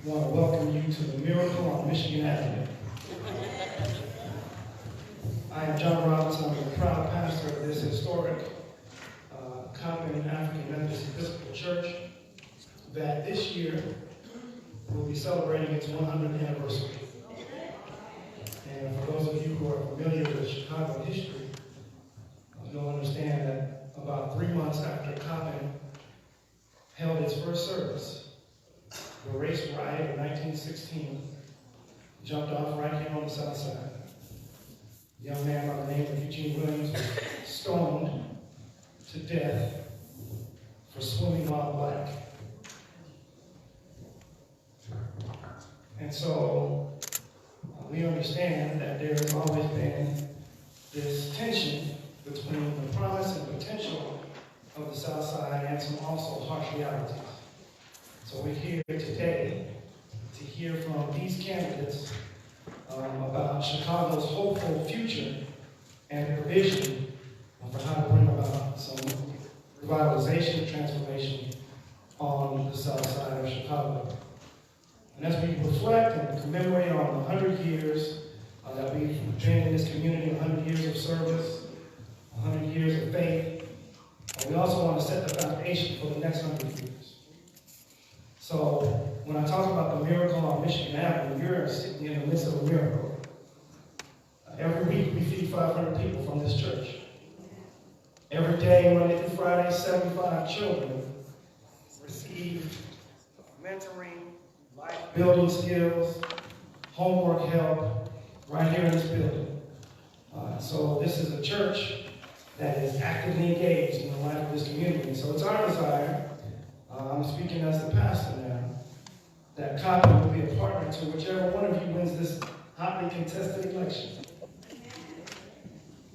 I want to welcome you to the Miracle on Michigan Avenue. I am John Robinson. I'm the proud pastor of this historic Coppin African Methodist Episcopal Church that this year will be celebrating its 100th anniversary. And for those of you who are familiar with Chicago history, you'll understand that about 3 months after Coppin held its first service, the race riot of 1916 jumped off right here on the south side. A young man by the name of Eugene Williams was stoned to death for swimming while black. And so we understand that there has always been this tension between the promise and potential of the South Side and some also harsh realities. So we're here today to hear from these candidates about Chicago's hopeful future and their vision for how to bring about some revitalization and transformation on the South Side of Chicago. And as we reflect and commemorate on the 100 years that we've been in this community, 100 years of service, 100 years of faith, we also want to set the foundation for the next 100 years. So when I talk about the miracle on Michigan Avenue, you're sitting in the midst of a miracle. Every week we feed 500 people from this church. Every day, Monday through Friday, 75 children receive mentoring, life building skills, homework help, right here in this building. So this is a church that is actively engaged in the life of this community. So it's our desire, I'm speaking as the pastor now, that Coppin will be a partner to whichever one of you wins this hotly contested election.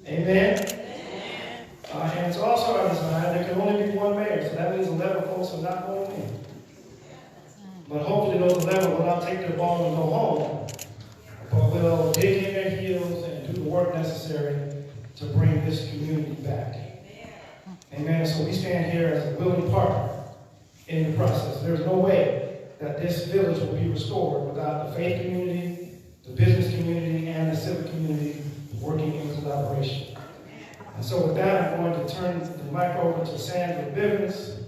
Amen? And it's also our desire, there can only be one mayor, so that means 11 folks are not going in. But hopefully those 11 will not take their ball and go home, but will dig in their heels and do the work necessary to bring this community back. Amen. So we stand here as a willing partner in the process. There's no way that this village will be restored without the faith community, the business community, and the civic community working in collaboration. And so with that, I'm going to turn the mic over to Sandra Bivens,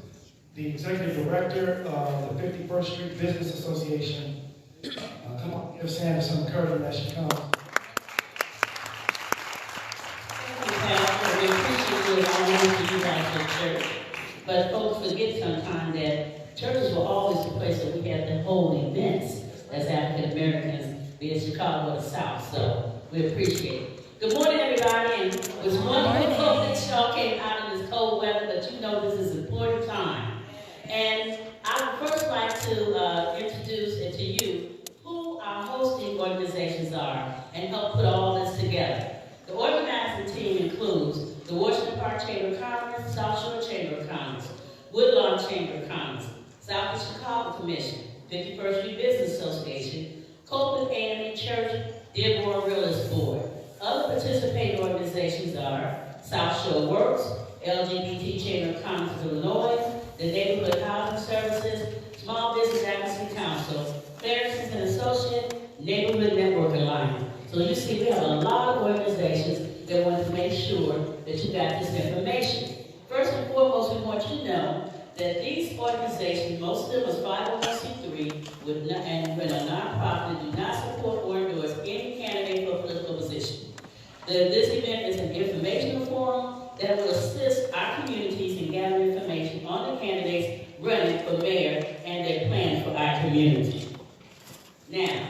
the Executive Director of the 51st Street Business Association. Come on, give Sandra some encouragement as she comes. We appreciate you all to you guys at church. But folks forget sometimes that churches were always the place that we had to hold events as African Americans, be it Chicago or the South. So we appreciate it. Good morning, everybody. And it was wonderful that y'all came out in this cold weather, but you know this is an important time. And I would first like to introduce to you who our hosting organizations are and help put all this together. The organizing team includes the Washington Park Chamber of Commerce, South Shore Chamber of Commerce, Woodlawn Chamber of Commerce, South of Chicago Commission, 51st Street Business Association, Coppin A&E Church, Dearborn Realist Board. Other participating organizations are South Shore Works, LGBT Chamber of Commerce of Illinois, the Neighborhood Housing Services, Small Business Advocacy Council, Claretian Association, Neighborhood Network Alliance. So you see, we have a lot of organizations that want to make sure that you got this information. First and foremost, we want you to know that these organizations, most of them is 501c3 and a nonprofit, do not support or endorse any candidate for a political position. This event is an informational forum that will assist our communities in gathering information on the candidates running for mayor and their plans for our community. Now,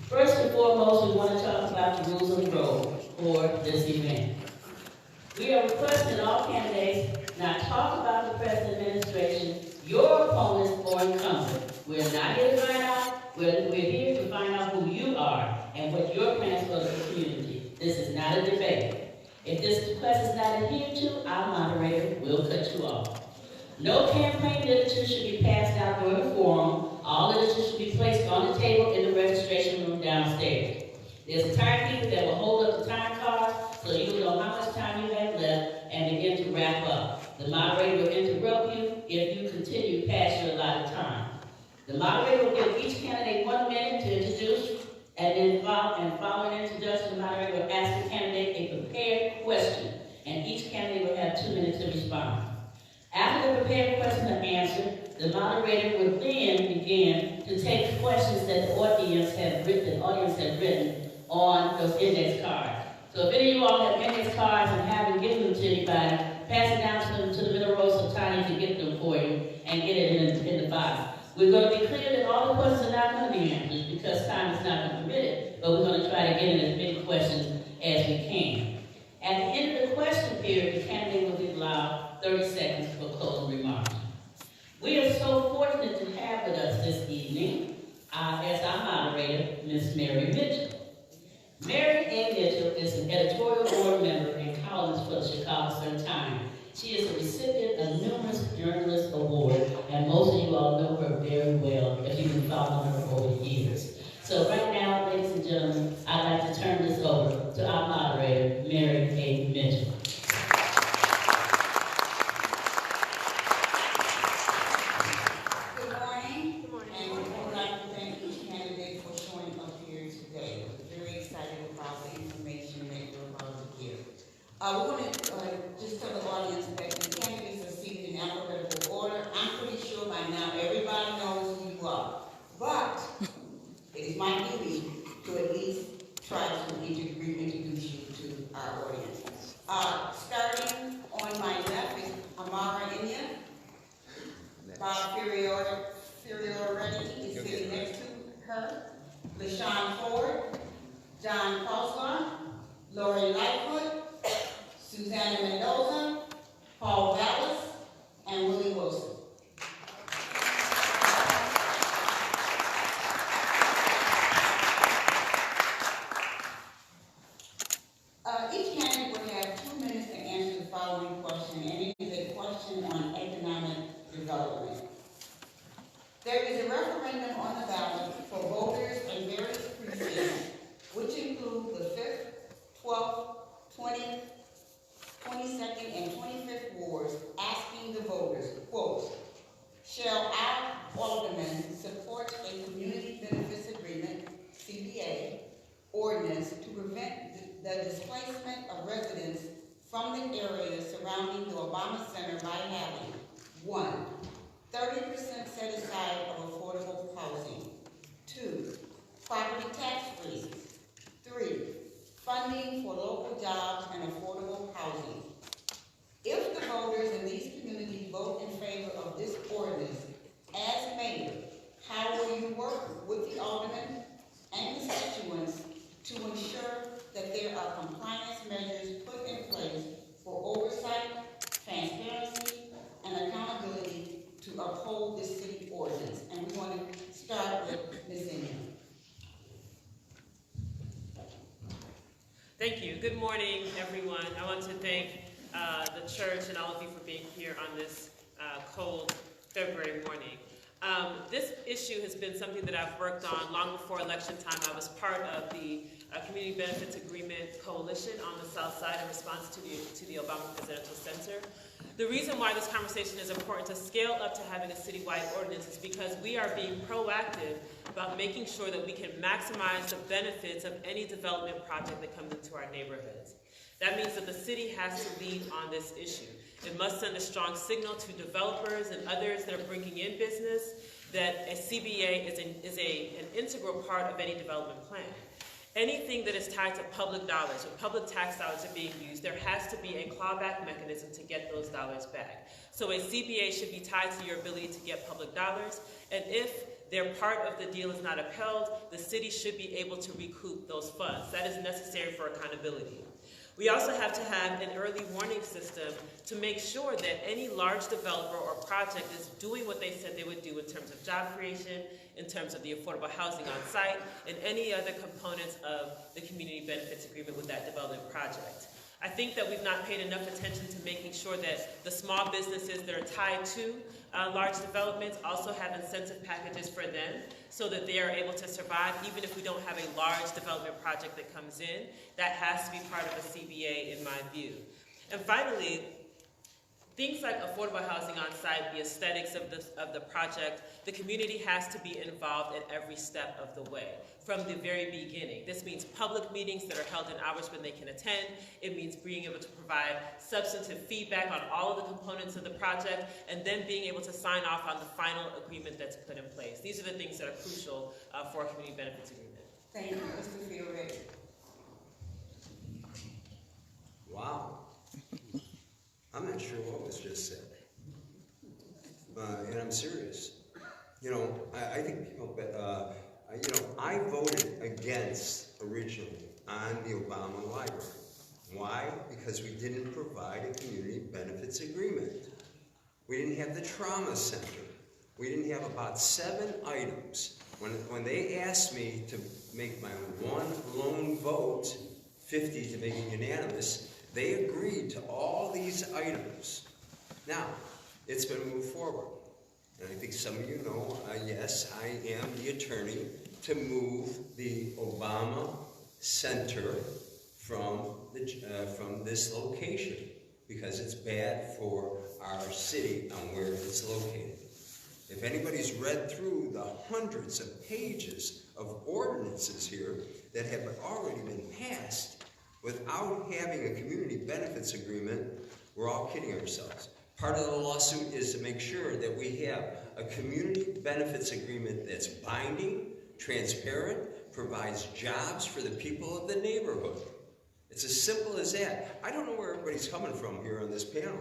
first and foremost, we want to talk about the rules of the road for this event. We are requesting that all candidates not talk about the present administration, your opponents, or incumbent. We're not here to find out. We're here to find out who you are and what your plans for the community. This is not a debate. If this request is not adhered to, our moderator will cut you off. No campaign literature should be passed out during the forum. All literature should be placed on the table in the registration room downstairs. There's a timekeeper that will hold up the time card so you will know how much time you have left and begin to wrap up. The moderator will interrupt you if you continue past your allotted time. The moderator will give each candidate 1 minute to introduce, and then following introduction, the moderator will ask the candidate a prepared question, and each candidate will have 2 minutes to respond. After the prepared question and answer, the moderator will then begin to take questions that the audience have written on those index cards. So if any of you all have index cards and haven't given them to anybody, pass it down to the middle row so Toni can get them for you and get it in the box. We're going to be clear that all the questions are not going to be answered because time is not going to permit it, but we're going to try to get in as many questions as we can. At the end of the question period, the candidate will be allowed 30 seconds for closing remarks. We are so fortunate to have with us this evening, as our moderator, Ms. Mary Mitchell. Mary A. Mitchell is an editorial board member and columnist for the Chicago Sun-Times. She is a recipient of numerous journalist awards, and most of you all know her very well if you've been following her over the years. So right now, ladies and gentlemen, I'd like to turn this over to our moderator, Mary A. Mitchell. Good morning. Good morning. And I would like to thank each candidate for showing up here today. We're very excited about the information that we're about to hear. We're going to just tell the audience that the candidates are seated in alphabetical order. I'm pretty sure by now everybody knows who you are. But it is my duty to at least try to introduce you to our audience. Starting on my left is Amara Enyia. Bob Fioretti is sitting next to her. LaShawn Ford, John Kozlar, Lori Lightfoot, Susana Mendoza, Paul Vallas, and Willie Wilson. Each candidate will have 2 minutes to answer the following question, and it is a question on economic development. There is a referendum on the ballot for voters in various precincts, which include the 5th, 12th, 20th, 22nd, and 25th wards, asking the voters, quote, shall our aldermen support a community benefits agreement, CBA, ordinance to prevent the displacement of residents from the area surrounding the Obama Center by having 1. 30% set aside of affordable housing. 2. Property tax freeze. 3. Funding for local jobs and affordable housing. If the voters in these communities vote in favor of this ordinance as mayor, how will you work with the aldermen and constituents to ensure that there are compliance measures put in place for oversight, transparency, and accountability to uphold this city ordinance? And we want to start with Ms. Enyia. Thank you. Good morning, everyone. I want to thank the church and all of you for being here on this cold February morning. This issue has been something that I've worked on long before election time. I was part of the Community Benefits Agreement Coalition on the South Side in response to the Obama Presidential Center. The reason why this conversation is important to scale up to having a citywide ordinance is because we are being proactive about making sure that we can maximize the benefits of any development project that comes into our neighborhoods. That means that the city has to lead on this issue. It must send a strong signal to developers and others that are bringing in business that a CBA is an integral part of any development plan. Anything that is tied to public dollars or public tax dollars are being used, there has to be a clawback mechanism to get those dollars back. So a CBA should be tied to your ability to get public dollars, and if their part of the deal is not upheld, the city should be able to recoup those funds. That is necessary for accountability. We also have to have an early warning system to make sure that any large developer or project is doing what they said they would do in terms of job creation, in terms of the affordable housing on site, and any other components of the community benefits agreement with that development project. I think that we've not paid enough attention to making sure that the small businesses that are tied to large developments also have incentive packages for them so that they are able to survive even if we don't have a large development project that comes in. That has to be part of a CBA in my view. And finally, Things like affordable housing on site, the aesthetics of the project, the community has to be involved at every step of the way, from the very beginning. This means public meetings that are held in hours when they can attend. It means being able to provide substantive feedback on all of the components of the project, and then being able to sign off on the final agreement that's put in place. These are the things that are crucial for a community benefits agreement. Thank you, Mr. Fioretti. Wow. I'm not sure what was just said. And I'm serious. You know, I think people, I voted against originally on the Obama library. Why? Because we didn't provide a community benefits agreement. We didn't have the trauma center. We didn't have about 7 items. When they asked me to make my one lone vote, 50 to make it unanimous, they agreed to all these items. Now, it's been moved forward. And I think some of you know, yes, I am the attorney to move the Obama Center from this location because it's bad for our city on where it's located. If anybody's read through the hundreds of pages of ordinances here that have already been passed, without having a community benefits agreement, we're all kidding ourselves. Part of the lawsuit is to make sure that we have a community benefits agreement that's binding, transparent, provides jobs for the people of the neighborhood. It's as simple as that. I don't know where everybody's coming from here on this panel.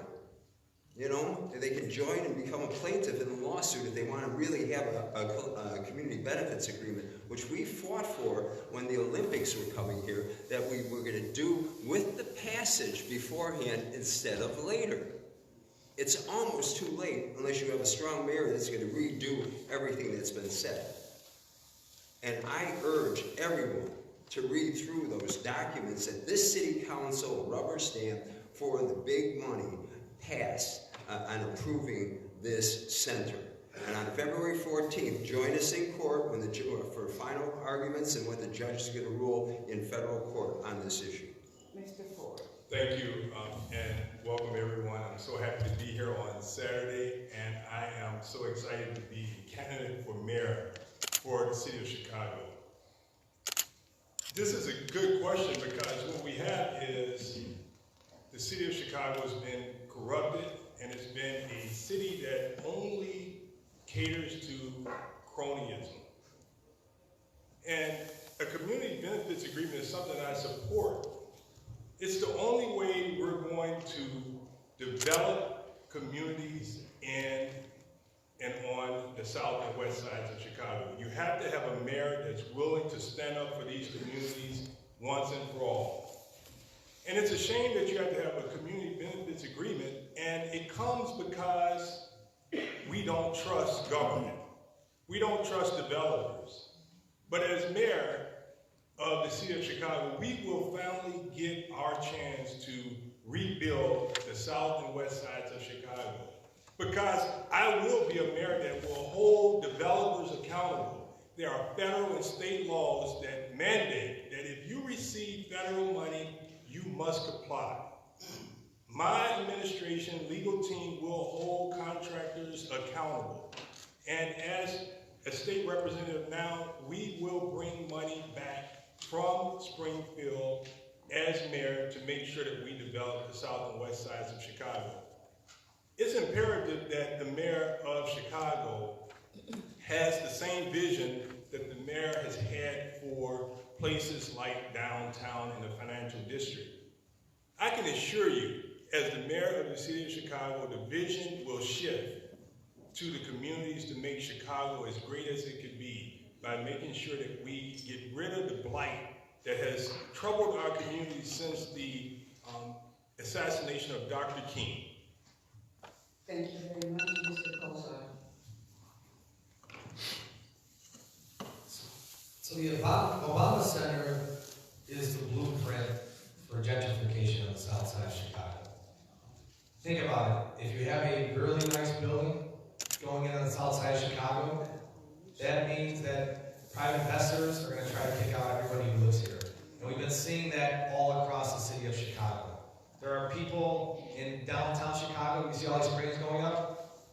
You know, they can join and become a plaintiff in the lawsuit if they want to really have a community benefits agreement, which we fought for when the Olympics were coming here, that we were going to do with the passage beforehand instead of later. It's almost too late unless you have a strong mayor that's going to redo everything that's been said. And I urge everyone to read through those documents that this city council rubber stamp for the big money passed on approving this center. And on February 14th, join us in court when for final arguments and when the judge is going to rule in federal court on this issue. Mr. Ford. Thank you, and welcome everyone. I'm so happy to be here on Saturday, and I am so excited to be candidate for mayor for the city of Chicago. This is a good question because what we have is the city of Chicago has been corrupted, and it's been a city that only caters to cronyism. And a community benefits agreement is something I support. It's the only way we're going to develop communities in and on the south and west sides of Chicago. You have to have a mayor that's willing to stand up for these communities once and for all. And it's a shame that you have to have a community benefits agreement, and it comes because we don't trust government. We don't trust developers. But as mayor of the city of Chicago, we will finally get our chance to rebuild the south and west sides of Chicago. Because I will be a mayor that will hold developers accountable. There are federal and state laws that mandate that if you receive federal money, you must comply. My administration, legal team will hold contractors accountable. And as a state representative now, we will bring money back from Springfield as mayor to make sure that we develop the south and west sides of Chicago. It's imperative that the mayor of Chicago has the same vision that the mayor has had for places like downtown and the financial district. I can assure you, as the mayor of the city of Chicago, the vision will shift to the communities to make Chicago as great as it could be by making sure that we get rid of the blight that has troubled our communities since the assassination of Dr. King. Thank you very much, Mr. Kozlar. So the Obama Center is the blueprint for gentrification on the south side of Chicago. Think about it. If you have a really nice building going in on the south side of Chicago, that means that private investors are going to try to kick out everybody who lives here. And we've been seeing that all across the city of Chicago. There are people in downtown Chicago, you see all these cranes going up?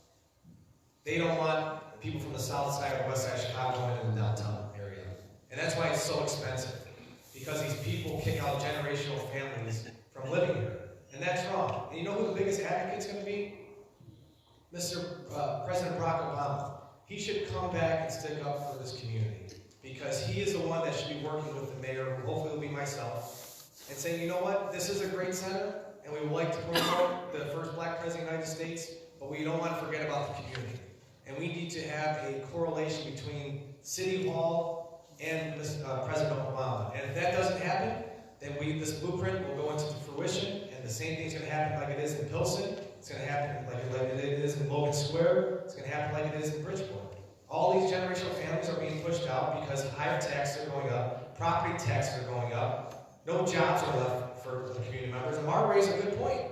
They don't want people from the south side or west side of Chicago going into the downtown area. And that's why it's so expensive. Because these people kick out generational families from living here. And that's wrong. And you know who the biggest advocate's going to be? President Barack Obama. He should come back and stick up for this community. Because he is the one that should be working with the mayor, who hopefully will be myself, and saying, you know what, this is a great center, and we would like to promote the first black president of the United States, but we don't want to forget about the community. And we need to have a correlation between City Hall and President Obama. And if that doesn't happen, then this blueprint will go into fruition, and the same thing's going to happen like it is in Pilsen. It's going to happen like it is in Logan Square. It's going to happen like it is in Bridgeport. All these generational families are being pushed out because higher taxes are going up, property taxes are going up, no jobs are left for the community members. And Amara raised a good point.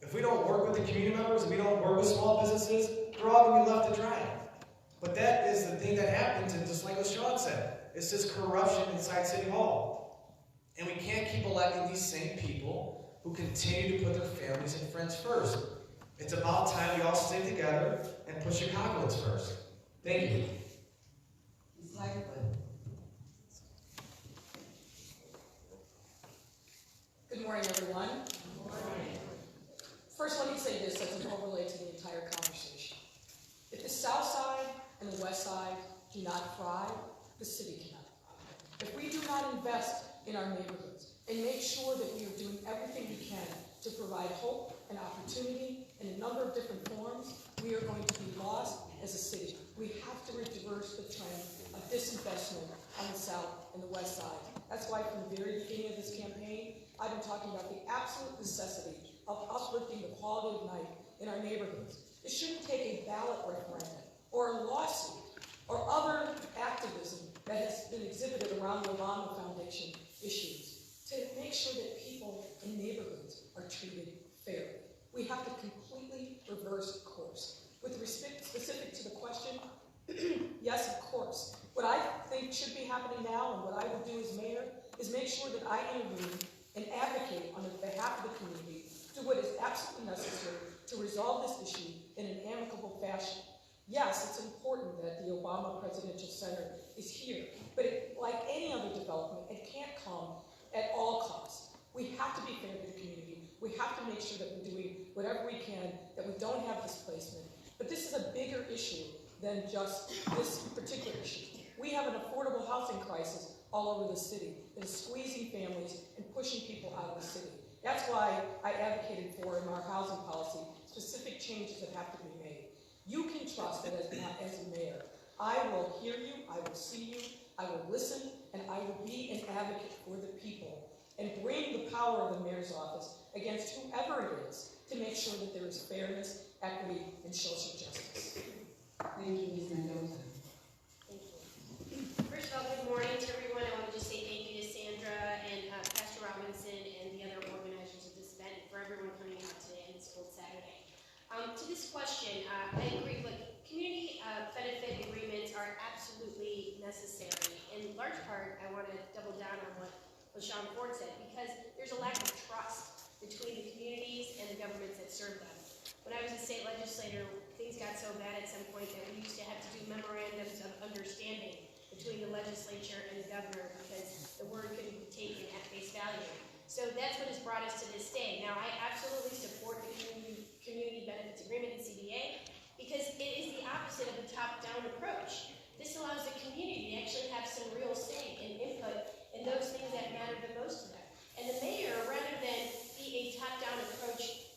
If we don't work with the community members, if we don't work with small businesses, they're all going to be left to dry. But that is the thing that happens, and just like LaShawn said, it's this corruption inside City Hall. And we can't keep electing these same people who continue to put their families and friends first. It's about time we all stay together and put Chicagoans first. Thank you. Ms. Lightfoot. Good morning, everyone. Good morning. First, let me say this as an overlay to the entire conversation. If the South Side and the West Side do not thrive, the city cannot thrive. If we do not invest in our neighborhoods and make sure that we are doing everything we can to provide hope and opportunity in a number of different forms, we are going to be lost as a city. We have to reverse the trend of disinvestment on the South and the West Side. That's why from the very beginning of this campaign, I've been talking about the absolute necessity of uplifting the quality of life in our neighborhoods. It shouldn't take a ballot referendum or a lawsuit or other activism that has been exhibited around the Obama Foundation issues to make sure that people in neighborhoods are treated fairly. We have to completely reverse course. With respect specific to the question, yes, of course. What I think should be happening now, and what I will do as mayor, is make sure that I intervene and advocate on behalf of the community, do what is absolutely necessary to resolve this issue in an amicable fashion. Yes, it's important that the Obama Presidential Center is here, but like any other development, it can't come at all costs. We have to be fair to the community. We have to make sure that we're doing whatever we can, that we don't have displacement. But this is a bigger issue than just this particular issue. We have an affordable housing crisis all over the city that is squeezing families and pushing people out of the city. That's why I advocated for, in our housing policy, specific changes that have to be made. You can trust that as a mayor, I will hear you, I will see you, I will listen, and I will be an advocate for the people and bring the power of the mayor's office against whoever it is to make sure that there is fairness, equity, and social justice. Thank you, Ms. Mendoza. Thank you. First of all, good morning to everyone. I want to just say thank you to Sandra and Pastor Robinson and the other organizers of this event for everyone coming out today on this cold Saturday. To this question, I agree, but community benefit agreements are absolutely necessary. In large part, I want to double down on what LaShawn Ford said, because there's a lack of trust between the communities and the governments that serve them. When I was a state legislator, things got so bad at some point that we used to have to do memorandums of understanding between the legislature and the governor because the word couldn't be taken at face value. So that's what has brought us to this day. Now, I absolutely support the Community Benefits Agreement in CBA because it is the opposite of the top-down approach. This allows the community to actually have some real say and input in those things that matter the most to them. And the mayor, rather than be a top-down approach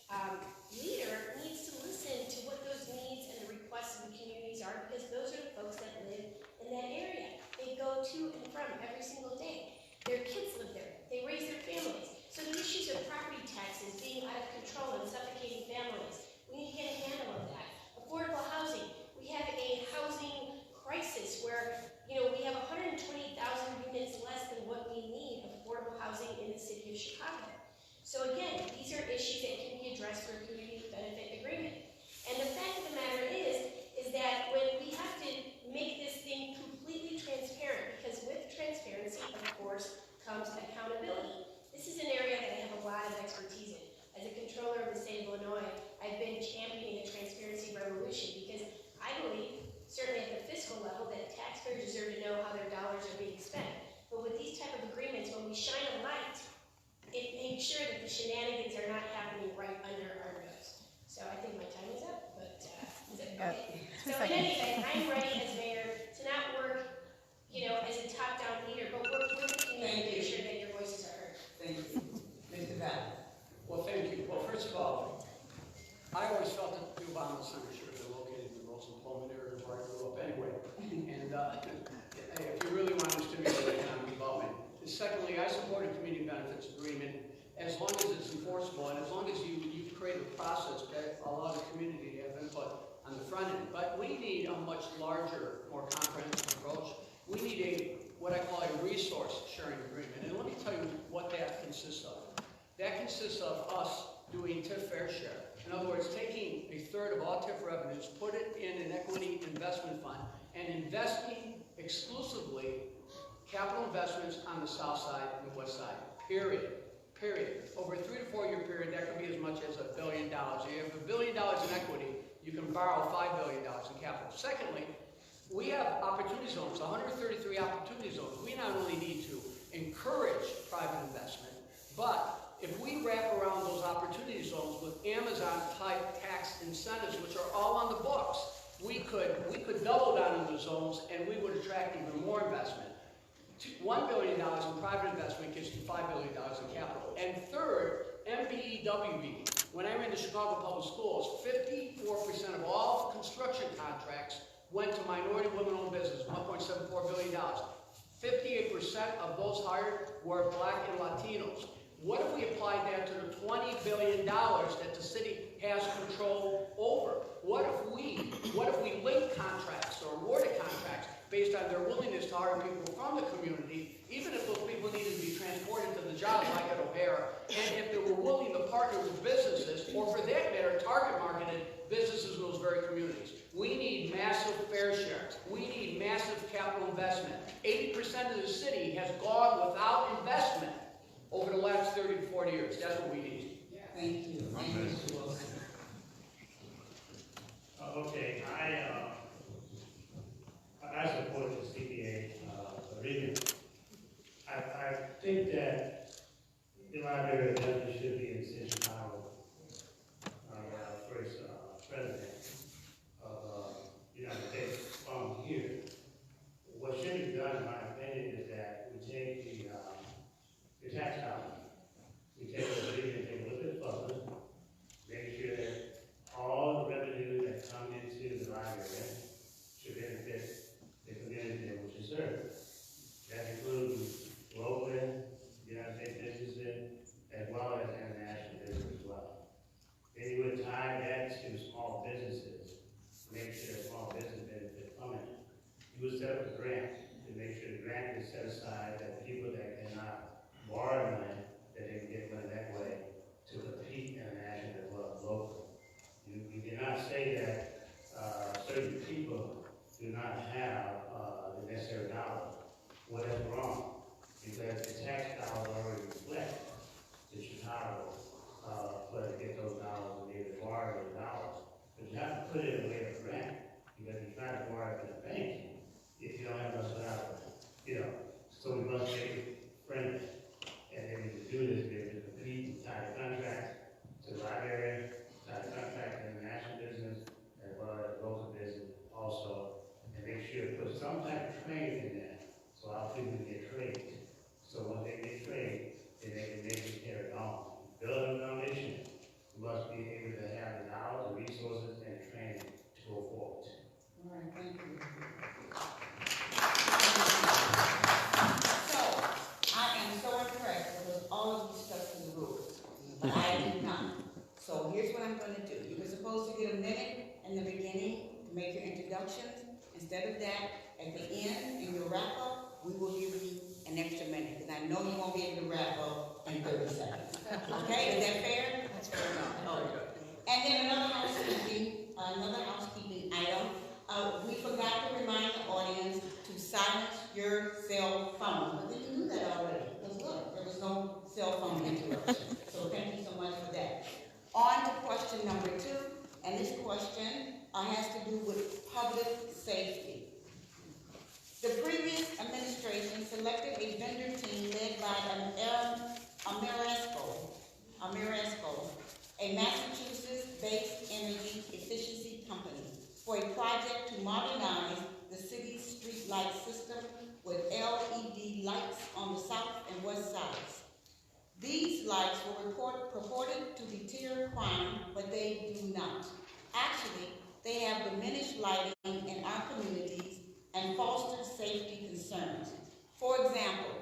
leader, needs to listen to what those needs and the requests of the communities are, because those are the folks that live in that area. They go to and from every single day. Their kids live there. They raise their families. So the issues of property taxes being out of control and suffocating families, we need to get a handle of that. Affordable housing. We have a housing crisis where, we have 120,000 units less than what we need of affordable housing in the city of Chicago. So again, these are issues that can be addressed through a community benefit agreement. And the fact of the matter is that when we have to make this thing completely transparent, because with transparency, of course, comes accountability. This is an area that I have a lot of expertise in. shine a light, it makes sure that the shenanigans are not happening right under our nose. So I think my time is up, but is it okay? So in any event, I'm ready as mayor to not work, as a top-down leader, but work with the community to make sure that your voices are heard. Thank you. Mr. Vallas. Well, thank you. Well, first of all, I always felt that the Obama Center should have been located in the most employment area where I grew up anyway. And if you really want to stimulate economic development. And secondly, I support a community benefits agreement as long as it's enforceable and as long as you create a process that allows the community to have input on the front end. But we need a much larger, more comprehensive approach. We need what I call a resource sharing agreement. And let me tell you what that consists of. That consists of us doing TIF fair share. In other words, taking a third of all TIF revenues, put it in an equity investment fund, and investing exclusively capital investments on the south side and the west side, period. Over a 3 to 4 year period, that could be as much as $1 billion. If you have $1 billion in equity, you can borrow $5 billion in capital. Secondly, we have opportunity zones, 133 opportunity zones. We not only need to encourage private investment, but if we wrap around those opportunity zones with Amazon-type tax incentives, which are all on the books, we could double down on the zones and we would attract even more investment. $1 billion in private investment gets you $5 billion in capital. And third, MPEWB. When I ran the Chicago Public Schools, 54% of all construction contracts went to minority women-owned business, $1.74 billion. 58% of those hired were Black and Latinos. What if we applied that to the $20 billion that the city has control over? What if we link contracts or awarded contracts based on their willingness to hire people from the community, even if those people needed to be transported to the jobs like at O'Hare, and if they were willing to partner with businesses, or for that matter, target marketed businesses in those very communities. We need massive fair share. We need massive capital investment. 80% of the city has gone without investment over the last 30 to 40 years. That's what we need. Thank you. Thank you, Mr. Wilson. Okay, I support the CPA agreement. I think that the library definitely should be in City Chicago. First president of the United States from here. What should be done, in my opinion, is that we take the tax dollars. We take the agreement, take a look at the budget, make sure that all the revenue that come into the library should benefit the community in which it serves. That includes local, United States businesses, as well as international business as well. Then you would tie that to small businesses, make sure small business benefit from it. You would set up a grant to make sure the grant is set aside that people that cannot borrow money, that they can get money that way to compete internationally as well as local. You cannot say that certain people do not have the necessary dollars. Well, that's wrong, because the tax dollars already reflect the Chicago for to get those dollars and be able to borrow those dollars. But you have to put it in a way of grant, because you try to borrow from the bank if you don't have enough dollars. So we must make it friendly. And then we can do this, be able to compete and tie contracts to the library, tie contracts to international business, as well as local business also, and make sure to put some type of training in there, so our people get trained. So once they get trained, then they can make it carry on. Building a foundation, we must be able to have the knowledge, the resources, and training to go forward. All right, thank you. So impressed with all of you stuck to the rules, but I did not. So here's what I'm going to do. You were supposed to get a minute in the beginning to make your introductions. Instead of that, at the end, in your wrap up, we will give you an extra minute, because I know you won't be able to wrap up in 30 seconds. Okay, is that fair? That's fair enough. Oh. And then another housekeeping item. We forgot to remind the audience to silence your cell phone. But you knew that already. Because look, there was no cell phone interruption. So thank you so much for that. On to question number 2. And this question has to do with public safety. The previous administration selected a vendor team led by Ameresco, a Massachusetts-based energy efficiency company, for a project to modernize the city's street light system with LED lights on the south and west sides. These lights were purported to deter crime, but they do not. Actually, they have diminished lighting in our communities and fostered safety concerns. For example,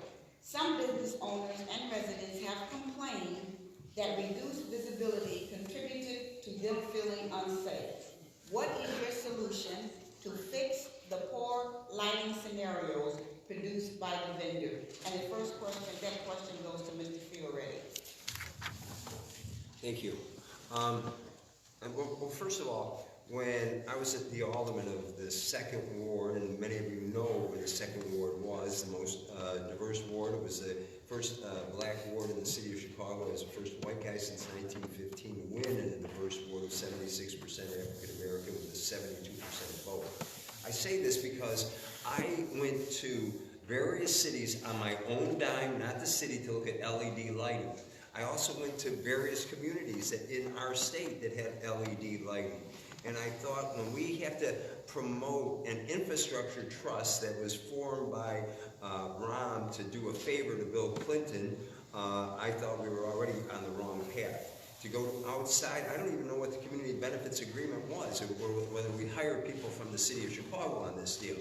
some business owners and residents have complained that reduced visibility contributed to them feeling unsafe. What is your solution to fix the poor lighting scenarios produced by the vendor? And the first question, that question goes to Mr. Fioretti. Thank you. Well, first of all, when I was the alderman of the 2nd Ward, and many of you know where the 2nd Ward was, the most diverse ward. It was the first black ward in the city of Chicago. It was the first white guy since 1915 to win in a diverse ward of 76% African American with a 72% vote. I say this because I went to various cities on my own dime, not the city, to look at LED lighting. I also went to various communities in our state that had LED lighting. And I thought, when we have to promote an infrastructure trust that was formed by Rahm to do a favor to Bill Clinton, I thought we were already on the wrong path. To go outside, I don't even know what the community benefits agreement was, or whether we hire people from the city of Chicago on this deal.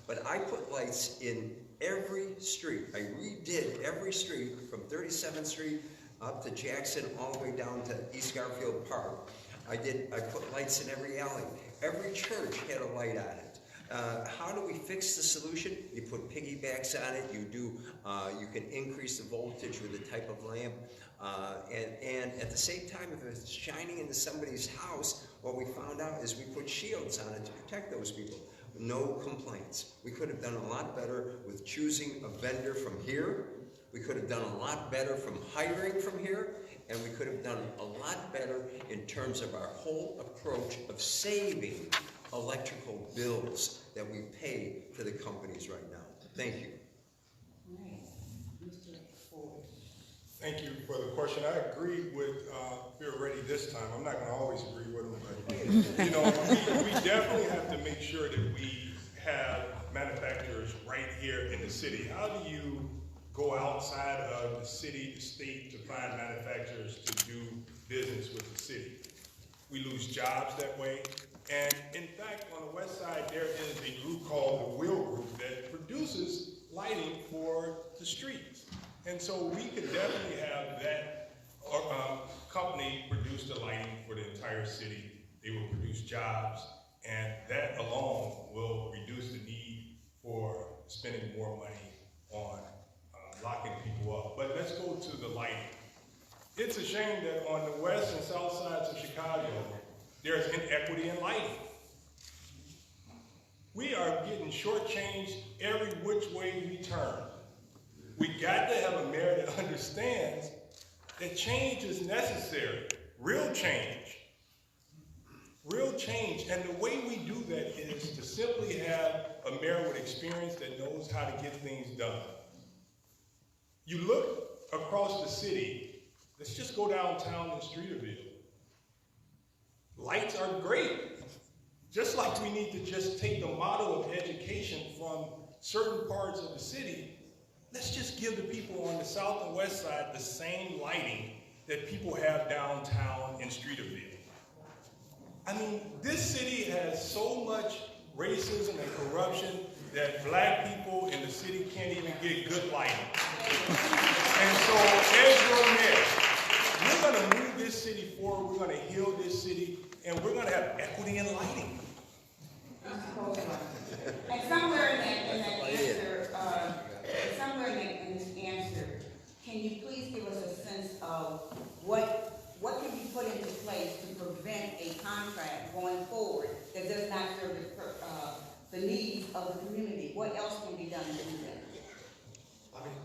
But I put lights in every street. I redid every street from 37th Street up to Jackson, all the way down to East Garfield Park. I put lights in every alley. Every church had a light on it. How do we fix the solution? You put piggybacks on it. You can increase the voltage with the type of lamp. And at the same time, if it's shining into somebody's house, what we found out is we put shields on it to protect those people. No complaints. We could have done a lot better with choosing a vendor from here. We could have done a lot better from hiring from here. And we could have done a lot better in terms of our whole approach of saving electrical bills that we pay to the companies right now. Thank you. Mr. Ford. Thank you for the question. I agree with Fioretti this time. I'm not going to always agree with him, but you know, we definitely have to make sure that we have manufacturers right here in the city. How do you go outside of the city, the state, to find manufacturers to do business with the city? We lose jobs that way. And in fact, on the west side, there is a group called the Wheel Group that produces lighting for the streets. And so we could definitely have that company produce the lighting for the entire city. They will produce jobs, and that alone will reduce the need for spending more money on locking people up. But let's go to the lighting. It's a shame that on the west and south sides of Chicago, there's inequity in lighting. We are getting shortchanged every which way we turn. We got to have a mayor that understands that change is necessary. Real change. Real change. And the way we do that is to simply have a mayor with experience that knows how to get things done. You look across the city, let's just go downtown in Streeterville. Lights are great. Just like we need to just take the model of education from certain parts of the city, let's just give the people on the south and west side the same lighting that people have downtown in Streeterville. I mean, this city has so much racism and corruption that black people in the city can't even get good lighting. And so, as your mayor, we're going to move this city forward, we're going to heal this city, and we're going to have equity in lighting. And somewhere in that answer, in this answer, can you please give us a sense of what can be put into place to prevent a contract going forward that does not serve the needs of the community? What else can be done to do that? I mean,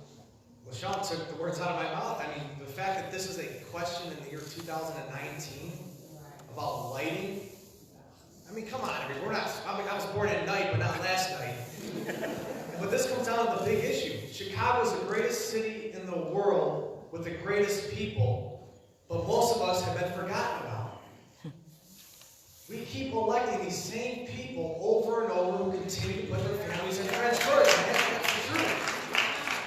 LaShawn took the words out of my mouth. I mean, the fact that this is a question in the year 2019 about lighting. I mean, come on, I mean, I was born at night, but not last night. But this comes down to the big issue. Chicago is the greatest city in in the world with the greatest people, but most of us have been forgotten about. We keep electing these same people over and over who continue to put their families and friends first. And that's the truth.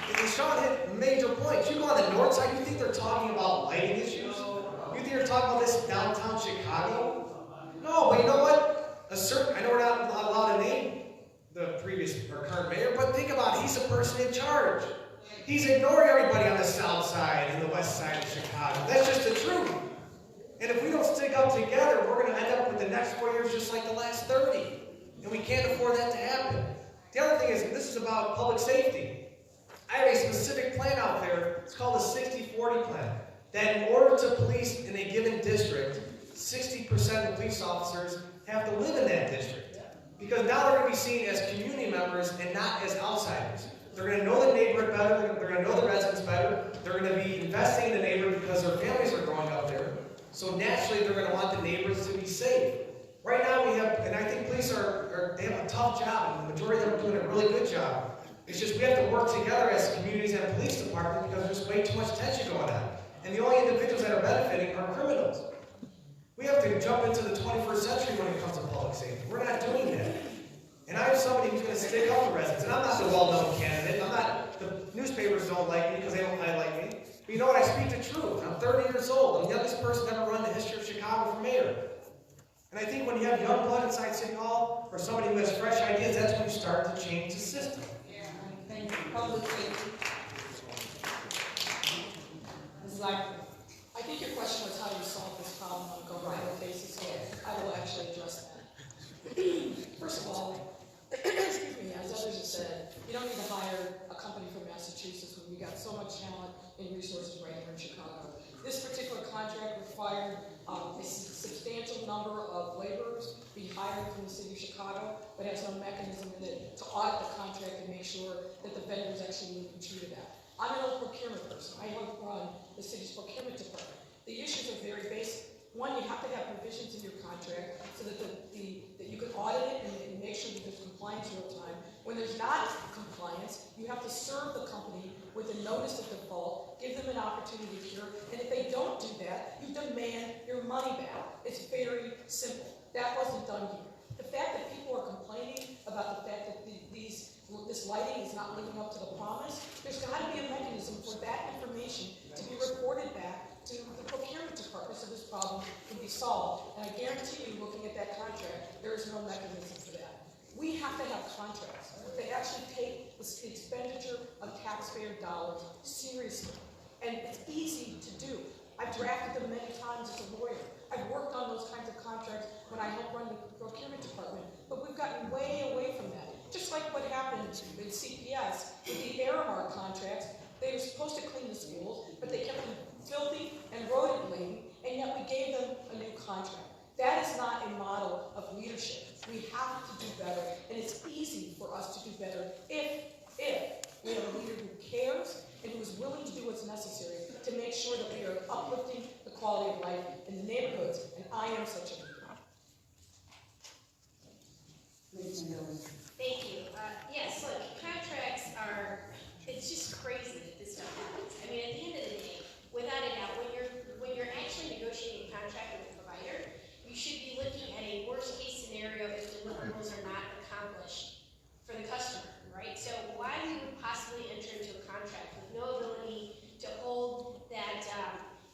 And LaShawn hit major points. You go on the north side, you think they're talking about lighting issues? You think they're talking about this downtown Chicago? No, but you know what? I know we're not allowed to name the previous or current mayor, but think about it. He's the person in charge. He's ignoring everybody on the south side and the west side of Chicago. That's just the truth. And if we don't stick up together, we're going to end up with the next 4 years just like the last 30. And we can't afford that to happen. The other thing is, this is about public safety. I have a specific plan out there. It's called a 60-40 plan. That in order to police in a given district, 60% of the police officers have to live in that district. Because now they're going to be seen as community members and not as outsiders. They're going to know the neighborhood better. They're going to know the residents better. They're going to be investing in the neighborhood because their families are growing up there. So naturally, they're going to want the neighbors to be safe. Right now, we have, and I think police they have a tough job, and the majority of them are doing a really good job. It's just we have to work together as communities and police departments because there's way too much tension going on. And the only individuals that are benefiting are criminals. We have to jump into the 21st century when it comes to public safety. We're not doing that. And I have somebody who's going to stick up for residents. And I'm not the well-known candidate. The newspapers don't like me because they don't highlight me. But you know what? I speak the truth. I'm 30 years old. I'm the youngest person ever run in the history of Chicago for mayor. And I think when you have young blood inside City Hall, or somebody who has fresh ideas, that's when you start to change the system. Yeah, thank you. Public safety. Ms. Lightfoot. I think your question was how do you solve this problem on a go-by basis, so I will actually address that. First of all, excuse me, as others have said, you don't need to hire a company from Massachusetts when we got so much talent and resources right here in Chicago. This particular contract required a substantial number of laborers be hired from the city of Chicago, but has no mechanism in it to audit the contract and make sure that the vendors actually live true to that. I'm an old procurement person. I help run the city's procurement department. The issues are very basic. One, you have to have provisions in your contract so that that you can audit it and make sure that there's compliance real time. When there's not compliance, you have to serve the company with a notice of default, give them an opportunity to cure, and if they don't do that, you demand your money back. It's very simple. That wasn't done here. The fact that people are complaining about the fact that this lighting is not living up to the promise, there's got to be a mechanism for that information to be reported back to the procurement department so this problem can be solved. And I guarantee you, looking at that contract, there is no mechanism for that. We have to have contracts that actually take the expenditure of taxpayer dollars seriously. And it's easy to do. I've drafted them many times as a lawyer. I've worked on those kinds of contracts when I helped run the procurement department, but we've gotten way away from that. Just like what happened in CPS with the Aramark contracts. They were supposed to clean the schools, but they kept them filthy and rodent-laden, and yet we gave them a new contract. That is not a model of leadership. We have to do better, and it's easy for us to do better if we have a leader who cares and who is willing to do what's necessary to make sure that we are uplifting the quality of life in the neighborhoods, and I am such a leader. Thank you. Yes, look, contracts are, it's just crazy that this stuff happens. I mean, at the end of the day, without a doubt, when you're actually negotiating a contract with a provider, you should be looking at a worst case scenario if deliverables are not accomplished for the customer, right? So why we would possibly enter into a contract with no ability to hold that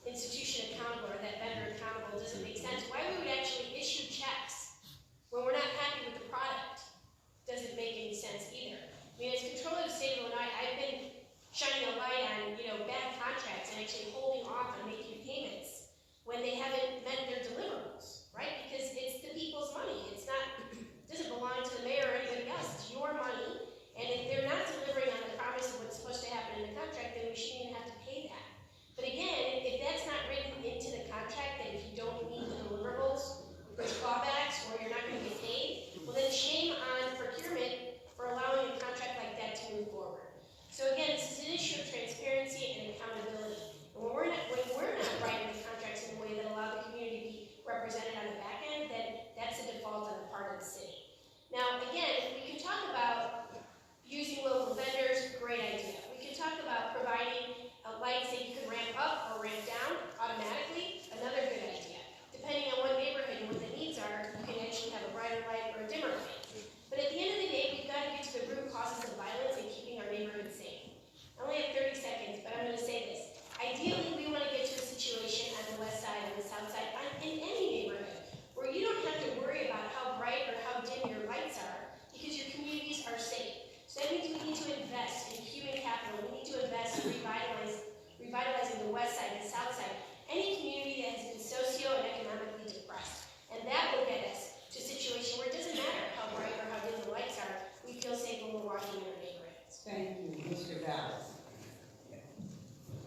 institution accountable or that vendor accountable doesn't make sense. Why we would actually issue checks when we're not happy with the product doesn't make any sense either. I mean, as controller of the state of Illinois, I've been shining a light on, bad contracts and actually holding off on making payments when they haven't met their deliverables, right? Because it's the people's money. It doesn't belong to the mayor or anybody else. It's your money. And if they're not delivering on the promise of what's supposed to happen in the contract, then we shouldn't even have to pay that. But again, if that's not written into the contract, that if you don't meet the deliverables, there's clawbacks or you're not going to get paid, well then shame on procurement for allowing a contract like that to move forward. So again, this is an issue of transparency and accountability. And when we're not writing the contracts in a way that allow the community to be represented on the back end, then that's a default on the part of the city. Now again, we can talk about using local vendors, great idea. We can talk about providing invest in human capital. We need to invest in revitalizing the west side and the south side. Any community that has been socio and economically depressed. And that will get us to a situation where it doesn't matter how bright or how dim the lights are, we feel safe when we're walking in our neighborhoods. Thank you, Mr. Vallas.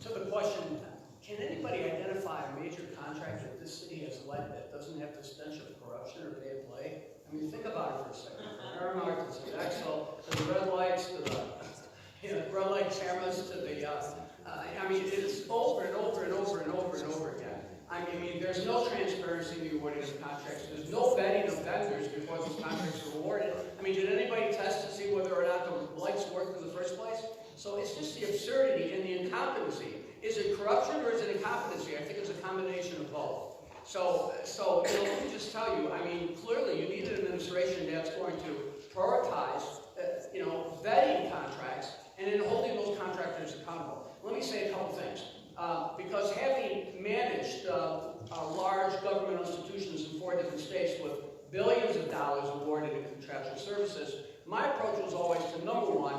To the question, can anybody identify a major contract that this city has led that doesn't have the stench of corruption or bad play? I mean, think about it for a second. From Aramark to Exel, to the red lights, to the red light cameras, to the, I mean, it's over and over and over and over and over again. I mean, there's no transparency in the awarding of contracts. There's no vetting of vendors before these contracts are awarded. I mean, did anybody test to see whether or not the lights worked in the first place? So it's just the absurdity and the incompetency. Is it corruption or is it incompetency? I think it's a combination of both. So you know, let me just tell you, I mean, clearly you need an administration that's going to prioritize, you know, vetting contracts and then holding those contractors accountable. Let me say a couple things. Because having managed large government institutions in 4 different states with billions of dollars awarded in contractual services, my approach was always to, number one,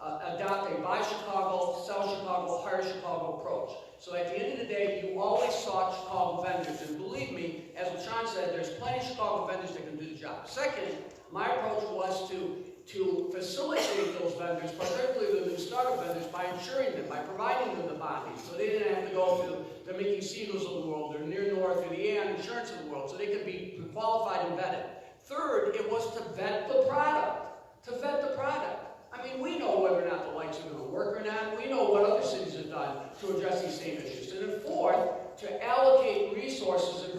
adopt a buy Chicago, sell Chicago, hire Chicago approach. So at the end of the day, you always sought Chicago vendors. And believe me, as LaShawn said, there's plenty of Chicago vendors that can do the job. Second, my approach was to facilitate those vendors, particularly the new startup vendors, by insuring them, by providing them the bonding, so they didn't have to go to the Mickey Siegels of the world, or Near North, or the Aon Insurance of the world, so they could be qualified and vetted. Third, it was to vet the product. I mean, we know whether or not the lights are going to work or not. We know what other cities have done to address these same issues. And then fourth, to allocate resources.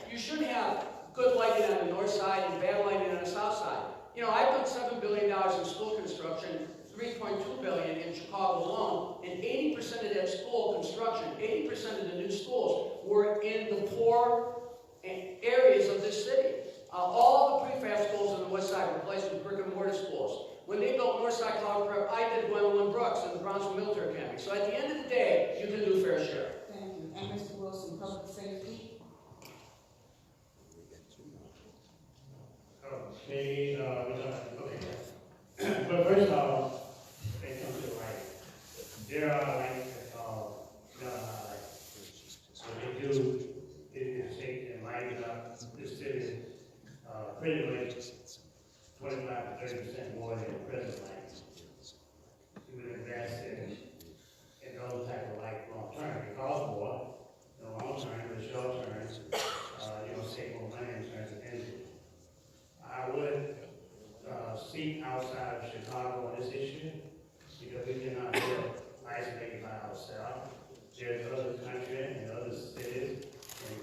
You shouldn't have good lighting on the north side and bad lighting on the south side. You know, I put $7 billion in school construction, $3.2 billion in Chicago alone, and 80% of that school construction, 80% of the new schools were in the poor areas of this city. All the prefab schools on the west side were replaced with brick and mortar schools. When they built Northside College Prep, I did Gwendolyn Brooks and the Brownsville Military Academy. So at the end of the day, you can do fair share. Thank you. And Mr. Wilson, public safety. Okay, but first of all, they come to the right. There are lights that call not lights. So they do, it take and lighting up the city pretty much 25 to 30% more than present lights. You would invest in those type of lights long term. It costs more in the long term, but short term, you know, save more money in terms of energy. I would seek outside of Chicago on this issue because we cannot live isolated by ourselves. There's other countries and other cities in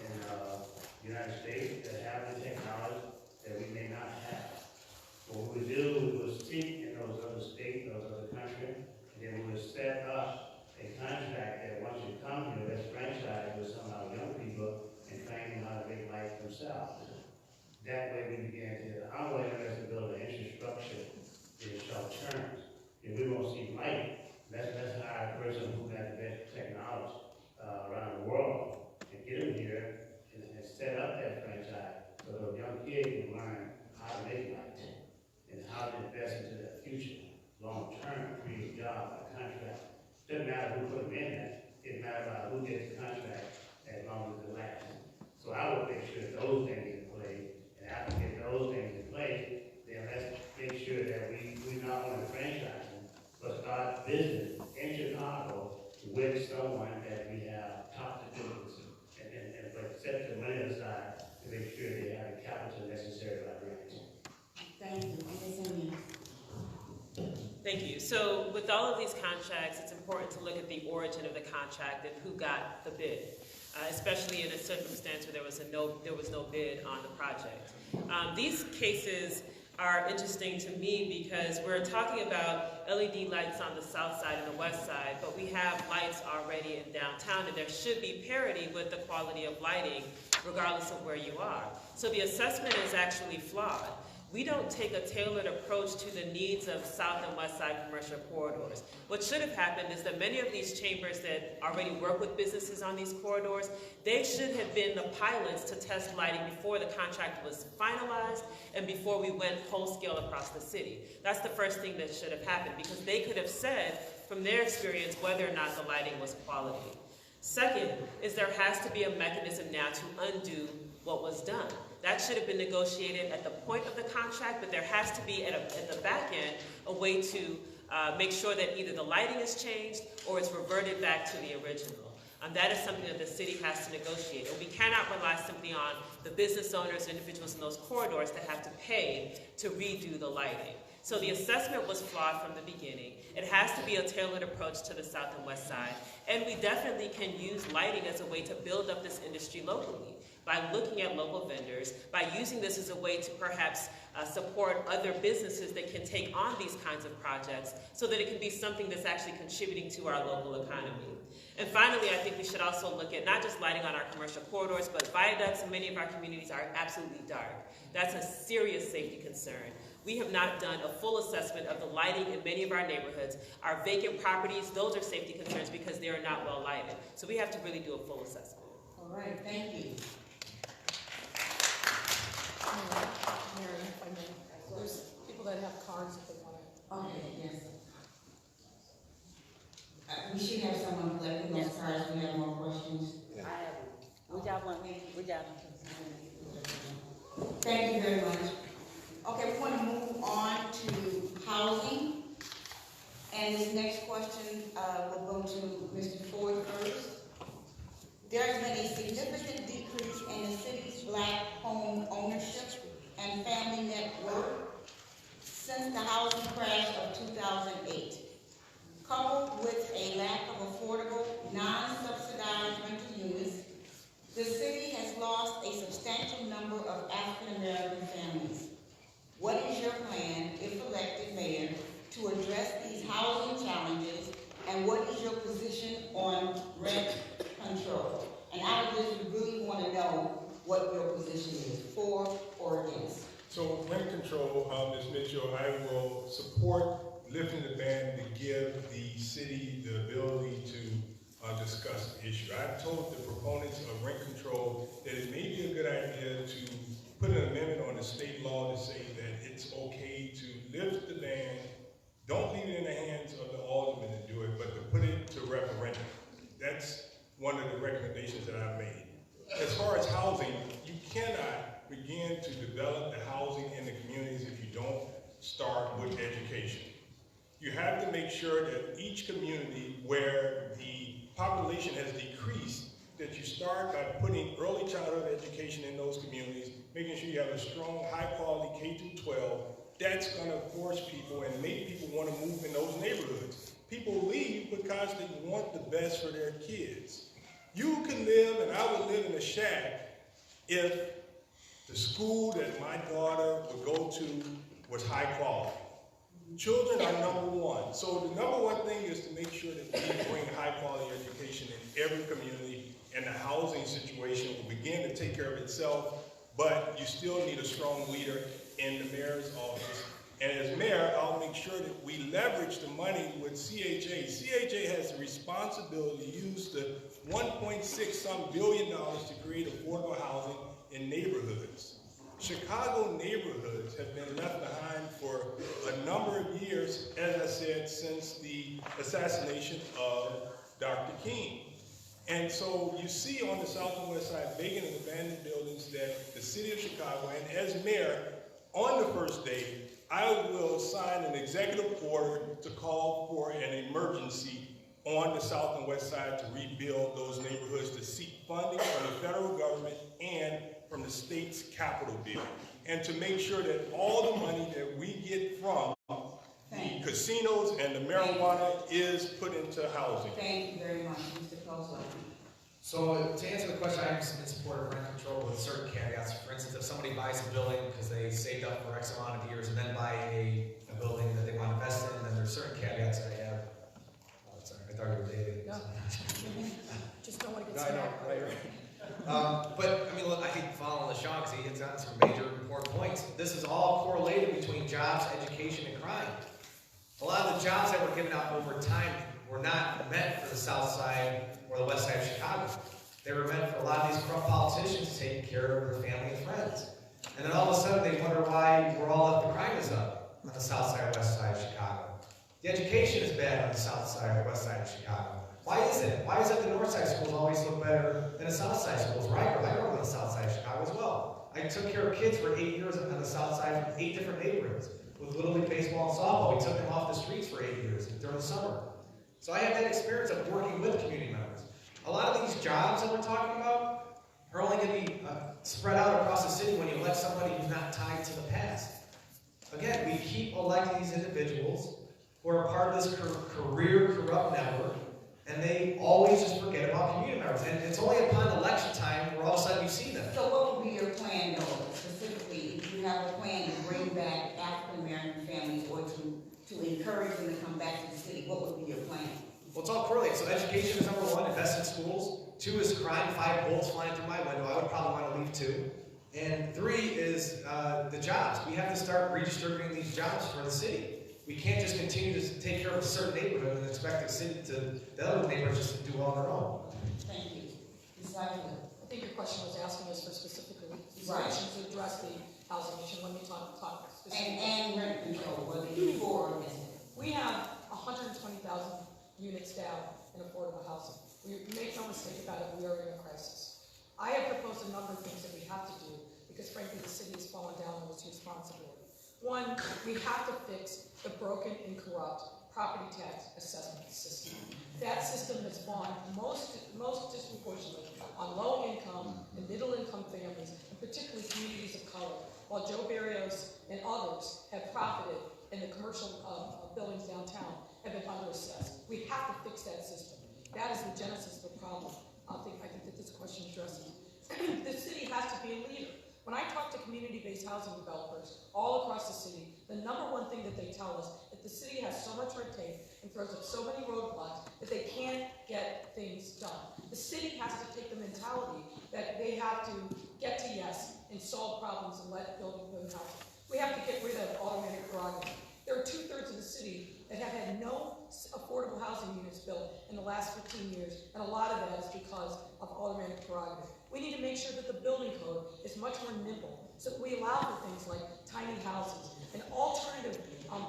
the United States that have the technology that we may not have. What we would do, we would seek in those other states, those other countries, and then we would set up a contract that once you come here, let's franchise with some of our young people and train them how to make lights themselves. That way we begin to, I'm more interested in building infrastructure in short terms. If we won't see light, let's hire a person who got the best technology around the world and get them here and set up that franchise so those young kids can learn how to make lights and how to invest into their future, long term, create a job, a contract. Doesn't matter who put them in there, it matters about who gets the contract as long as it lasts. So I would make sure those things in place. After we get those things in place, then let's make sure that we not only franchising, but start business in Chicago with someone that we have top to do this. And but set the money aside to make sure they have the capital necessary by grants. Thank you. Ms. Enyia. Thank you. So with all of these contracts, it's important to look at the origin of the contract and who got the bid. Especially in a circumstance where there was no bid on the project. These cases are interesting to me because we're talking about LED lights on the south side and the west side, but we have lights already in downtown, and there should be parity with the quality of lighting regardless of where you are. So the assessment is actually flawed. we don't take a tailored approach to the needs of South and West Side commercial corridors. What should have happened is that many of these chambers that already work with businesses on these corridors, they should have been the pilots to test lighting before the contract was finalized and before we went whole scale across the city. That's the first thing that should have happened, because they could have said from their experience whether or not the lighting was quality. Second is there has to be a mechanism now to undo what was done. That should have been negotiated at the point of the contract, but there has to be at the back end a way to make sure that either the lighting is changed or it's reverted back to the original. That is something that the city has to negotiate. And we cannot rely simply on the business owners and individuals in those corridors that have to pay to redo the lighting. So the assessment was flawed from the beginning. It has to be a tailored approach to the South and West Side. And we definitely can use lighting as a way to build up this industry locally, by looking at local vendors, by using this as a way to perhaps support other businesses that can take on these kinds of projects so that it can be something that's actually contributing to our local economy. And finally, I think we should also look at not just lighting on our commercial corridors, but viaducts in many of our communities are absolutely dark. That's a serious safety concern. We have not done a full assessment of the lighting in many of our neighborhoods. Our vacant properties, those are safety concerns because they are not well lighted. So we have to really do a full assessment. All right, thank you. Mary, if I may, there's people that have cards if they want to. Okay, yes. We should have someone collecting those cards. We have more questions. I have one. We got one. We got one. Thank you very much. Okay, we want to move on to housing. And this next question will go to Mr. Ford first. There's been a significant decrease in the city's black home ownership and family net worth since the housing crash of 2008. Coupled with a lack of affordable, non-subsidized rental units, the city has lost a substantial number of African-American families. What is your plan, if elected mayor, to address these housing challenges, and what is your position on rent control? And I just really want to know what your position is, for or against. So rent control, Ms. Mitchell, I will support lifting the ban to give the city the ability to discuss the issue. I've told the proponents of rent control that it may be a good idea to put an amendment on the state law to say that it's okay to lift the ban, don't leave it in the hands of the alderman to do it, but to put it to referendum. That's one of the recommendations that I've made. As far as housing, you cannot begin to develop the housing in the communities if you don't start with education. You have to make sure that each community where the population has decreased, that you start by putting early childhood education in those communities, making sure you have a strong, high-quality K-12. That's going to force people and make people want to move in those neighborhoods. People leave because they want the best for their kids. You can live, and I would live in a shack if the school that my daughter would go to was high quality. Children are number one. So the number one thing is to make sure that we bring high quality education in every community, and the housing situation will begin to take care of itself, but you still need a strong leader in the mayor's office. And as mayor, I'll make sure that we leverage the money with CHA. CHA has the responsibility to use the $1.6 billion to create affordable housing in neighborhoods. Chicago neighborhoods have been left behind for a number of years, as I said, since the assassination of Dr. King. And so you see on the South and West Side vacant and abandoned buildings that the city of Chicago, and as mayor, on the first day, I will sign an executive order to call for an emergency on the South and West Side to rebuild those neighborhoods, to seek funding from the federal government and from the state's capital bill, and to make sure that all the money that we get from the casinos and the marijuana is put into housing. Thank you very much, Mr. Kozlar. So to answer the question, I'm in support of rent control with certain caveats. For instance, if somebody buys a building because they saved up for X amount of years and then buy a building that they want to invest in, then there's certain caveats that I have. Oh, sorry, I thought you were dating. No. Just don't want to get I know, started. right. But I mean, look, I keep following LaShawn because he hits on some major important points. This is all correlated. not meant for the south side or the west side of Chicago. They were meant for a lot of these corrupt politicians taking care of their family and friends. And then all of a sudden they wonder why we're all up, the crime is up on the south side or west side of Chicago. The education is bad on the south side or west side of Chicago. Why is it? Why is it the north side schools always look better than the south side schools? Where I grew up on the south side of Chicago as well. I took care of kids for 8 years on the south side from 8 different neighborhoods. With Little League Baseball and softball, we took them off the streets for 8 years during the summer. So I have that experience of working with community members. A lot of these jobs that we're talking about are only going to be spread out across the city when you elect somebody who's not tied to the past. Again, we keep electing these individuals who are part of this career corrupt network, and they always just forget about community members. And it's only upon election time where all of a sudden you see them. So what would be your plan, though, specifically, if you have a plan to bring back African-American families or to encourage them to come back to the city, what would be your plan? Well, it's all correlated. So education is number 1, invest in schools. 2 is crime, 5 bullets flying through my window. I would probably want to leave 2. And 3 is the jobs. We have to start redistributing these jobs for the city. We can't just continue to take care of a certain neighborhood and expect the city the other neighborhoods just to do all on their own. Thank you. Ms. Lightfoot. I think your question was asking us for specifically Right. solutions to address the housing issue. Let me talk specifically. And rent control, whether you for or against it. We have 120,000 units down in affordable housing. We make no mistake about it, we are in a crisis. I have proposed a number of things that we have to do because frankly the city has fallen down on its responsibility. 1, we have to fix the broken and corrupt property tax assessment system. That system has fallen most disproportionately on low income and middle income families, and particularly communities of color, while Joe Barrios and others have profited in the commercial buildings downtown have been underassessed. We have to fix that system. That is the genesis of the problem. I think that this question addresses. The city has to be a leader. When I talk to community-based housing developers all across the city, the number 1 thing that they tell us is that the city has so much red tape and throws up so many roadblocks that they can't get things done. The city has to take the mentality that they have to get to yes and solve problems and let building housing. We have to get rid of automatic prerogative. There are 2/3 of the city that have had no affordable housing units built in the last 15 years, and a lot of that is because of automatic prerogative. We need to make sure that the building code is much more nimble, so that we allow for things like tiny houses and alternative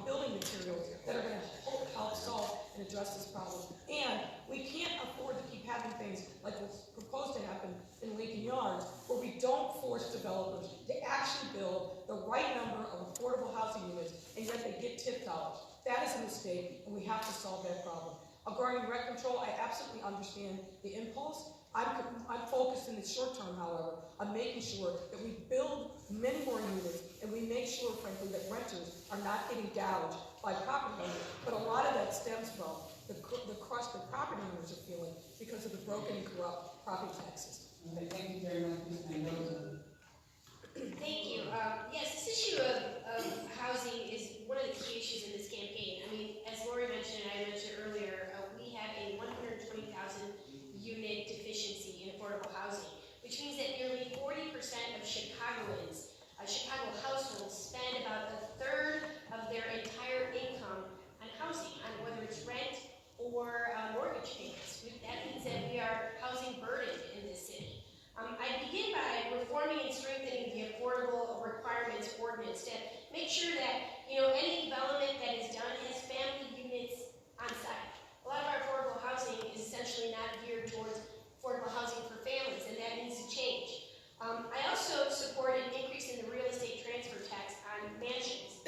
building materials that are going to help solve and address this problem. And we can't afford to keep having things like what's proposed to happen in Lincoln Yards, where we don't force developers to actually build the right number of affordable housing units, and yet they get tip dollars. That is a mistake, and we have to solve that problem. Regarding rent control, I absolutely understand the impulse. I'm focused in the short term, however, on making sure that we build many more units and we make sure, frankly, that renters are not getting gouged by property owners. But a lot of that stems from the crush that property owners are feeling because of the broken and corrupt property tax system. Thank you very much, Ms. Mendoza. Thank you. Yes, this issue of housing is one of the key issues in this campaign. I mean, as Lori mentioned and I mentioned earlier, we have a 120,000 unit deficiency in affordable housing, which means that nearly 40% of Chicagoans, Chicago households, spend about 1/3 of their entire income on housing, on whether it's rent or mortgage payments. That means that we are housing burdened in this city. I begin by reforming and strengthening the Affordable Requirements Ordinance to make sure that any development that is done has family units on site. A lot of our affordable housing is essentially not geared towards affordable housing for families, and that needs to change. I also support an increase in the real estate transfer tax on mansions,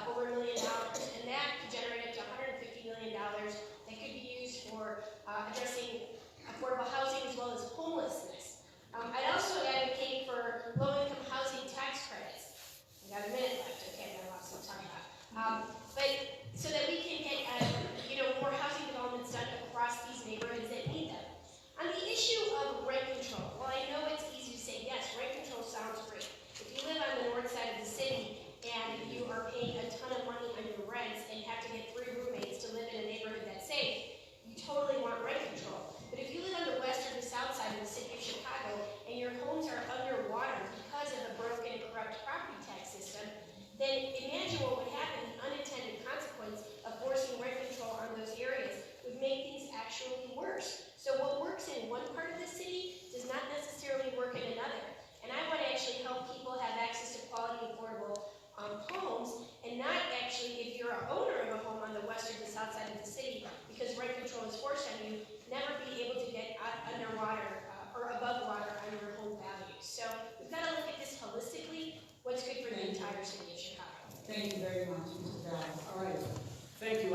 over $1 million, and that could generate up to $150 million that could be used for addressing affordable housing as well as homelessness. I'd also advocate for low-income housing tax credits. I got a minute left. Okay, I got lots to talk about. But so that we can get more housing developments done across these neighborhoods that need them. On the issue of rent control, well, I know it's easy to say yes, rent control sounds great. If you live on the north side of the city and you are paying a ton of money on your rents and have to get 3 roommates to live in a neighborhood that's safe, you totally want rent control. But if you live on the west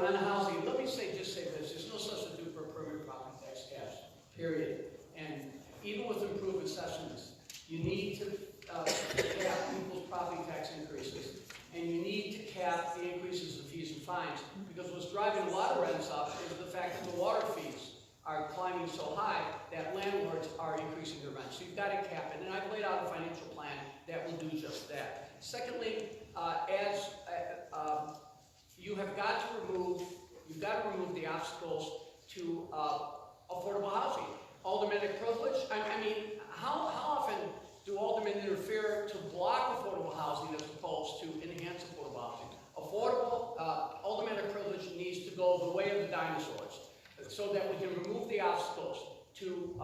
on housing, let me just say this, there's no substitute for permanent property tax caps, period. And even with improved assessments, you need to cap people's property tax increases. And you need to cap the increases in fees and fines, because what's driving a lot of rents up is the fact that the water fees are climbing so high that landlords are increasing their rent. So you've got to cap it, and I've laid out a financial plan that will do just that. Secondly, you've got to remove the obstacles to affordable housing. Aldermanic privilege. I mean, how often do aldermen interfere to block affordable housing as opposed to enhance affordable housing? Aldermanic privilege needs to go the way of the dinosaurs, so that we can remove the obstacles to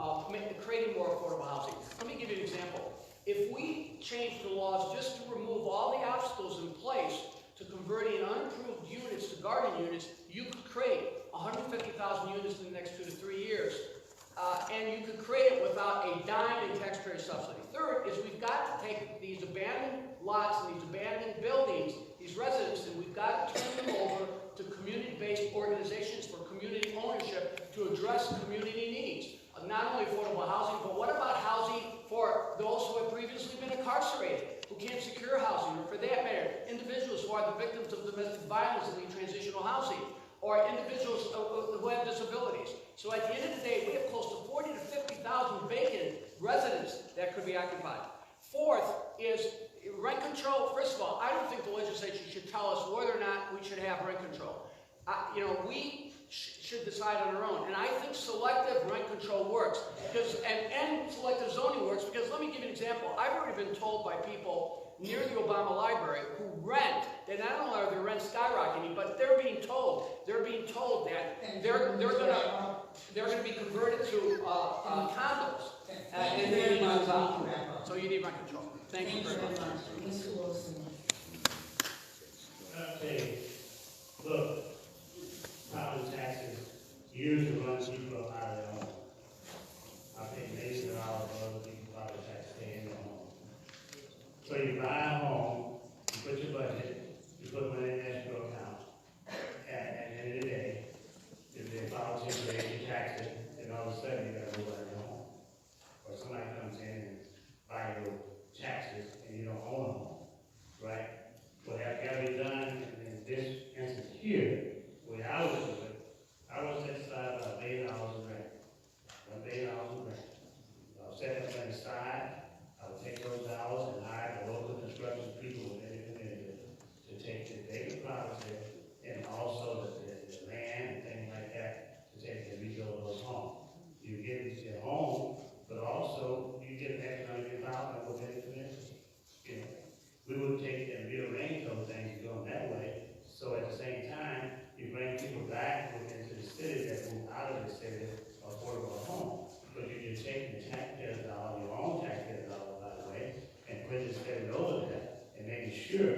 creating more affordable housing. Let me give you an example. If we change the laws just to remove all the obstacles in place to converting unimproved units to garden units, you could create 150,000 units in the next 2 to 3 years. And you could create it without a dime in taxpayer subsidy. Third is we've got to take these abandoned lots and these abandoned buildings, these residences, and we've got to turn them over to community-based organizations for community ownership to address community needs. Not only affordable housing, but what about housing for those who have previously been incarcerated, who can't secure housing, or for that matter, individuals who are the victims of domestic violence and need transitional housing, or individuals who have disabilities. So at the end of the day, we have close to 40 to 50,000 vacant residents that could be occupied. Fourth is rent control. First of all, I don't think the legislature should tell us whether or not we should have rent control. We should decide on our own. And I think selective rent control works, because and selective zoning works, because let me give you an example. I've already been told by people near the Obama Library who rent, that not only are their rents skyrocketing, but they're being told that they're going to be converted to condos. And they need so you need rent control. Thank you very much. Mr. Wilson. Okay, look, property taxes usually run people out of their home. I pay millions of dollars for other people's property tax pay in their home. So you buy a home, you put your budget, you put money in the escrow account, and at the end of the day, if the politician raise your taxes, then all of a sudden you gotta go out of your home. Or somebody comes in and buy your taxes and you don't own a home, right? What have got to be done in this instance here, where I was doing, I was set aside about $1 billion in rent. $1 billion in rent. I'll set that money aside. I would take those dollars and hire the local construction people within the community to take the vacant property and also the land and things like that to take and rebuild those homes. You get your home, but also you get an economic development within the community. You know, we would take and rearrange those things and go that way. So at the same time, you bring people back into the city that move out of the city affordable home. But you're taking the taxpayer's dollar, your own taxpayer's dollar, by the way, and putting the city over there and making sure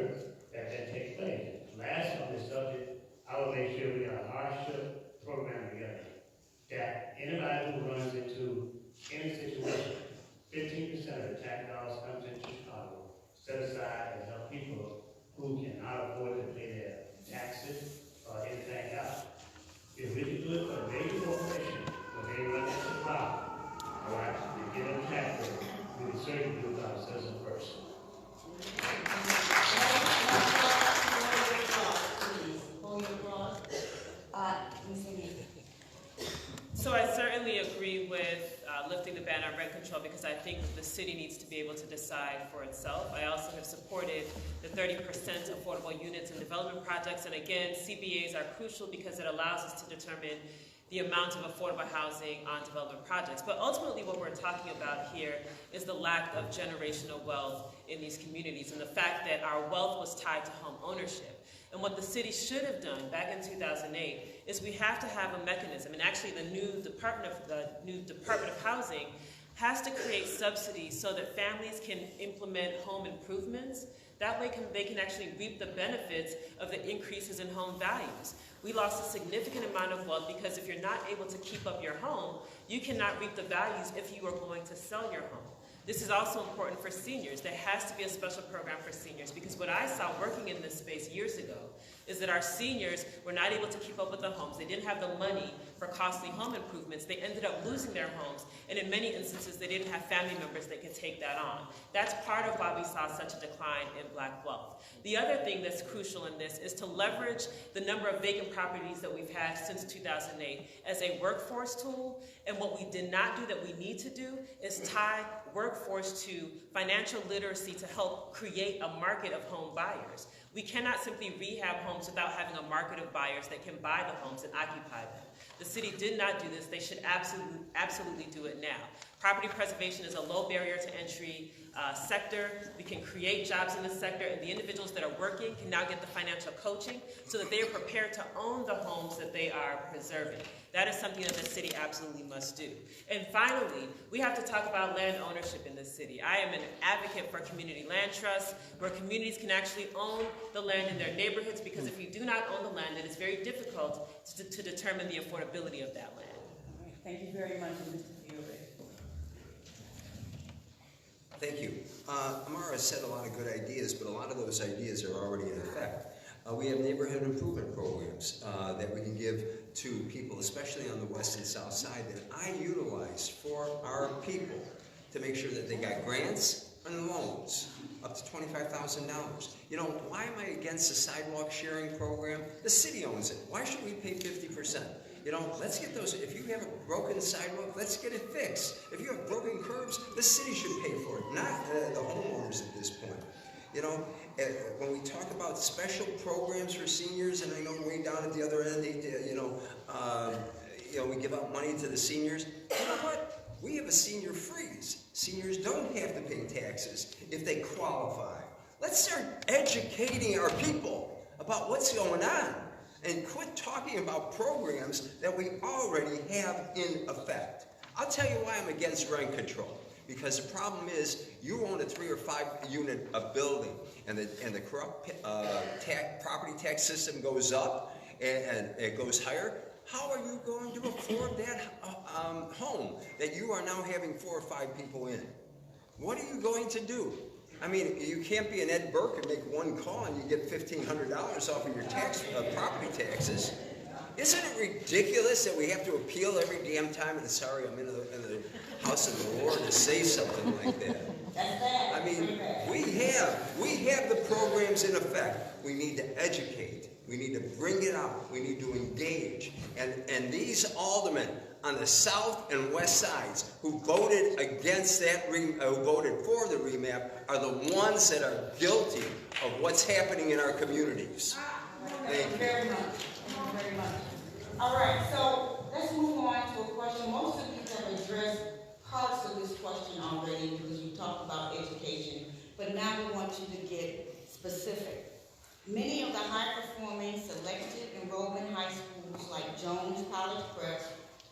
that that takes place. Last on this subject, I will make sure we got a hardship program together. That anybody who runs into any situation, 15% of the tax dollars comes into Chicago, set aside to help people who cannot afford to pay their taxes or anything else. If we can do it for a major corporation, when they run into the problem, all right, they get them tax rate, we can certainly do it for our citizen first. So I certainly agree with lifting the ban on rent control, because I think the city needs to be able to decide for itself. I also have supported the 30% affordable units in development projects, and again, CBAs are crucial because it allows us to determine the amount of affordable housing on development projects. But ultimately what we're talking about here is the lack of generational wealth in these communities, and the fact that our wealth was tied to home ownership. And what the city should have done back in 2008 is we have to have a mechanism, and actually the new Department of Housing has to create subsidies so that families can implement home improvements. That way they can actually reap the benefits of the increases in home values. We lost a significant amount of wealth because if you're not able to keep up your home, you cannot reap the values if you are going to sell your home. This is also important for seniors. There has to be a special program for seniors, because what I saw working in this space years ago is that our seniors were not able to keep up with the homes. They didn't have the money for costly home improvements. They ended up losing their homes, and in many instances, they didn't have family members that could take that on. That's part of why we saw such a decline in Black wealth. The other thing that's crucial in this is to leverage the number of vacant properties that we've had since 2008 as a workforce tool, and what we did not do that we need to do is tie workforce to financial literacy to help create a market of home buyers. We cannot simply rehab homes without having a market of buyers that can buy the homes and occupy them. The city did not do this. They should absolutely do it now. Property preservation is a low barrier to entry sector. We can create jobs in this sector, and the individuals that are working can now get the financial coaching so that they are prepared to own the homes that they are preserving. That is something that the city absolutely must do. And finally, we have to talk about land ownership in this city. I am an advocate for community land trusts, where communities can actually own the land in their neighborhoods, because if you do not own the land, it is very difficult to determine the affordability of that land. All right, thank you very much, Mr. Fioretti. Thank you. Amara said a lot of good ideas, but a lot of those ideas are already in effect. We have neighborhood improvement programs that we can give to people, especially on the west and south side, that I utilize for our people to make sure that they got grants and loans up to $25,000. You know, why am I against the sidewalk sharing program? The city owns it. Why should we pay 50%? You know, let's get those. If you have a broken sidewalk, let's get it fixed. If you have broken curbs, the city should pay for it, not the homeowners at this point. You know, when we talk about special programs for seniors, and I know way down at the other end, we give out money to the seniors. You know what? We have a senior freeze. Seniors don't have to pay taxes if they qualify. Let's start educating our people about what's going on, and quit talking about programs that we already have in effect. I'll tell you why I'm against rent control. Because the problem is, you own a 3 or 5 unit building, and the corrupt property tax system goes up, and it goes higher. How are you going to afford that home that you are now having 4 or 5 people in? What are you going to do? I mean, you can't be an Ed Burke and make one call and you get $1,500 off of your property taxes. Isn't it ridiculous that we have to appeal every damn time? And sorry, I'm in the house of the Lord to say something like that. I mean, we have the programs in effect. We need to educate. We need to bring it out. We need to engage. And these aldermen on the south and west sides who voted against that, who voted for the remap, are the ones that are guilty of what's happening in our communities. Thank you very much. Thank you very much. All right, so let's move on to a question. Most of you have addressed parts of this question already because you talked about education, but now we want you to get specific. Many of the high-performing selective enrollment high schools like Jones College Prep,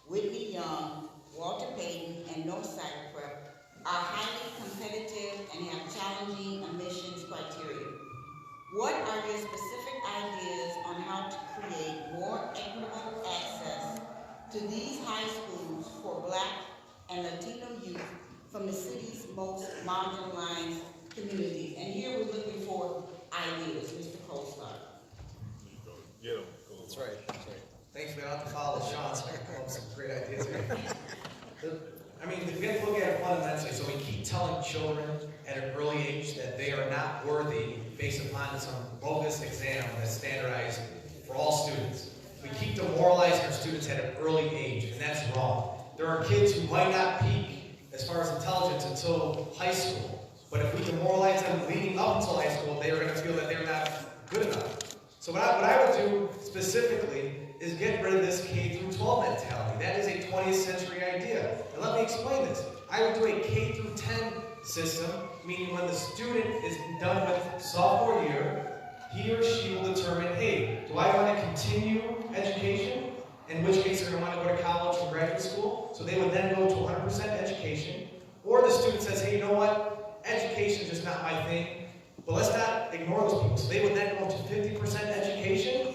Whitney Young, Walter Payton, and Northside Prep are highly competitive and have challenging admissions criteria. What are your specific ideas on how to create more equitable access to these high schools for Black and Latino youth from the city's most marginalized communities? And here we're looking for ideas. Mr. Kozlar. Get them. That's right. Thanks, man. I'll have to follow LaShawn so I can come up with some great ideas here. I mean, we have to look at it fundamentally. So we keep telling children at an early age that they are not worthy based upon some bogus exam that's standardized for all students. We keep demoralizing our students at an early age, and that's wrong. There are kids who might not peak as far as intelligence until high school. But if we demoralize them leading up until high school, they are going to feel that they're not good enough. So what I would do specifically is get rid of this K-12 mentality. That is a 20th century idea. And let me explain this. I would do a K-10 system, meaning when the student is done with sophomore year, he or she will determine, hey, do I want to continue education? In which case they're going to want to go to college or graduate school. So they would then go to 100% education. Or the student says, hey, you know what? Education is just not my thing. But let's not ignore those people. So they would then go to 50% education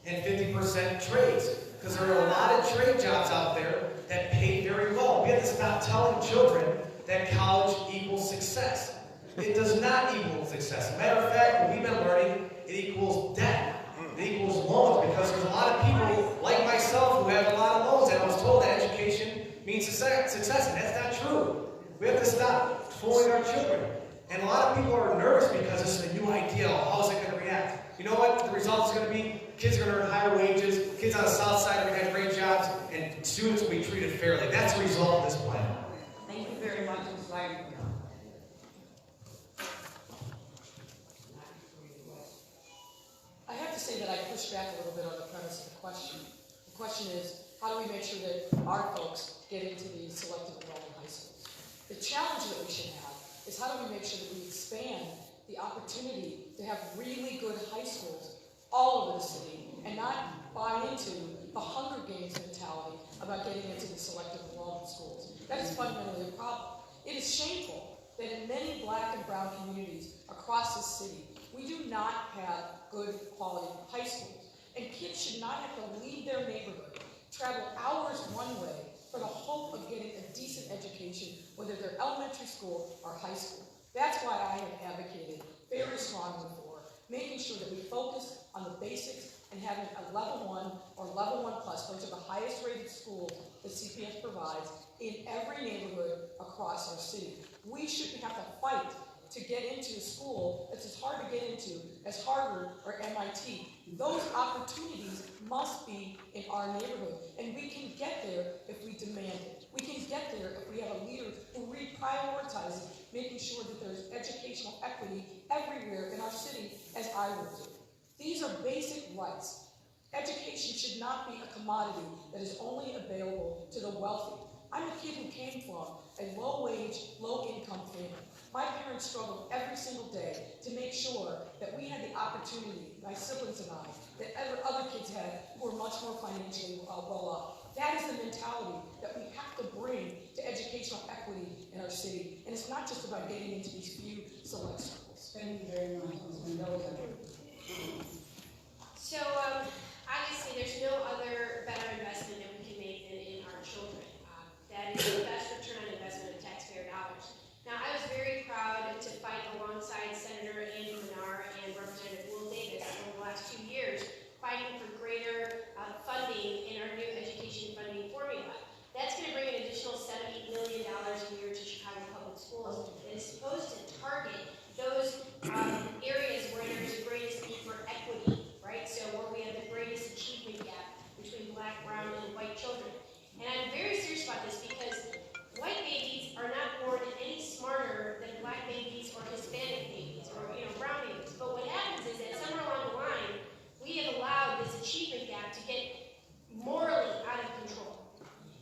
and 50% trades. Because there are a lot of trade jobs out there that pay very well. We have to stop telling children that college equals success. It does not equal success. As a matter of fact, what we've been learning, it equals debt. it equals loans, because there's a lot of people like myself who have a lot of loans, and I was told that education means success, and that's not true. We have to stop fooling our children. And a lot of people are nervous because this is a new idea. How's it going to react? You know what the result is going to be? Kids are going to earn higher wages, kids on the south side are going to have great jobs, and students will be treated fairly. That's the result of this plan. Thank you very much, Ms. Lightfoot. I have to say that I pushed back a little bit on the premise of the question. The question is, how do we make sure that our folks get into these selective enrollment high schools? The challenge that we should have is how do we make sure that we expand the opportunity to have really good high schools all over the city and not buy into the Hunger Games mentality about getting into the selective enrollment schools. That is fundamentally a problem. It is shameful that in many black and brown communities across this city, we do not have good quality high schools. And kids should not have to leave their neighborhood, travel hours one way for the hope of getting a decent education, whether they're elementary school or high school. That's why I have advocated very strongly for making sure that we focus on the basics and having a level 1 or level 1 plus, which are the highest rated schools that CPS provides in every neighborhood across our city. We shouldn't have to fight to get into a school that's as hard to get into as Harvard or MIT. Those opportunities must be in our neighborhood, and we can get there if we demand it. We can get there if we have a leader who reprioritizes making sure that there's educational equity everywhere in our city, as I will do. These are basic rights. Education should not be a commodity that is only available to the wealthy. I'm a kid who came from a low-wage, low-income family. My parents struggled every single day to make sure that we had the opportunity, my siblings and I, that other kids had who were much more financially well off. That is the mentality that we have to bring to educational equity in our city. And it's not just about getting into these few select schools. Thank you very much, Ms. Mendoza. So, obviously, there's no other better investment that we can make than in our children. That is the best return on investment of taxpayer dollars. Now, I was very proud to fight alongside Senator Andy Menard and Representative Will Davis over the last 2 years, fighting for greater funding in our new education funding formula. That's going to bring an additional $70 million a year to Chicago Public Schools that is supposed to target those areas where there's the greatest need for equity, right? So where we have the greatest achievement gap between black, brown, and white children. And I'm very serious about this because white babies are not born any smarter than black babies or Hispanic babies or brown babies. But what happens is that somewhere along the line, we have allowed this achievement gap to get morally out of control.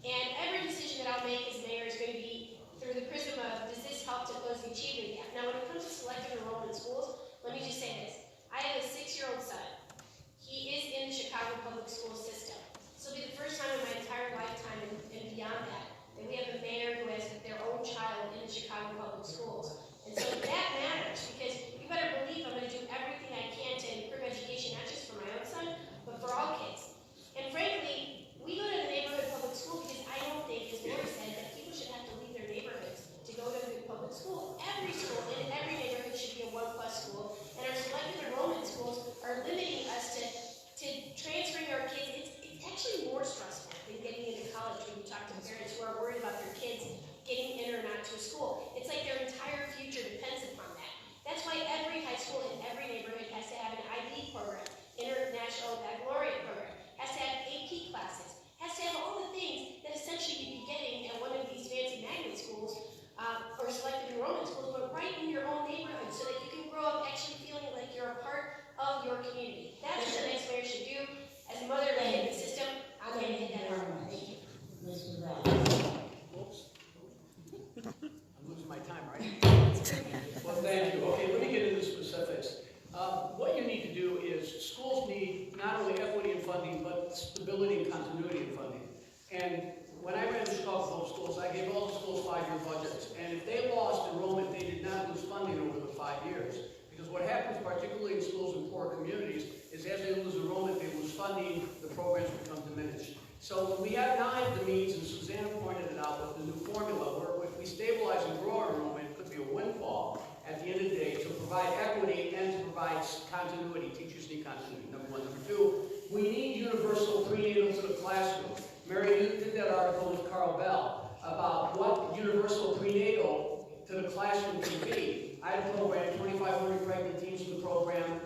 And every decision that I'll make as mayor is going to be through the prism of, does this help to close the achievement gap? Now, when it comes to selective enrollment in schools, let me just say this. I have a 6-year-old son. He is in the Chicago public school system. This will be the first time in my entire lifetime and beyond that we have a mayor who has their own child in the Chicago public schools. And so that matters because you better believe I'm going to do everything I can to improve education, not just for my own son, but for all kids. And frankly, we go to the neighborhood public school because I don't think, as Laura said, that people should have to leave their neighborhoods to go to the public school. Every school in every neighborhood should be a 1+ school, and our selective enrollment schools are limiting us to transferring our kids. It's actually more stressful than getting into college when you talk to parents who are worried about their kids getting in or not to a school. It's like their entire future depends upon that. That's why every high school in every neighborhood has to have an IB program, International Baccalaureate program, has to have AP classes, has to have all the things that essentially you'd be getting at one of these fancy magnet schools or selective enrollment schools, but right in your own neighborhood so that you can grow up actually feeling like you're a part of your community. That's what the next mayor should do. As a mother that hit the system, I'm going to hit that hard. Thank you. Mr. Brown. Oops. I'm losing my time, right? Well, thank you. Okay, let me get into the specifics. What you need to do is schools need not only equity in funding, but stability and continuity in funding. And when I ran the Chicago Public Schools, I gave all the schools 5-year budgets. And if they lost enrollment, they did not lose funding over the 5 years. Because what happens, particularly in schools in poor communities, is as they lose enrollment, they lose funding, the programs become diminished. So we have now had the means, and Susana pointed it out with the new formula, where if we stabilize and grow our enrollment, it could be a windfall at the end of the day to provide equity and to provides continuity. Teachers need continuity, number one. Number two, we need universal prenatal to the classroom. Mary, you did that article with Carl Bell about what universal prenatal to the classroom can be. I had a program, 2,500 pregnant teams in the program,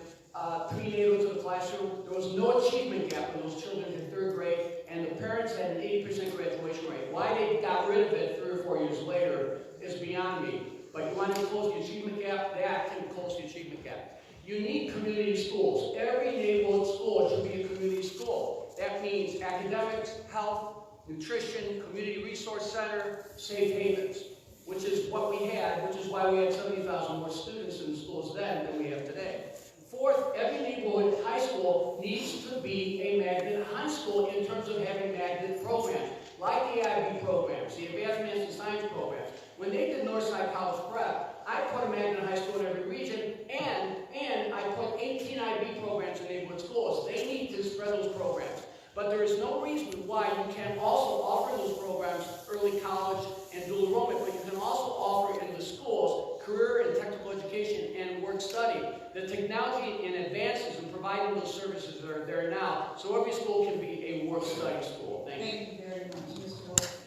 prenatal to the classroom. There was no achievement gap when those children hit 3rd grade, and the parents had an 80% graduation rate. Why they got rid of it 3 or 4 years later is beyond me. But you want to close the achievement gap, that can close the achievement gap. You need community schools. Every neighborhood school should be a community school. That means academics, health, nutrition, community resource center, safe havens, which is what we had, which is why we had 70,000 more students in the schools then than we have today. Fourth, every neighborhood high school needs to be a magnet high school in terms of having magnet programs, like the IB programs, the Advanced Math and Science programs. When they did Northside College Prep, I put a magnet high school in every region, and I put 18 IB programs in neighborhood schools. They need to spread those programs. But there is no reason why you can't also offer those programs, early college and dual enrollment, but you can also offer in the schools career and technical education and work study. The technology and advances in providing those services are there now, so every school can be a work study school. Thank you. Very much, Mr. Wilson.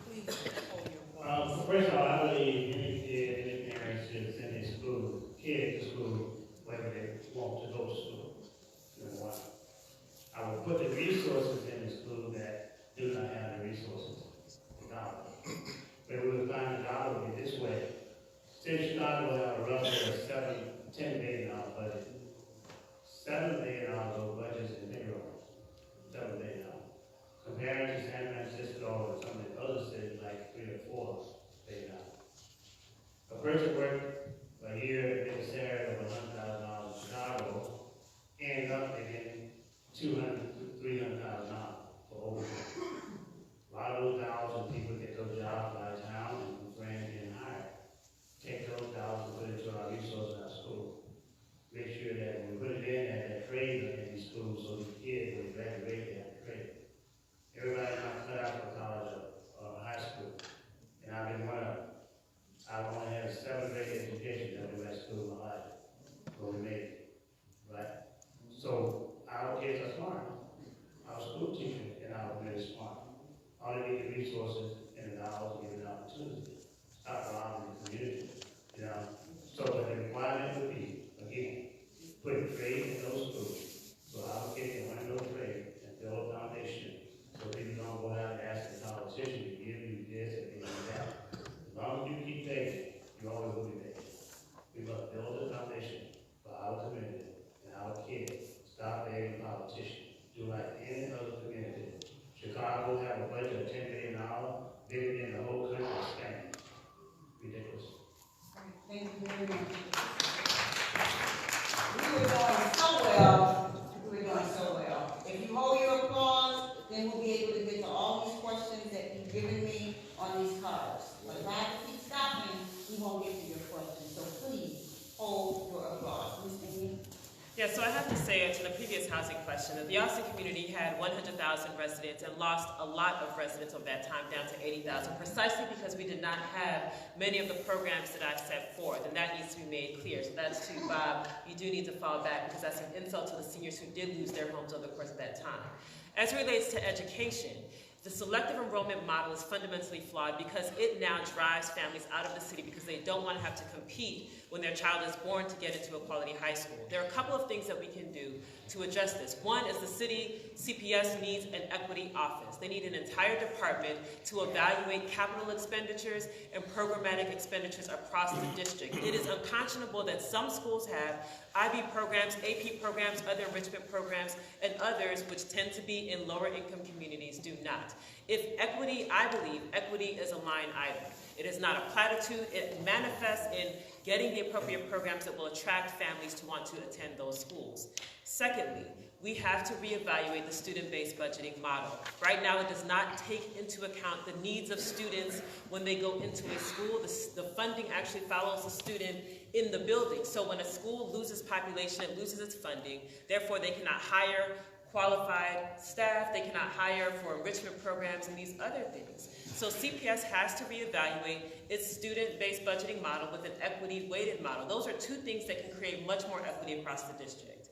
Please hold your applause. First of all, I believe any parents should send their kids to school, whether they want to go to school. Number one. I would put the resources in the school that do not have the resources. But we would find the dollar would be this way. State of Chicago will have a roughly $10 billion budget. $7 billion of budgets in payroll. $7 billion. Compared to San Francisco or some of the other cities like $3 or $4 billion. A person worked a year in the salary of $100,000 in Chicago ends up getting $200,000 to $300,000 for overtime. A lot of those dollars and people get those jobs out of town and friends getting hired. Take those dollars and put it to our resources in our school. Make sure that we put it in that trade in these schools so the kids will graduate, they have to trade. Everybody's not cut out for college or high school. And I've been I've only had a 7th grade education that we went to school in my life. But we made it. Right? So our kids are smart. Our school teachers and our really smart. All they need the resources and the dollars to give an opportunity. Stop allowing the community. So the requirement would be, again, put trade in those schools. So our kids can learn those trade and build a foundation. So people don't go out and ask the politician to give you this and give you that. As long as you keep begging, you always will be begging. We must build a foundation for our community and our kids. Stop begging politicians. Do like any other community. Chicago have a budget of $10 billion, bigger than the whole country of Spain. Ridiculous. Thank you very much. We were going so well. If you hold your applause, then we'll be able to get to all these questions that you've given me on these cards. But if I have to keep stopping, we won't get to your questions. So please hold your applause. Ms. Enyia. Yeah, so I have to say to the previous housing question that the Austin community had 100,000 residents and lost a lot of residents over that time, down to 80,000, precisely because we did not have many of the programs that I set forth, and that needs to be made clear. So that's to Bob, you do need to fall back because that's an insult to the seniors who did lose their homes over the course of that time. As it relates to education, the selective enrollment model is fundamentally flawed because it now drives families out of the city because they don't want to have to compete when their child is born to get into a quality high school. There are a couple of things that we can do to address this. One is the city CPS needs an equity office. They need an entire department to evaluate capital expenditures and programmatic expenditures across the district. It is unconscionable that some schools have IB programs, AP programs, other enrichment programs, and others, which tend to be in lower income communities, do not. If equity, I believe, equity is a line item. It is not a platitude. It manifests in getting the appropriate programs that will attract families to want to attend those schools. Secondly, we have to reevaluate the student-based budgeting model. Right now, it does not take into account the needs of students when they go into a school. The funding actually follows the student in the building. So when a school loses population, it loses its funding. Therefore, they cannot hire qualified staff, they cannot hire for enrichment programs and these other things. So CPS has to reevaluate its student-based budgeting model with an equity-weighted model. Those are two things that can create much more equity across the district.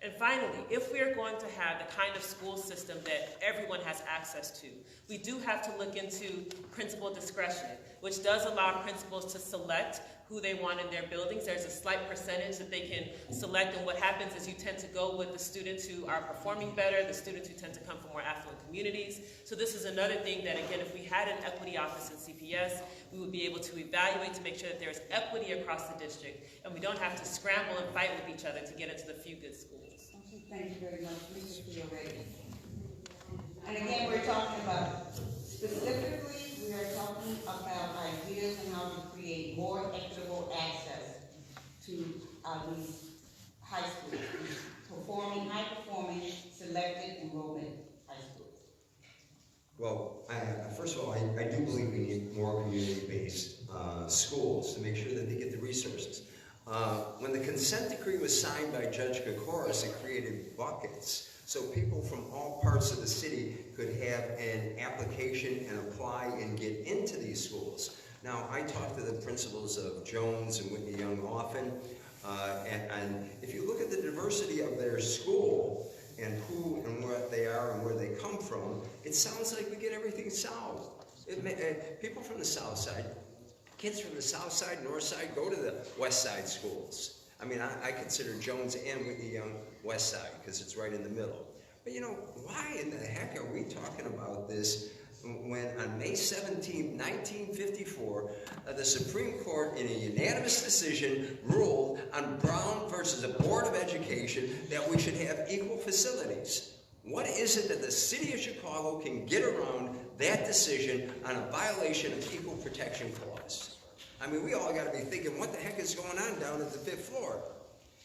And finally, if we are going to have the kind of school system that everyone has access to, we do have to look into principal discretion, which does allow principals to select who they want in their buildings. There's a slight percentage that they can select, and what happens is you tend to go with the students who are performing better, the students who tend to come from more affluent communities. So this is another thing that, again, if we had an equity office in CPS, we would be able to evaluate to make sure that there's equity across the district, and we don't have to scramble and fight with each other to get into the few good schools. Okay, thank you very much, Mr. Fioretti. And again, we're talking about, specifically, we are talking about ideas on how to create more equitable access to these high schools, these high-performing, selected enrollment high schools. Well, first of all, I do believe we need more community-based schools to make sure that they get the resources. When the consent decree was signed by Judge Kokoris, it created buckets. So people from all parts of the city could have an application and apply and get into these schools. Now, I talk to the principals of Jones and Whitney Young often, and if you look at the diversity of their school and who and what they are and where they come from, it sounds like we get everything solved. People from the South Side, kids from the South Side, North Side, go to the West Side schools. I mean, I consider Jones and Whitney Young West Side because it's right in the middle. But you know, why in the heck are we talking about this when on May 17, 1954, the Supreme Court in a unanimous decision ruled on Brown versus the Board of Education that we should have equal facilities? What is it that the city of Chicago can get around that decision on a violation of equal protection clause? I mean, we all got to be thinking, what the heck is going on down at the 5th floor?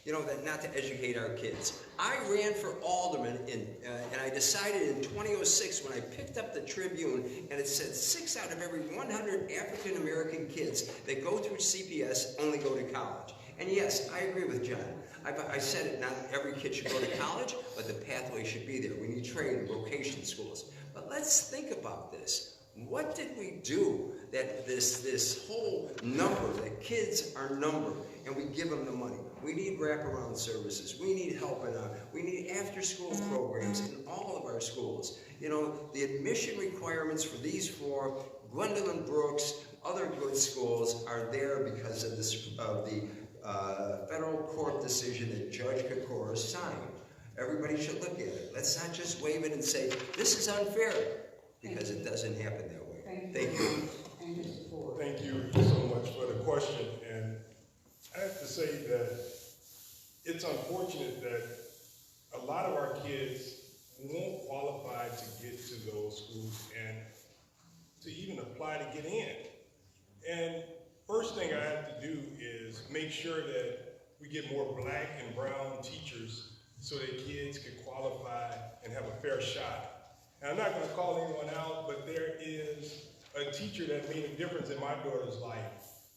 You know, that not to educate our kids. I ran for alderman, and I decided in 2006 when I picked up the Tribune, and it said 6 out of every 100 African-American kids that go through CPS only go to college. And yes, I agree with John. I said it, not every kid should go to college, but the pathway should be there. We need trade and vocation schools. But let's think about this. What did we do that this whole number, that kids are numbered, and we give them the money? We need wraparound services. We need help we need after-school programs in all of our schools. You know, the admission requirements for these four, Gwendolyn Brooks, other good schools are there because of the federal court decision that Judge Kokoris signed. Everybody should look at it. Let's not just wave it and say, this is unfair, because it doesn't happen that way. Thank you. Thank you so much for the question. And I have to say that it's unfortunate that a lot of our kids won't qualify to get to those schools and to even apply to get in. And first thing I have to do is make sure that we get more black and brown teachers so that kids can qualify and have a fair shot. And I'm not going to call anyone out, but there is a teacher that made a difference in my daughter's life.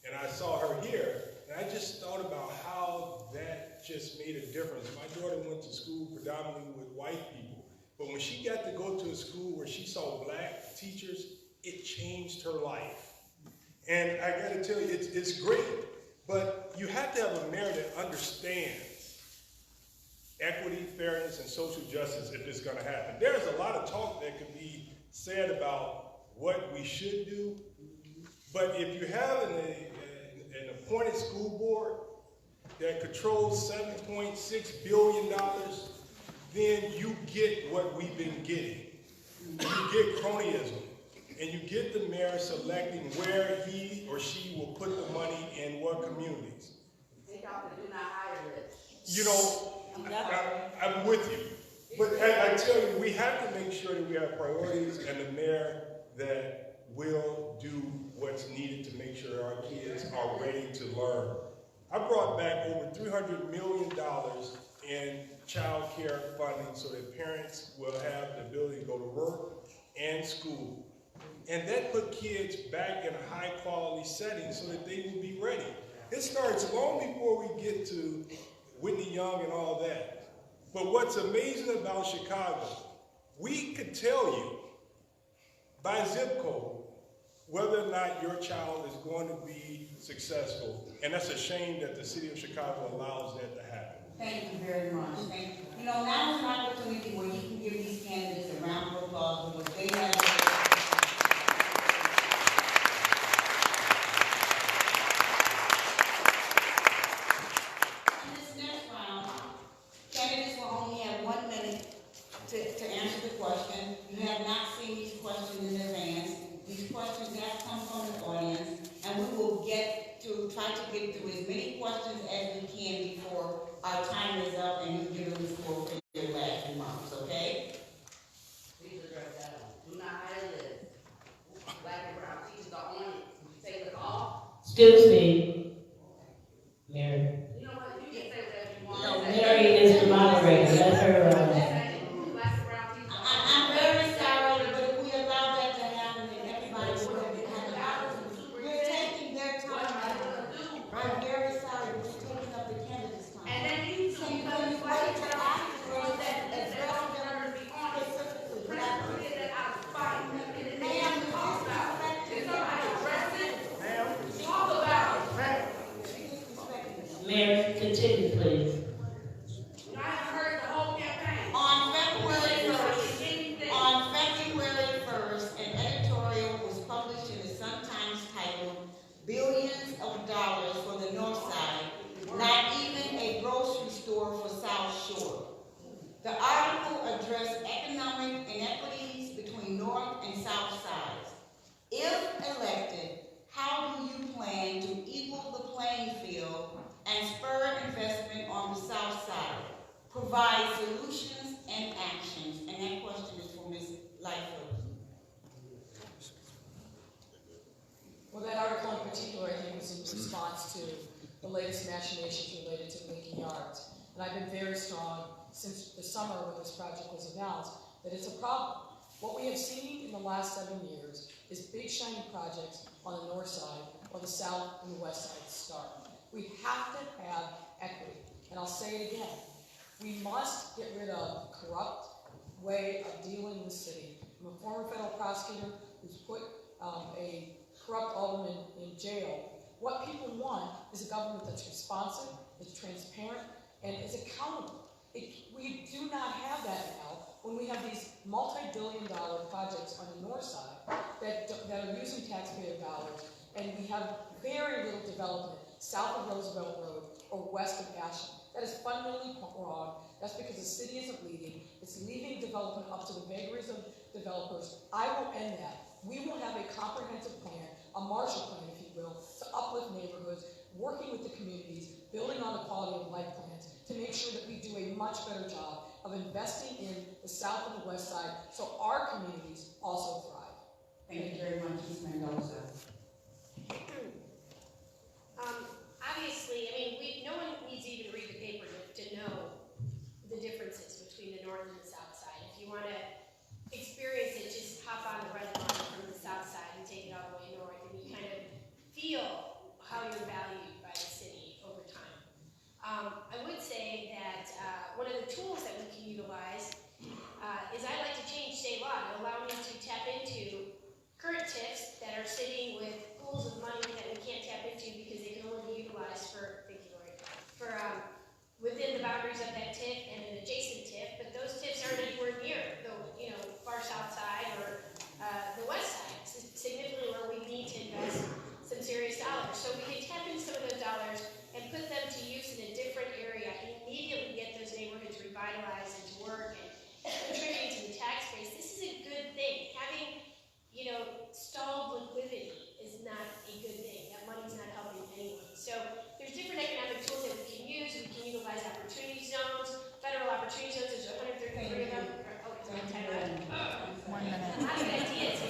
And I saw her here, and I just thought about how that just made a difference. My daughter went to school predominantly with white people, but when she got to go to a school where she saw black teachers, it changed her life. And I got to tell you, it's great, but you have to have a mayor that understands equity, fairness, and social justice if it's going to happen. There's a lot of talk that could be said about what we should do, but if you have an appointed school board that controls $7.6 billion, then you get what we've been getting. You get cronyism, and you get the mayor selecting where he or she will put the money in what communities. Take out the do not hire list. You know, I'm with you. But I tell you, we have to make sure that we have priorities and the mayor that will do what's needed to make sure our kids are ready to learn. I brought back over $300 million in child care funding so that parents will have the ability to go to work and school. And that put kids back in a high quality setting so that they will be ready. It starts long before we get to Whitney Young and all that. But what's amazing about Chicago, we could tell you by zip code whether or not your child is going to be successful. And that's a shame that the city of Chicago allows that to happen. Thank you very much. Thank you. You know, now is an opportunity where you can give these candidates a round of applause because they have. In this next round, candidates will only have 1 minute to answer the question. You have not seen these questions in advance. These questions have come from the audience, and we will try to get through as many questions as we can before our time is up and you give them the floor for your last remarks, okay? Please address that one. Do not hide this. Black and brown teachers are on it. Take the call. Excuse me, Mary. You know what? You can say whatever you want. No, Mary is the moderator. Let her. I'm very sorry, but if we allow that to happen, then everybody will have we're taking their time. I'm very sorry, but you're taking up the candidate's time. And then you So you can wait till afterwards and address them specifically. that out of fight. Ma'am, you talk about it. If somebody address it, talk about it. Mary, continue, please. I have heard the whole campaign. On February 1st, an editorial was published in the Sun-Times titled, "Billions of Dollars for the North Side, Not Even a Grocery Store for South Shore." The article addressed economic inequities between North and South Sides. If elected, how do you plan to equal the playing field and spur investment on the South Side? Provide solutions and actions. And that question is for Ms. Lightfoot. Well, that article in particular, I think, was in response to the latest machinations related to Lincoln Yards. And I've been very strong since the summer when this project was announced that it's a problem. What we have seen in the last 7 years is big shiny projects on the north side while the south and the west side start. We have to have equity. And I'll say it again. We must get rid of a corrupt way of dealing with the city. I'm a former federal prosecutor who's put a corrupt alderman in jail. What people want is a government that's responsive, that's transparent, and is accountable. We do not have that now when we have these multi-billion-dollar projects on the north side that are using taxpayer dollars, and we have very little development south of Roosevelt Road or west of Ashland. That is fundamentally wrong. That's because the city isn't leading. It's leaving development up to the vagaries of developers. I will end that. We will have a comprehensive plan, a Marshall Plan, if you will, to uplift neighborhoods, working with the communities, building on the quality of life plans, to make sure that we do a much better job of investing in the south and the west side so our communities also thrive. Thank you very much, Ms. Mendoza. Obviously, I mean, no one needs to even read the paper to know the differences between the north and the south side. If you want to experience it, just hop on the red line from the south side and take it all the way north, and you kind of feel how you're valued by the city over time. I would say that one of the tools that we can utilize is I like to change state law to allow me to tap into current TIFs that are sitting with pools of money that we can't tap into because they can only be utilized for, thank you, Lori, for within the boundaries of that TIF and an adjacent TIF, but those TIFs aren't anywhere near the far south side or the west side, significantly where we need to invest some serious dollars. So we can tap into some of those dollars and put them to use in a different area and immediately get those neighborhoods revitalized and to work and contribute to the tax base. This is a good thing. Having stalled liquidity is not a good thing. That money's not helping anyone. So there's different economic tools that we can use. We can utilize opportunity zones, federal opportunity zones. There's 133 of them. Oh, it's on time. 1 minute. Lots of ideas.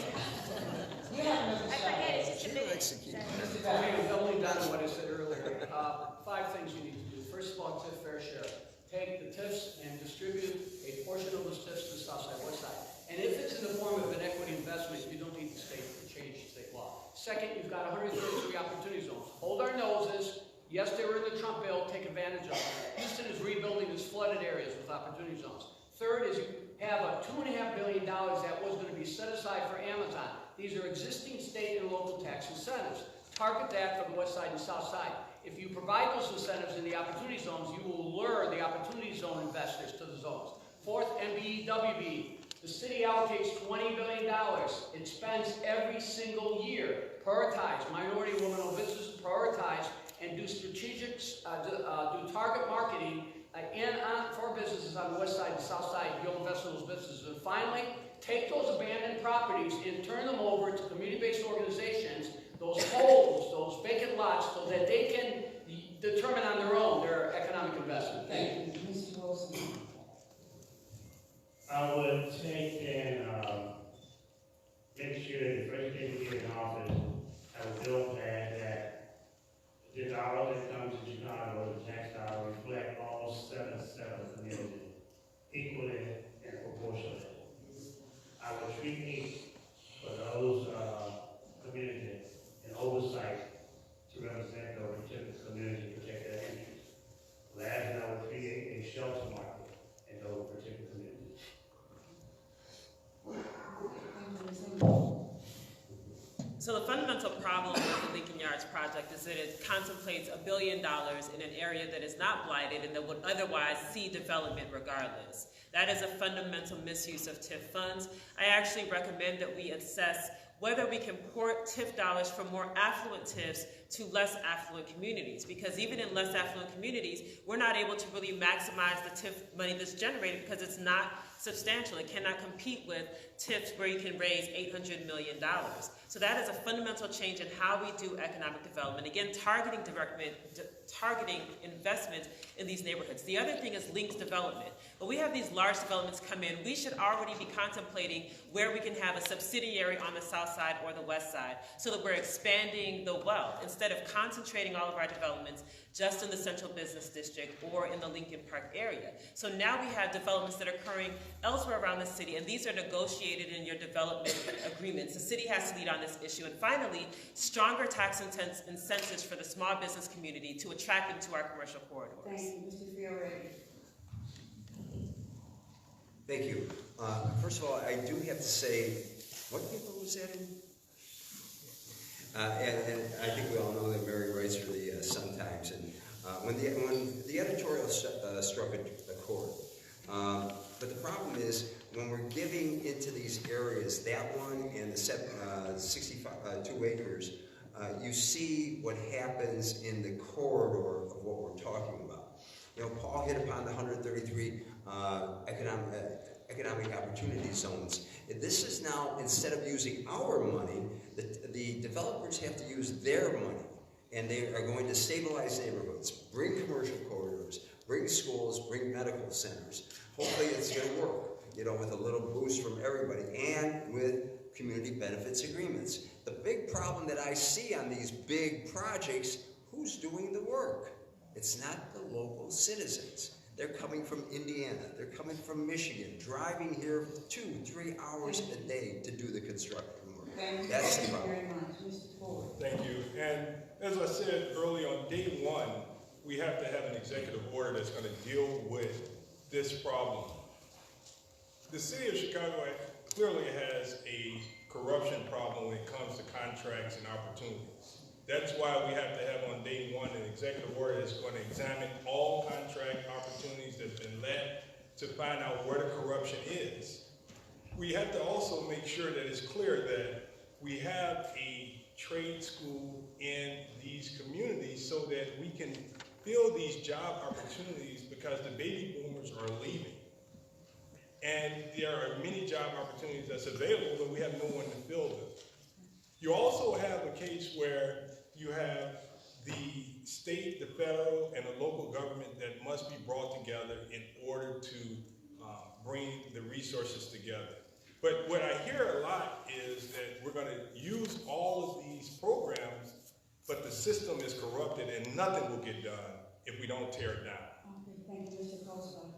You have another I forget. It's just a minute. Okay, doubling down on what I said earlier, 5 things you need to do. First of all, TIF fair share. Take the TIFs and distribute a portion of those TIFs to the south side, west side. And if it's in the form of an equity investment, you don't need the state to change state law. Second, you've got 133 opportunity zones. Hold our noses. Yes, they were in the Trump bill, take advantage of it. Houston is rebuilding its flooded areas with opportunity zones. Third is you have a $2.5 billion that was going to be set aside for Amazon. These are existing state and local tax incentives. Target that for the west side and south side. If you provide those incentives in the opportunity zones, you will lure the opportunity zone investors to the zones. Fourth, MBEWB. The city allocates $20 billion. It spends every single year. Prioritize minority and women-owned businesses, prioritize and do strategic, do target marketing for businesses on the west side and south side. You'll invest in those businesses. And finally, take those abandoned properties and turn them over to community-based organizations, those holes, those vacant lots, so that they can determine on their own their economic investment. Thank you. Mr. Wilson. I would take and make sure the first day we get in office, I would bill pass that the dollar that comes to Chicago, the tax dollar, reflect all 7 communities equally and proportionally. I would treat me for those communities and oversight to represent those particular communities, protect their interests. Last, I would create a shelter market in those particular communities. So the fundamental problem with the Lincoln Yards project is that it contemplates $1 billion in an area that is not blighted and that would otherwise see development regardless. That is a fundamental misuse of TIF funds. I actually recommend that we assess whether we can port TIF dollars from more affluent TIFs to less affluent communities, because even in less affluent communities, we're not able to really maximize the TIF money that's generated because it's not substantial. It cannot compete with TIFs where you can raise $800 million. So that is a fundamental change in how we do economic development. Again, targeting investment in these neighborhoods. The other thing is linked development. When we have these large developments come in, we should already be contemplating where we can have a subsidiary on the south side or the west side so that we're expanding the wealth instead of concentrating all of our developments just in the central business district or in the Lincoln Park area. So now we have developments that are occurring elsewhere around the city, and these are negotiated in your development agreements. The city has to lead on this issue. And finally, stronger tax incentives for the small business community to attract them to our commercial corridors. Thank you, Mr. Fioretti. Thank you. First of all, I do have to say, what paper was that in? And I think we all know that Mary writes for the Sun-Times, and when the editorial struck a chord. But the problem is, when we're giving into these areas, that one and the 62 acres, you see what happens in the corridor of what we're talking about. You know, Paul hit upon the 133 economic opportunity zones. This is now, instead of using our money, the developers have to use their money, and they are going to stabilize neighborhoods, bring commercial corridors, bring schools, bring medical centers. Hopefully it's going to work, you know, with a little boost from everybody and with community benefits agreements. The big problem that I see on these big projects, who's doing the work? It's not the local citizens. They're coming from Indiana, they're coming from Michigan, driving here 2-3 hours a day to do the construction work. That's the problem. Very much. Mr. Ford. Thank you. And as I said early on day one, we have to have an executive order that's going to deal with this problem. The city of Chicago clearly has a corruption problem when it comes to contracts and opportunities. That's why we have to have on day one an executive order that's going to examine all contract opportunities that's been let to find out where the corruption is. We have to also make sure that it's clear that we have a trade school in these communities so that we can fill these job opportunities, because the baby boomers are leaving. And there are many job opportunities that's available, but we have no one to fill them. You also have a case where you have the state, the federal, and the local government that must be brought together in order to bring the resources together. But what I hear a lot is that we're going to use all of these programs, but the system is corrupted and nothing will get done if we don't tear it down. Okay, thank you, Mr. Kozlar.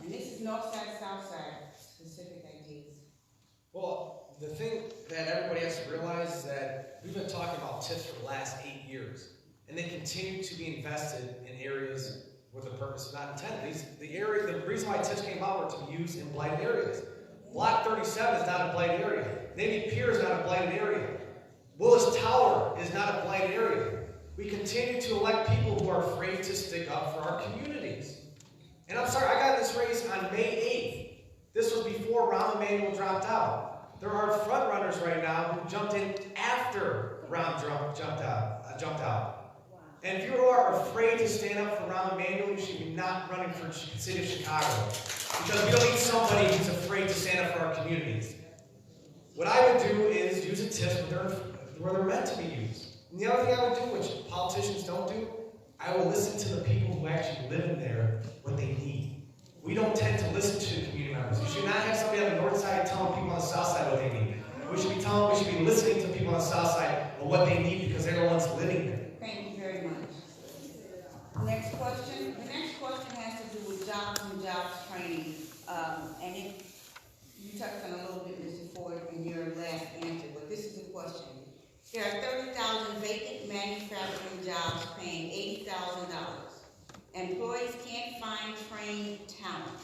And this is north side, south side, specific ideas. Well, the thing that everybody has to realize is that we've been talking about TIFs for the last 8 years, and they continue to be invested in areas where the purpose is not intended. The reason why TIFs came out were to be used in blighted areas. Block 37 is not a blighted area. Navy Pier is not a blighted area. Willis Tower is not a blighted area. We continue to elect people who are afraid to stick up for our communities. And I'm sorry, I got this race on May 8th. This was before Rahm Emanuel dropped out. There are front runners right now who jumped in after Rahm jumped out. And if you are afraid to stand up for Rahm Emanuel, you should be not running for the city of Chicago. Because we don't need somebody who's afraid to stand up for our communities. What I would do is use a TIF where they're meant to be used. And the other thing I would do, which politicians don't do, I will listen to the people who actually live in there what they need. We don't tend to listen to the community members. You should not have somebody on the north side telling people on the south side what they need. We should be listening to people on the south side of what they need because they're the ones living there. Thank you very much. Next question. The next question has to do with jobs and jobs training. And you touched on a little bit, Mr. Ford, in your last answer, but this is the question. There are 30,000 vacant manufacturing jobs paying $80,000. Employees can't find trained talent.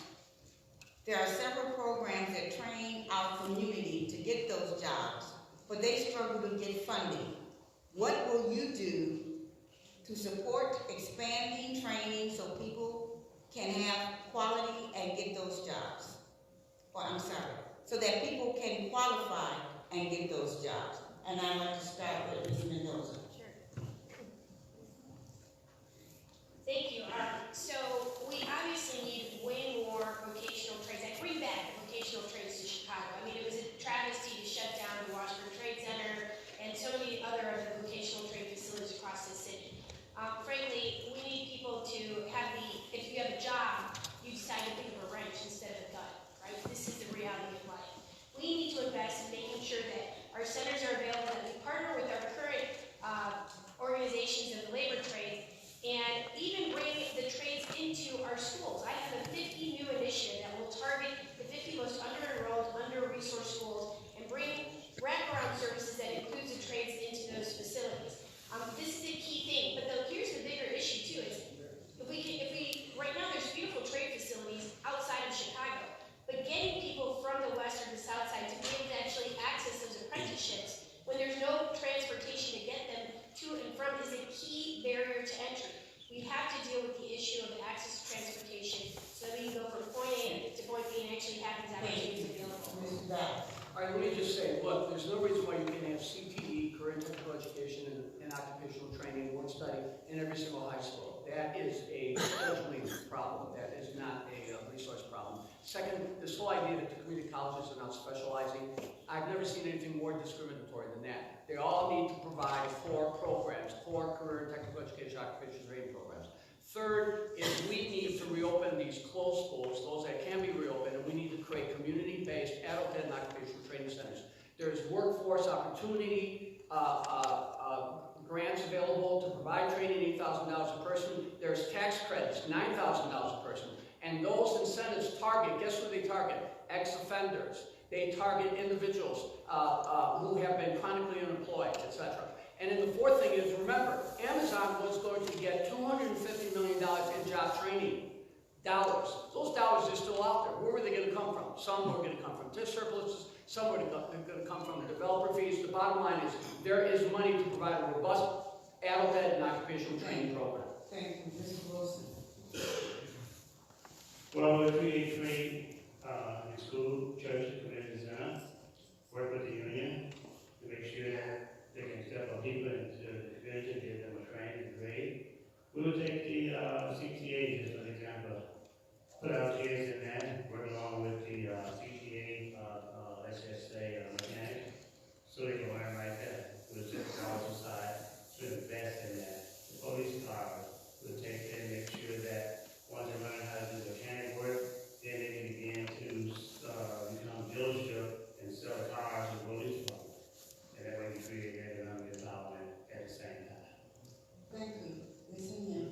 There are several programs that train our community to get those jobs, but they struggle to get funding. What will you do to support expanding training so people can have quality and get those jobs? So that people can qualify and get those jobs. And I'd like to start with Ms. Mendoza. Sure. Thank you. So we obviously need way more vocational trades. I bring back the vocational trades to Chicago. I mean, it was a travesty to shut down the Washburn Trade Center and so many other of the vocational trade facilities across the city. Frankly, we need people to have if you have a job, you decide to think of a wrench instead of a gun, right? This is the reality of life. We need to invest in making sure that our centers are available, that we partner with our current organizations of the labor trade, and even bring the trades into our schools. I have a 50 new initiative that will target the 50 most under-enrolled, under-resourced schools and bring wraparound services that includes the trades into those facilities. This is a key thing, but here's the bigger issue too, is right now there's beautiful trade facilities outside of Chicago, but getting people from the west or the south side to be able to actually access those apprenticeships when there's no transportation to get them to and from is a key barrier to entry. We have to deal with the issue of access to transportation so that we can go from point A to point B and actually have these opportunities available. All right, let me just say, look, there's no reason why you can have CTE, career and technical education, and occupational training, work study in every single high school. That is a scheduling problem. That is not a resource problem. Second, this whole idea that the community colleges are now specializing, I've never seen anything more discriminatory than that. They all need to provide core programs, core career and technical education, occupational training programs. Third is we need to reopen these closed schools, those that can be reopened, and we need to create community-based adult ed and occupational training centers. There's workforce opportunity, grants available to provide training, $8,000 a person. There's tax credits, $9,000 a person. And those incentives target, guess who they target? Ex-offenders. They target individuals who have been chronically unemployed, etc. And then the fourth thing is, remember, Amazon was going to get $250 million in job training dollars. Those dollars are still out there. Where were they going to come from? Some were going to come from TIF surpluses, some were going to come from developer fees. The bottom line is, there is money to provide a robust adult ed and occupational training program. Thank you. Mr. Wilson. Well, we create trade in school, church, community center, work with the union to make sure that they can step up deeper into the community, give them a training and grade. We will take the CTA just as an example. Put our kids in there, work along with the CTA, SSA mechanic, so they can learn right there. We'll set the college aside to invest in that. The police cars will take and make sure that once they learn how to do mechanic work, then they can begin to become dealership and sell cars and police phones. And that way we create economic empowerment at the same time. Thank you. Ms. Enyia.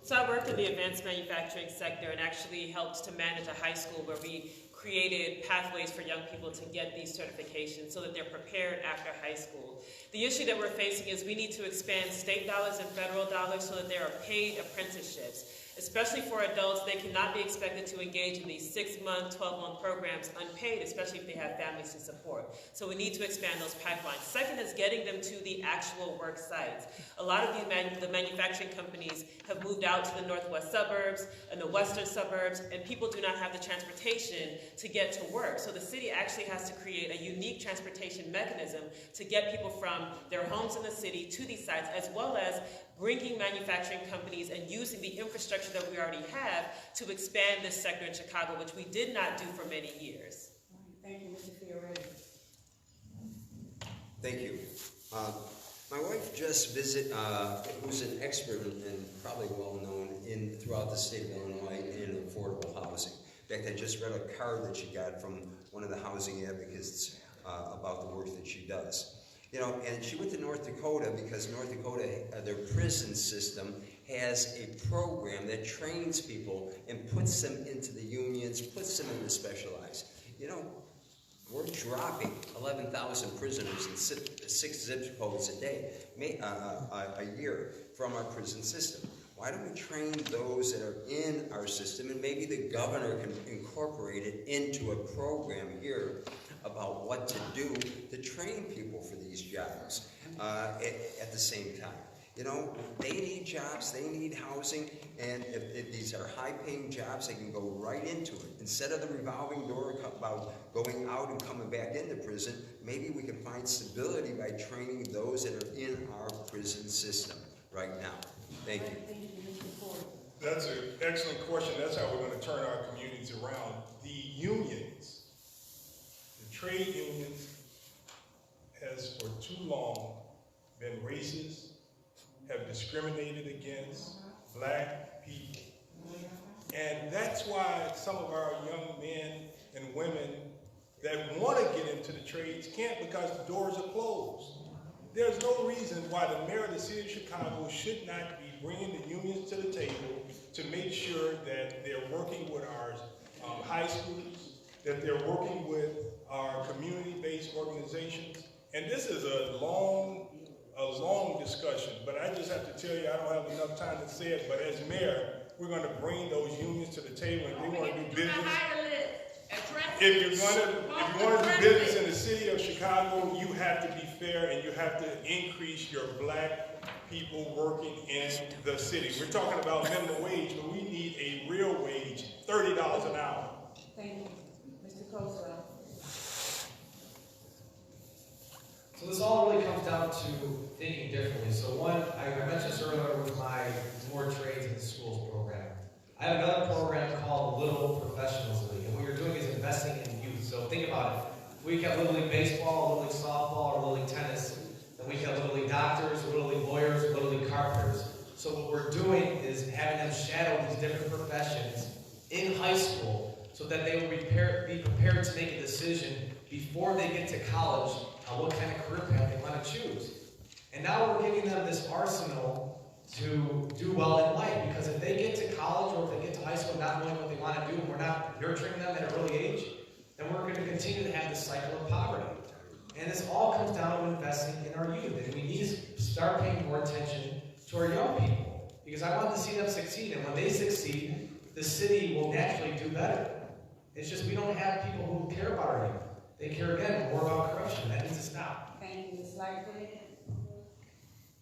So I worked in the advanced manufacturing sector and actually helped to manage a high school where we created pathways for young people to get these certifications so that they're prepared after high school. The issue that we're facing is we need to expand state dollars and federal dollars so that there are paid apprenticeships. Especially for adults, they cannot be expected to engage in these 6-month, 12-month programs unpaid, especially if they have families to support. So we need to expand those pipelines. Second is getting them to the actual work sites. A lot of the manufacturing companies have moved out to the northwest suburbs and the western suburbs, and people do not have the transportation to get to work. So the city actually has to create a unique transportation mechanism to get people from their homes in the city to these sites, as well as bringing manufacturing companies and using the infrastructure that we already have to expand this sector in Chicago, which we did not do for many years. Thank you, Mr. Fioretti. Thank you. My wife just visited, who's an expert and probably well known throughout the state of Illinois in affordable housing. In fact, I just read a card that she got from one of the housing advocates about the work that she does. You know, and she went to North Dakota because North Dakota, their prison system has a program that trains people and puts them into the unions, puts them into specialized. You know, we're dropping 11,000 prisoners in 6 zip codes a year from our prison system. Why don't we train those that are in our system, and maybe the governor can incorporate it into a program here about what to do to train people for these jobs at the same time. You know, they need jobs, they need housing, and if these are high-paying jobs, they can go right into it. Instead of the revolving door about going out and coming back into prison, maybe we can find stability by training those that are in our prison system right now. Thank you. That's an excellent question. That's how we're going to turn our communities around. The unions, the trade unions, has for too long been racist, have discriminated against black people. And that's why some of our young men and women that want to get into the trades can't, because the doors are closed. There's no reason why the mayor of the city of Chicago should not be bringing the unions to the table to make sure that they're working with our high schools, that they're working with our community-based organizations. And this is a long discussion, but I just have to tell you, I don't have enough time to say it, but as mayor, we're going to bring those unions to the table, and they want to do business. If you want to do business in the city of Chicago, you have to be fair, and you have to increase your black people working in the city. We're talking about minimum wage, but we need a real wage, $30 an hour. Thank you. Mr. Kozlar. So this all really comes down to thinking differently. So one, I mentioned this earlier with my More Trades in the Schools program. I have another program called Little Professionals League, and what you're doing is investing in youth. So think about it. We have Little League Baseball, Little League Softball, or Little League Tennis. Then we have Little League Doctors, Little League Lawyers, Little League Carpenters. So what we're doing is having them shadow these different professions in high school so that they will be prepared to make a decision before they get to college on what kind of career path they want to choose. And now we're giving them this arsenal to do well in life, because if they get to college or if they get to high school not knowing what they want to do and we're not nurturing them at an early age, then we're going to continue to have this cycle of poverty. And this all comes down to investing in our youth, and we need to start paying more attention to our young people, because I want to see them succeed, and when they succeed, the city will naturally do better. It's just we don't have people who care about our youth. They care, again, more about corruption. That needs to stop. Thank you, Ms. Lightfoot.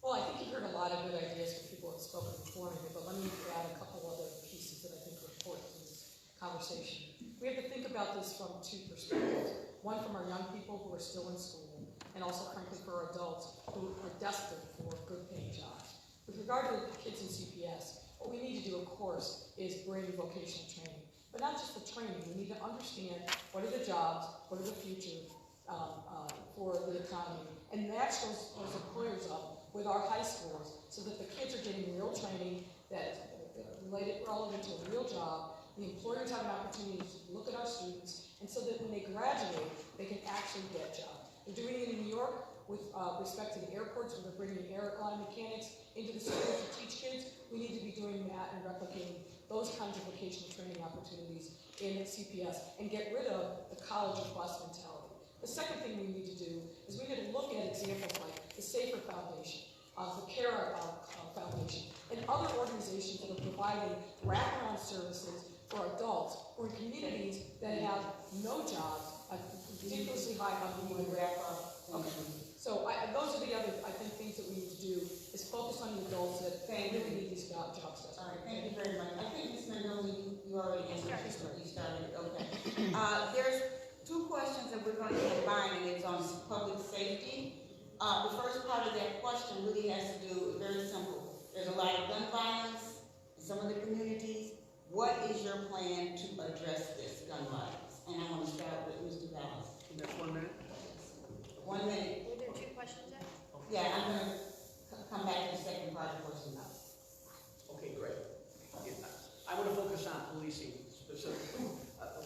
Well, I think you've heard a lot of good ideas from people who have spoken before me, but let me add a couple other pieces that I think are important to this conversation. We have to think about this from two perspectives. One, from our young people who are still in school, and also, frankly, for our adults who are desperate for good-paying jobs. With regard to the kids in CPS, what we need to do, of course, is bring vocational training. But not just the training. We need to understand what are the jobs, what are the future for the economy, and match those employers up with our high schools so that the kids are getting real training that is relevant to a real job. The employers have an opportunity to look at our students, and so that when they graduate, they can actually get jobs. They're doing it in New York with respect to the airports, where they're bringing airline mechanics into the schools to teach kids. We need to be doing that and replicating those kinds of vocational training opportunities in CPS and get rid of the college bus mentality. The second thing we need to do is we need to look at examples like the Safer Foundation, the CARE Foundation, and other organizations that are providing wraparound services for adults or in communities that have no jobs, ridiculously high unemployment rate. Okay. So those are the other, I think, things that we need to do is focus on the adults that really need these jobs. All right, thank you very much. I think Ms. Mendoza, you already answered. You started. Okay. There's two questions that we're going to combine, and it's on public safety. The first part of that question really has to do, very simple. There's a lot of gun violence in some of the communities. What is your plan to address this gun violence? And I want to start with Mr. Vallas. That's 1 minute. 1 minute. Were there 2 questions there? Yeah, I'm going to come back to the second part of the question now. Okay, great. I want to focus on policing specifically.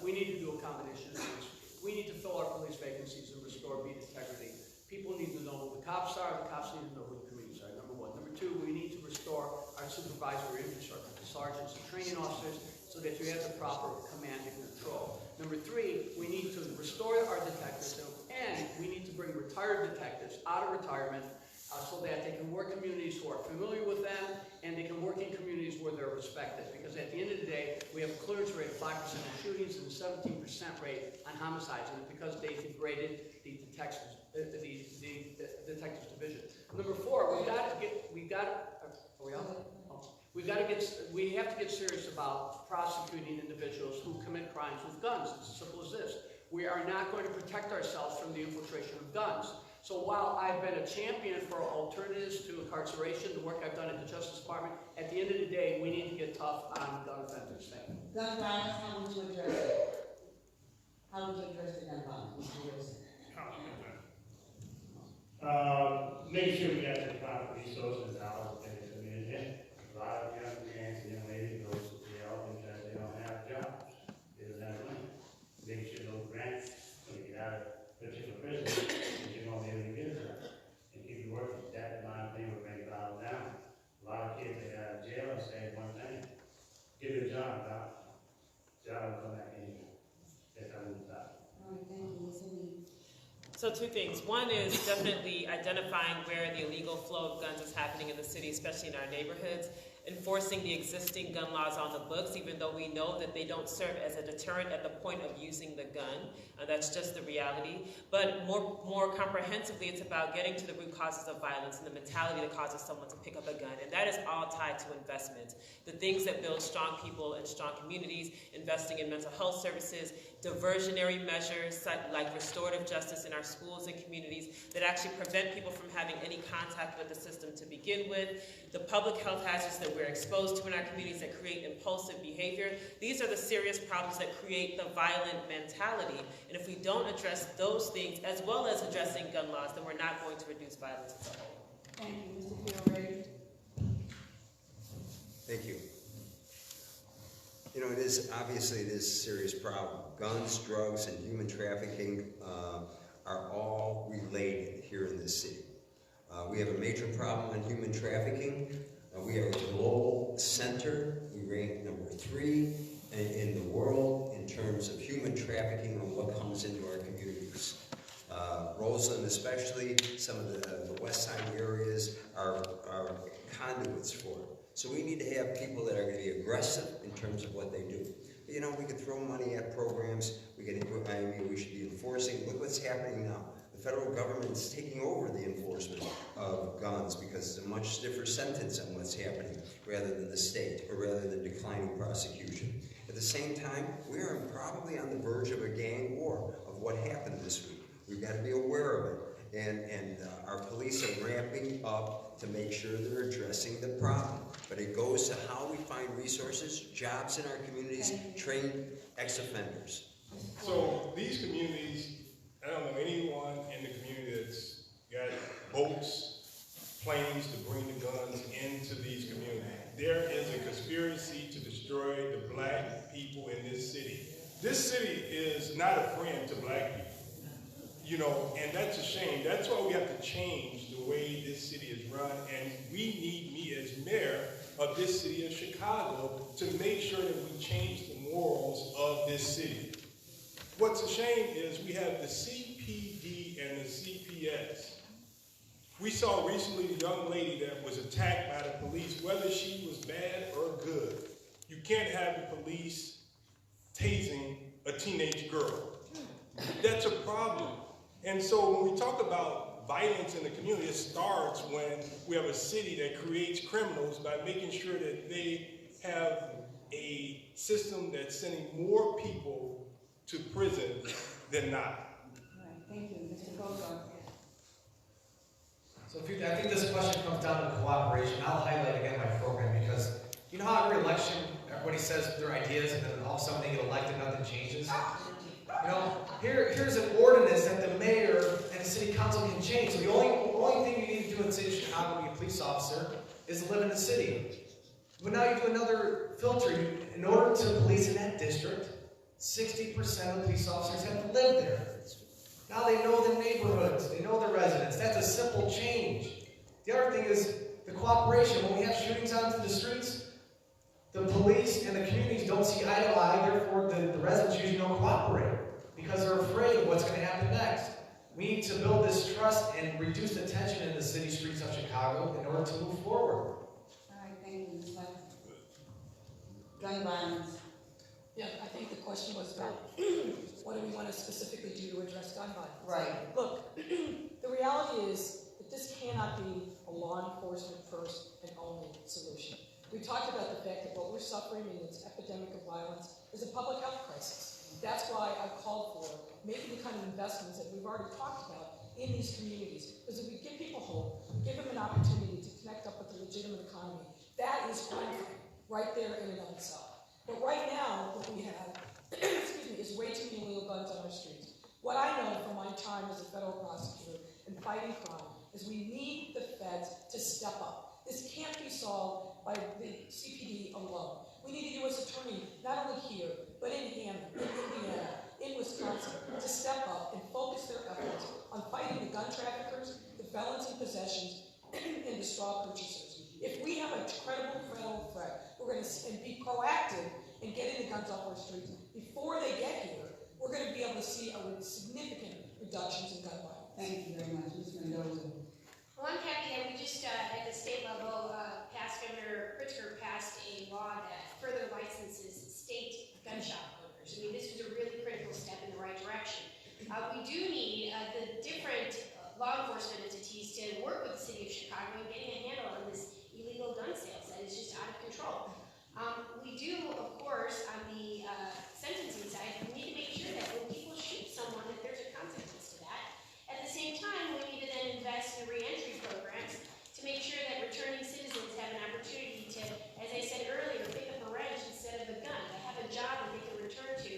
We need to do a combination of things. We need to fill our police vacancies and restore beat integrity. People need to know who the cops are. The cops need to know who the communities are, number one. Number two, we need to restore our supervisory infrastructure, the sergeants and training officers, so that you have the proper command and control. Number three, we need to restore our detectives, and we need to bring retired detectives out of retirement so that they can work communities who are familiar with them, and they can work in communities where they're respected. Because at the end of the day, we have a clearance rate of 5% of shootings and a 17% rate on homicides, and it's because they degraded the detectives division. Number four, we have to get serious about prosecuting individuals who commit crimes with guns. It's as simple as this. We are not going to protect ourselves from the infiltration of guns. So while I've been a champion for alternatives to incarceration, the work I've done at the Justice Department, at the end of the day, we need to get tough on gun offenders. Gun violence, how would you address it? How would you address the gun violence, Mr. Wilson? Make sure we got the proper resources out in the community. A lot of young men and young ladies go to jail because they don't have jobs. They don't have money. Make sure those grants, when you get out of particular prison, that you're going to be able to get a job and keep you working. That line thing will bring violence down. A lot of kids that got out of jail and say one thing: get a job, Doc. Job will come back in here. That's how we stop. All right, thank you, Ms. Enyia. So 2 things. One is definitely identifying where the illegal flow of guns is happening in the city, especially in our neighborhoods. Enforcing the existing gun laws on the books, even though we know that they don't serve as a deterrent at the point of using the gun. That's just the reality. But more comprehensively, it's about getting to the root causes of violence and the mentality that causes someone to pick up a gun. And that is all tied to investment. The things that build strong people and strong communities, investing in mental health services, diversionary measures like restorative justice in our schools and communities that actually prevent people from having any contact with the system to begin with, the public health hazards that we're exposed to in our communities that create impulsive behavior. These are the serious problems that create the violent mentality. And if we don't address those things, as well as addressing gun laws, then we're not going to reduce violence as a whole. Thank you, Mr. Fioretti. Thank you. You know, it is a serious problem. Guns, drugs, and human trafficking are all related here in this city. We have a major problem on human trafficking. We are a global center. We rank number 3 in the world in terms of human trafficking and what comes into our communities. Roseland especially, some of the west side areas are conduits for it. So we need to have people that are going to be aggressive in terms of what they do. But, you know, we could throw money at programs. We should be enforcing. Look what's happening now. The federal government is taking over the enforcement of guns because it's a much stiffer sentence on what's happening rather than the state, or rather than declining prosecution. At the same time, we are probably on the verge of a gang war of what happened this week. We've got to be aware of it. And our police are ramping up to make sure they're addressing the problem. But it goes to how we find resources, jobs in our communities, train ex-offenders. So these communities, I don't know anyone in the community that's got boats, planes to bring the guns into these communities. There is a conspiracy to destroy the black people in this city. This city is not a friend to black people. You know, and that's a shame. That's why we have to change the way this city is run, and we need me as mayor of this city of Chicago to make sure that we change the morals of this city. What's a shame is we have the CPD and the CPS. We saw recently the young lady that was attacked by the police, whether she was bad or good. You can't have the police tasing a teenage girl. That's a problem. And so when we talk about violence in the community, it starts when we have a city that creates criminals by making sure that they have a system that's sending more people to prison than not. All right, thank you. Mr. Kozlar. So I think this question comes down to cooperation. I'll highlight again my program because you know how every election everybody says their ideas and then all of a sudden they get elected, nothing changes? You know, here's an ordinance that the mayor and the city council can change. So the only thing you need to do in the city of Chicago to be a police officer is to live in the city. But now you do another filter. In order to police in that district, 60% of the police officers have to live there. Now they know the neighborhoods, they know the residents. That's a simple change. The other thing is the cooperation. When we have shootings onto the streets, the police and the communities don't see eye to eye, therefore the residents usually don't cooperate because they're afraid of what's going to happen next. We need to build this trust and reduce the tension in the city streets of Chicago in order to move forward. All right, thank you, Ms. Lightfoot. Gun violence. Yeah, I think the question was about what do we want to specifically do to address gun violence? Right. Look, the reality is that this cannot be a law enforcement first and only solution. We talked about the fact that what we're suffering in this epidemic of violence is a public health crisis. That's why I called for making the kind of investments that we've already talked about in these communities. Because if we give people hope, we give them an opportunity to connect up with the legitimate economy, that is crime right there in and of itself. But right now, what we have, excuse me, is way too many illegal guns on our streets. What I know from my time as a federal prosecutor and fighting crime is we need the feds to step up. This can't be solved by the CPD alone. We need a U.S. attorney, not only here, but in Hammond, in Indiana, in Wisconsin, to step up and focus their efforts on fighting the gun traffickers, the felons in possessions, and the straw purchasers. If we have a credible federal threat, we're going to be proactive in getting the guns off our streets before they get here. We're going to be able to see significant reductions in gun violence. Thank you very much, Ms. Mendoza. Well, I'm happy that we just, at the state level, Governor Pritzker passed a law that further licenses state gun shop owners. I mean, this was a really critical step in the right direction. We do need the different law enforcement entities to work with the city of Chicago in getting a handle on this illegal gun sales that is just out of control. We do, of course, on the sentencing side, we need to make sure that when people shoot someone, that there's a consequence to that. At the same time, we need to then invest in reentry programs to make sure that returning citizens have an opportunity to, as I said earlier, pick up a wrench instead of a gun, to have a job that they can return to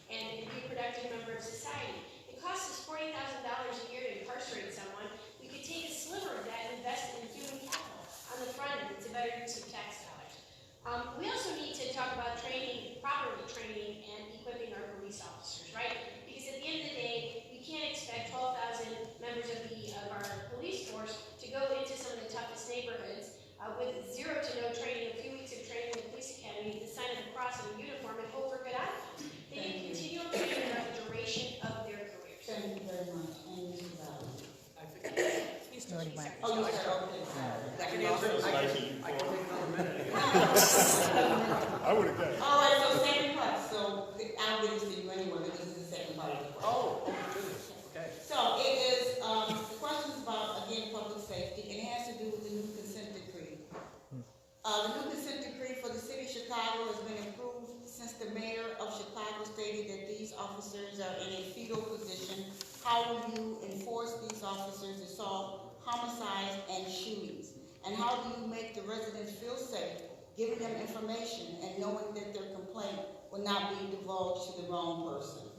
and be a productive member of society. It costs us $40,000 a year to incarcerate someone. We could take a sliver of that and invest it in human capital on the front end. It's a better use of tax dollars. We also need to talk about training, properly training and equipping our police officers, right? Because at the end of the day, we can't expect 12,000 members of our police force to go into some of the toughest neighborhoods with zero to no training, a few weeks of training in the police academy, the sign of the cross and a uniform, and hope for good outcomes. They need continual training throughout the duration of their careers. Thank you very much. And Mr. Vallas. He's already went. Oh, you said, okay. I can answer. I can take another minute. I would have got it. All right, so second part. So I'll give this to you anyway because it's the second part of the question. Oh, goodness. Okay. So it is, the question is about, again, public safety, and it has to do with the new consent decree. The new consent decree for the city of Chicago has been approved since the mayor of Chicago stated that these officers are in a fetal position. How will you enforce these officers to solve homicides and shootings? And how do you make the residents feel safe, giving them information and knowing that their complaint will not be divulged to the wrong person?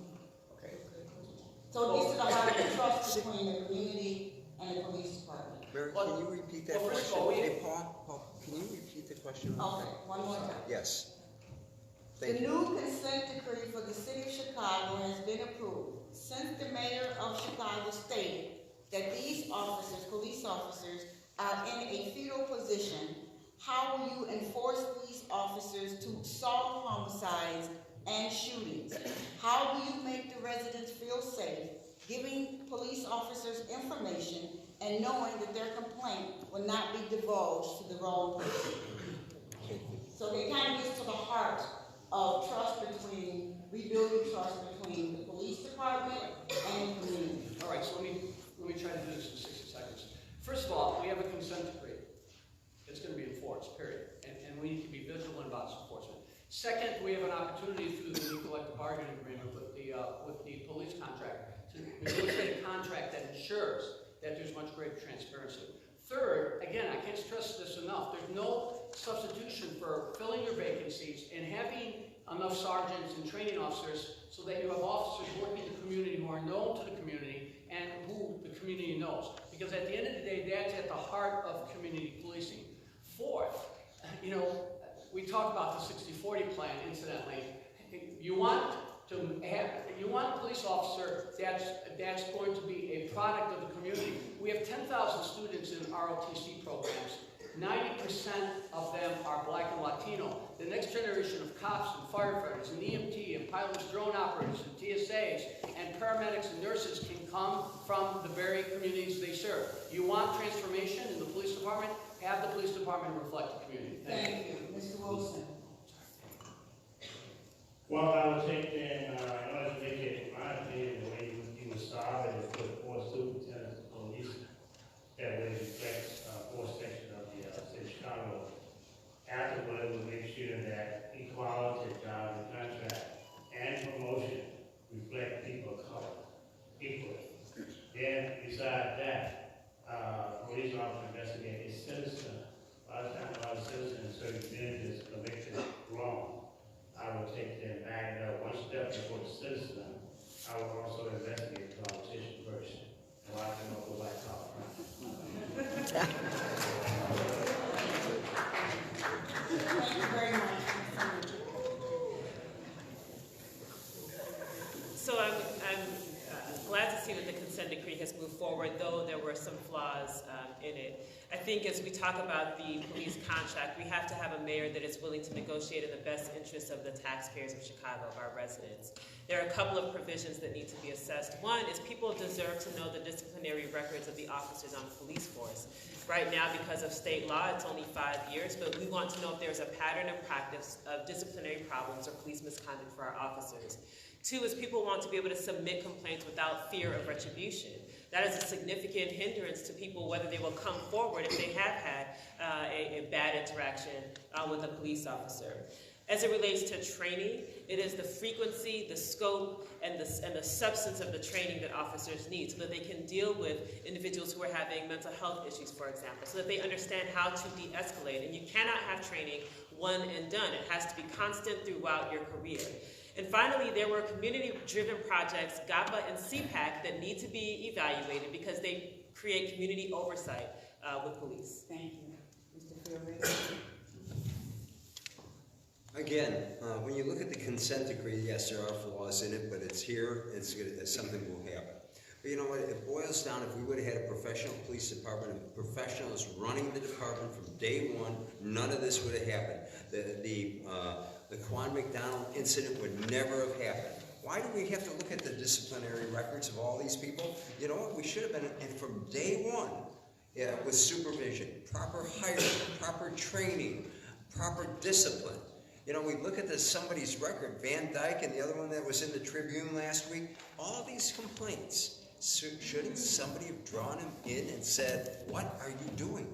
So this is about the trust between the community and the police department. Mary, can you repeat that question? Hey, Paul, can you repeat the question? Okay, one more time. Yes. The new consent decree for the city of Chicago has been approved since the mayor of Chicago stated that these officers, police officers, are in a fetal position, how will you enforce these officers to solve homicides and shootings? How will you make the residents feel safe, giving police officers information and knowing that their complaint will not be divulged to the wrong person? So they kind of get to the heart of trust between, rebuilding trust between the police department and the community. All right, so let me try to do this in 60 seconds. First of all, we have a consent decree. It's going to be enforced, period. And we need to be vigilant about its enforcement. Second, we have an opportunity through the new collective bargaining agreement with the police contract to negotiate a contract that ensures that there's much greater transparency. Third, again, I can't stress this enough, there's no substitution for filling your vacancies and having enough sergeants and training officers so that you have officers working in the community who are known to the community and who the community knows. Because at the end of the day, that's at the heart of community policing. Fourth, we talk about the 60-40 plan, incidentally. You want a police officer that's going to be a product of the community. We have 10,000 students in ROTC programs. 90% of them are Black and Latino. The next generation of cops and firefighters and EMT and pilots, drone operators and TSAs and paramedics and nurses can come from the very communities they serve. You want transformation in the police department? Have the police department reflect the community. Thank you. Mr. Wilson. Well, I would take in order to make it, in my opinion, the way you would start it is put 4 superintendents of police that would reflect 4 sections of the city of Chicago. Afterward, we make sure that equality, job and contract, and promotion reflect people of color equally. Then, besides that, police officer investigate a citizen. A lot of times, a lot of citizens in certain communities convicted wrong. I would take them back it up 1 step before the citizen. I would also investigate the politician first and lock them up with white collar crime. Thank you very much. So I'm glad to see that the consent decree has moved forward, though there were some flaws in it. I think as we talk about the police contract, we have to have a mayor that is willing to negotiate in the best interests of the taxpayers of Chicago, of our residents. There are a couple of provisions that need to be assessed. One is people deserve to know the disciplinary records of the officers on the police force. Right now, because of state law, it's only 5 years, but we want to know if there's a pattern of practice of disciplinary problems or police misconduct for our officers. 2 is people want to be able to submit complaints without fear of retribution. That is a significant hindrance to people whether they will come forward if they have had a bad interaction with a police officer. As it relates to training, it is the frequency, the scope, and the substance of the training that officers need so that they can deal with individuals who are having mental health issues, for example, so that they understand how to de-escalate. And you cannot have training one and done. It has to be constant throughout your career. And finally, there were community-driven projects, GAPA and CPAC, that need to be evaluated because they create community oversight with police. Thank you. Mr. Fioretti. Again, when you look at the consent decree, yes, there are flaws in it, but it's here, something will happen. But you know what, it boils down, if we would have had a professional police department and professionals running the department from day one, none of this would have happened. The Quan McDonald incident would never have happened. Why do we have to look at the disciplinary records of all these people? You know what, we should have been, and from day one, with supervision, proper hiring, proper training, proper discipline. You know, we look at somebody's record, Van Dyke and the other one that was in the Tribune last week, all these complaints. Shouldn't somebody have drawn him in and said, what are you doing?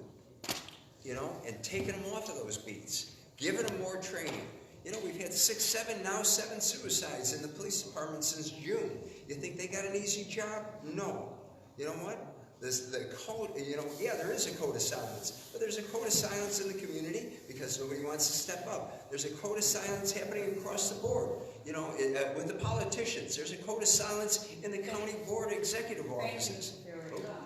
You know, and taken him off of those beats, given him more training. You know, we've had 6, 7, now 7 suicides in the police department since June. You think they got an easy job? No. You know what? The code, you know, yeah, there is a code of silence, but there's a code of silence in the community because nobody wants to step up. There's a code of silence happening across the board. You know, with the politicians, there's a code of silence in the county board executive offices.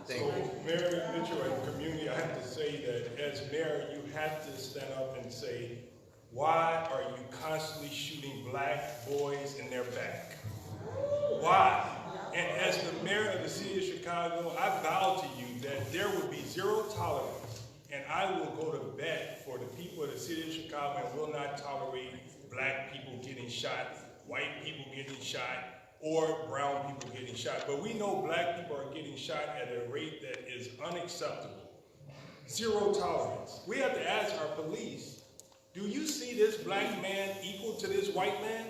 So, Mayor Mitchell and community, I have to say that as mayor, you have to stand up and say, why are you constantly shooting black boys in their back? Why? And as the mayor of the city of Chicago, I vow to you that there will be zero tolerance, and I will go to bat for the people of the city of Chicago and will not tolerate black people getting shot, white people getting shot, or brown people getting shot. But we know black people are getting shot at a rate that is unacceptable. Zero tolerance. We have to ask our police, do you see this black man equal to this white man?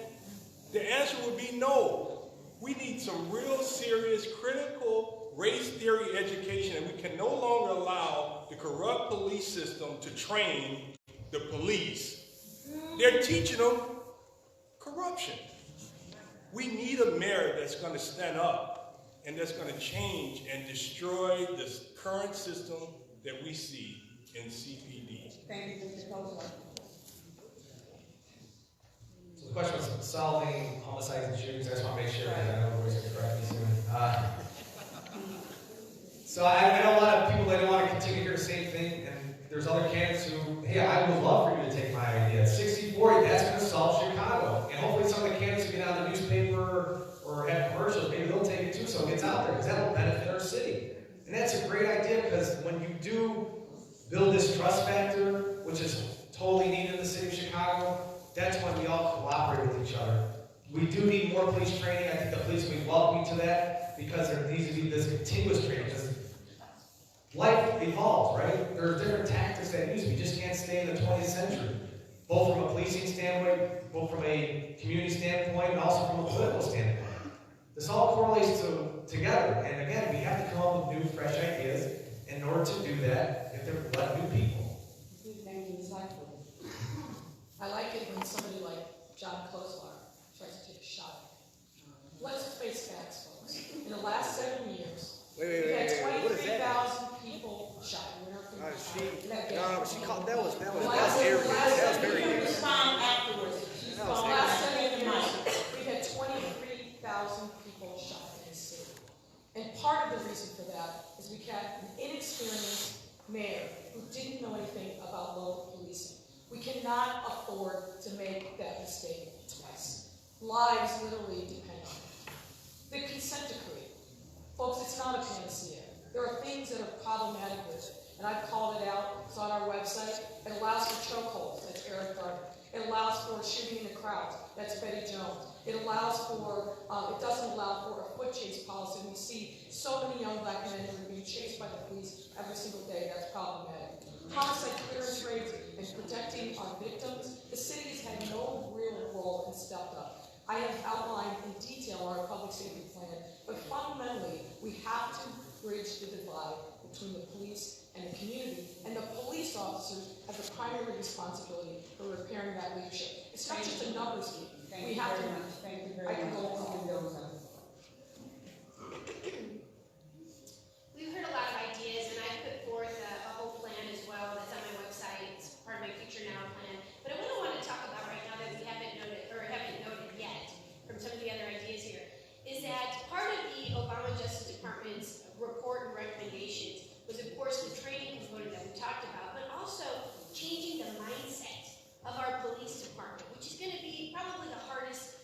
The answer would be no. We need some real serious critical race theory education, and we can no longer allow the corrupt police system to train the police. They're teaching them corruption. We need a mayor that's going to stand up and that's going to change and destroy this current system that we see in CPD. Thank you, Mr. Kozlar. So the question was solving homicides and shootings. I just want to make sure that I know everybody's going to correct me soon. So I know a lot of people that don't want to continue to hear the same thing, and there's other candidates who, hey, I would love for you to take my idea. 60-40, that's going to solve Chicago. And hopefully some of the candidates who get on the newspaper or have commercials, maybe they'll take it too so it gets out there, because that will benefit our city. And that's a great idea, because when you do build this trust factor, which is totally needed in the city of Chicago, that's when we all cooperate with each other. We do need more police training. I think the police will be welcoming to that, because there needs to be this continuous training. Because life evolves, right? There are different tactics that use. We just can't stay in the 20th century, both from a policing standpoint, both from a community standpoint, and also from a political standpoint. This all correlates together. And again, we have to come up with new, fresh ideas. In order to do that, you have to let new people. I like it when somebody like John Kozlar tries to take a shot at it. Let's face facts, folks. In the last 7 years, we had 23,000 people shot. She called, that was very Respond afterwards. The last 7 years, we had 23,000 people shot in this city. And part of the reason for that is we had an inexperienced mayor who didn't know anything about local policing. We cannot afford to make that mistake twice. Lives literally depend on it. The consent decree. Folks, it's not a panacea. There are things that are problematic with it, and I've called it out. It's on our website. It allows for chokeholds. That's Eric Gardner. It allows for shooting in the crowds. That's Betty Jones. It allows for, it doesn't allow for a foot chase policy. We see so many young black men who are being chased by the police every single day. That's problematic. Homicide clearance rates and protecting our victims. The city has had no real role and stepped up. I have outlined in detail our public safety plan, but fundamentally, we have to bridge the divide between the police and the community, and the police officers have the primary responsibility for repairing that leadership. It's not just a numbers game. Thank you very much. Thank you very much. We've heard a lot of ideas, and I put forth a whole plan as well that's on my website. It's part of my Future Now plan. But what I want to talk about right now that we haven't noted yet from some of the other ideas here is that part of the Obama Justice Department's report and recommendations was, of course, the training component that we talked about, but also changing the mindset of our police department, which is going to be probably the hardest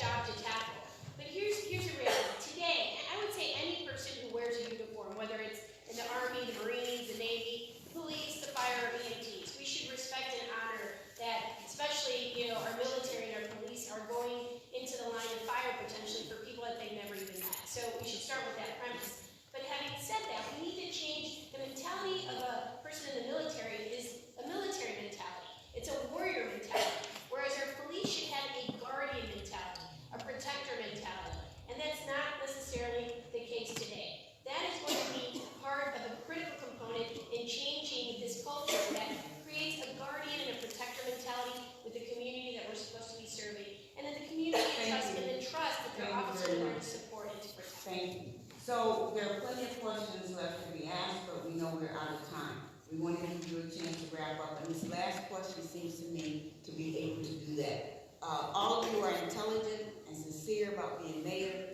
job to tackle. But here's a reality. Today, and I would say any person who wears a uniform, whether it's in the Army, the Marines, the Navy, the police, the fire, or EMTs, we should respect and honor that, especially, our military and our police are going into the line of fire potentially for people that they've never even met. So we should start with that premise. But having said that, we need to change the mentality of a person in the military is a military mentality. It's a warrior mentality. Whereas our police should have a guardian mentality, a protector mentality. And that's not necessarily the case today. That is going to be part of a critical component in changing this culture that creates a guardian and a protector mentality with the community that we're supposed to be serving. And then the community trust and the trust that their officers are to support and to protect. Thank you. So there are plenty of questions left to be asked, but we know we're out of time. We want to give you a chance to wrap up, and this last question seems to me to be able to do that. All of you are intelligent and sincere about being mayor.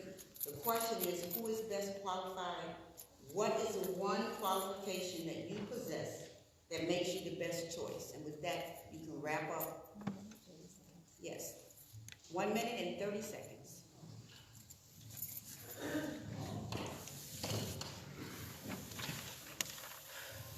The question is, who is best qualified? What is the one qualification that you possess that makes you the best choice? And with that, you can wrap up. Yes. 1 minute and 30 seconds.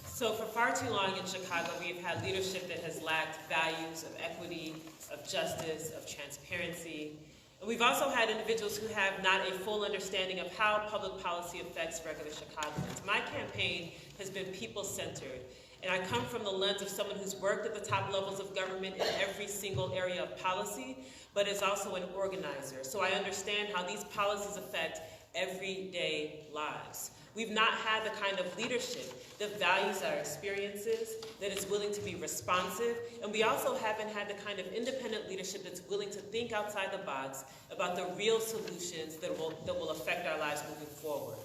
So for far too long in Chicago, we've had leadership that has lacked values of equity, of justice, of transparency. And we've also had individuals who have not a full understanding of how public policy affects regular Chicagoans. My campaign has been people-centered, and I come from the lens of someone who's worked at the top levels of government in every single area of policy, but is also an organizer. So I understand how these policies affect everyday lives. We've not had the kind of leadership that values our experiences, that is willing to be responsive, and we also haven't had the kind of independent leadership that's willing to think outside the box about the real solutions that will affect our lives moving forward.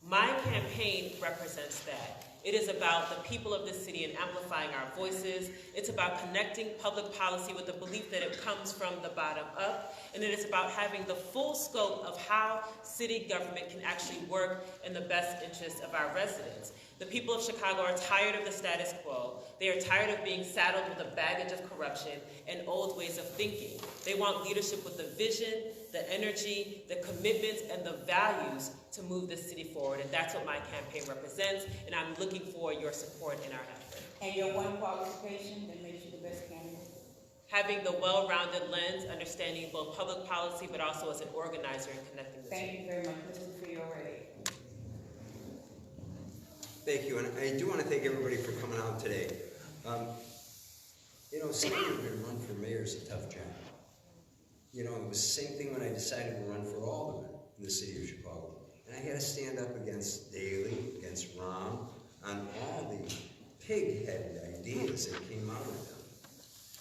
My campaign represents that. It is about the people of this city and amplifying our voices. It's about connecting public policy with the belief that it comes from the bottom up. And it is about having the full scope of how city government can actually work in the best interests of our residents. The people of Chicago are tired of the status quo. They are tired of being saddled with a baggage of corruption and old ways of thinking. They want leadership with the vision, the energy, the commitments, and the values to move this city forward. And that's what my campaign represents, and I'm looking for your support in our effort. And your one qualification that makes you the best candidate? Having the well-rounded lens, understanding both public policy, but also as an organizer and connecting the Thank team. you very much. This is Fioretti. Thank you, and I do want to thank everybody for coming out today. You know, somebody who's been run for mayor is a tough job. You know, it was the same thing when I decided to run for alderman in the city of Chicago. And I had to stand up against Daley, against Ron, on all the pig-headed ideas that came out of them.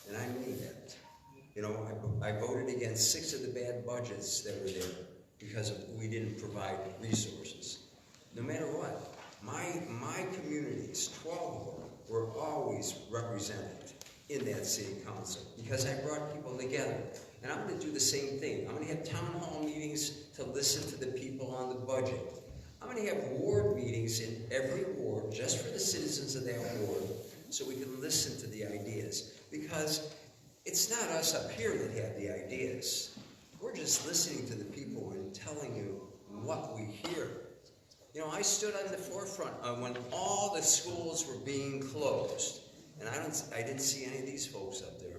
And I mean that. You know, I voted against 6 of the bad budgets that were there because we didn't provide resources. No matter what, my communities, 12 of them, were always represented in that city council because I brought people together. And I'm going to do the same thing. I'm going to have town hall meetings to listen to the people on the budget. I'm going to have ward meetings in every ward just for the citizens of that ward so we can listen to the ideas. Because it's not us up here that have the ideas. We're just listening to the people and telling you what we hear. You know, I stood on the forefront when all the schools were being closed. And I didn't see any of these folks up there.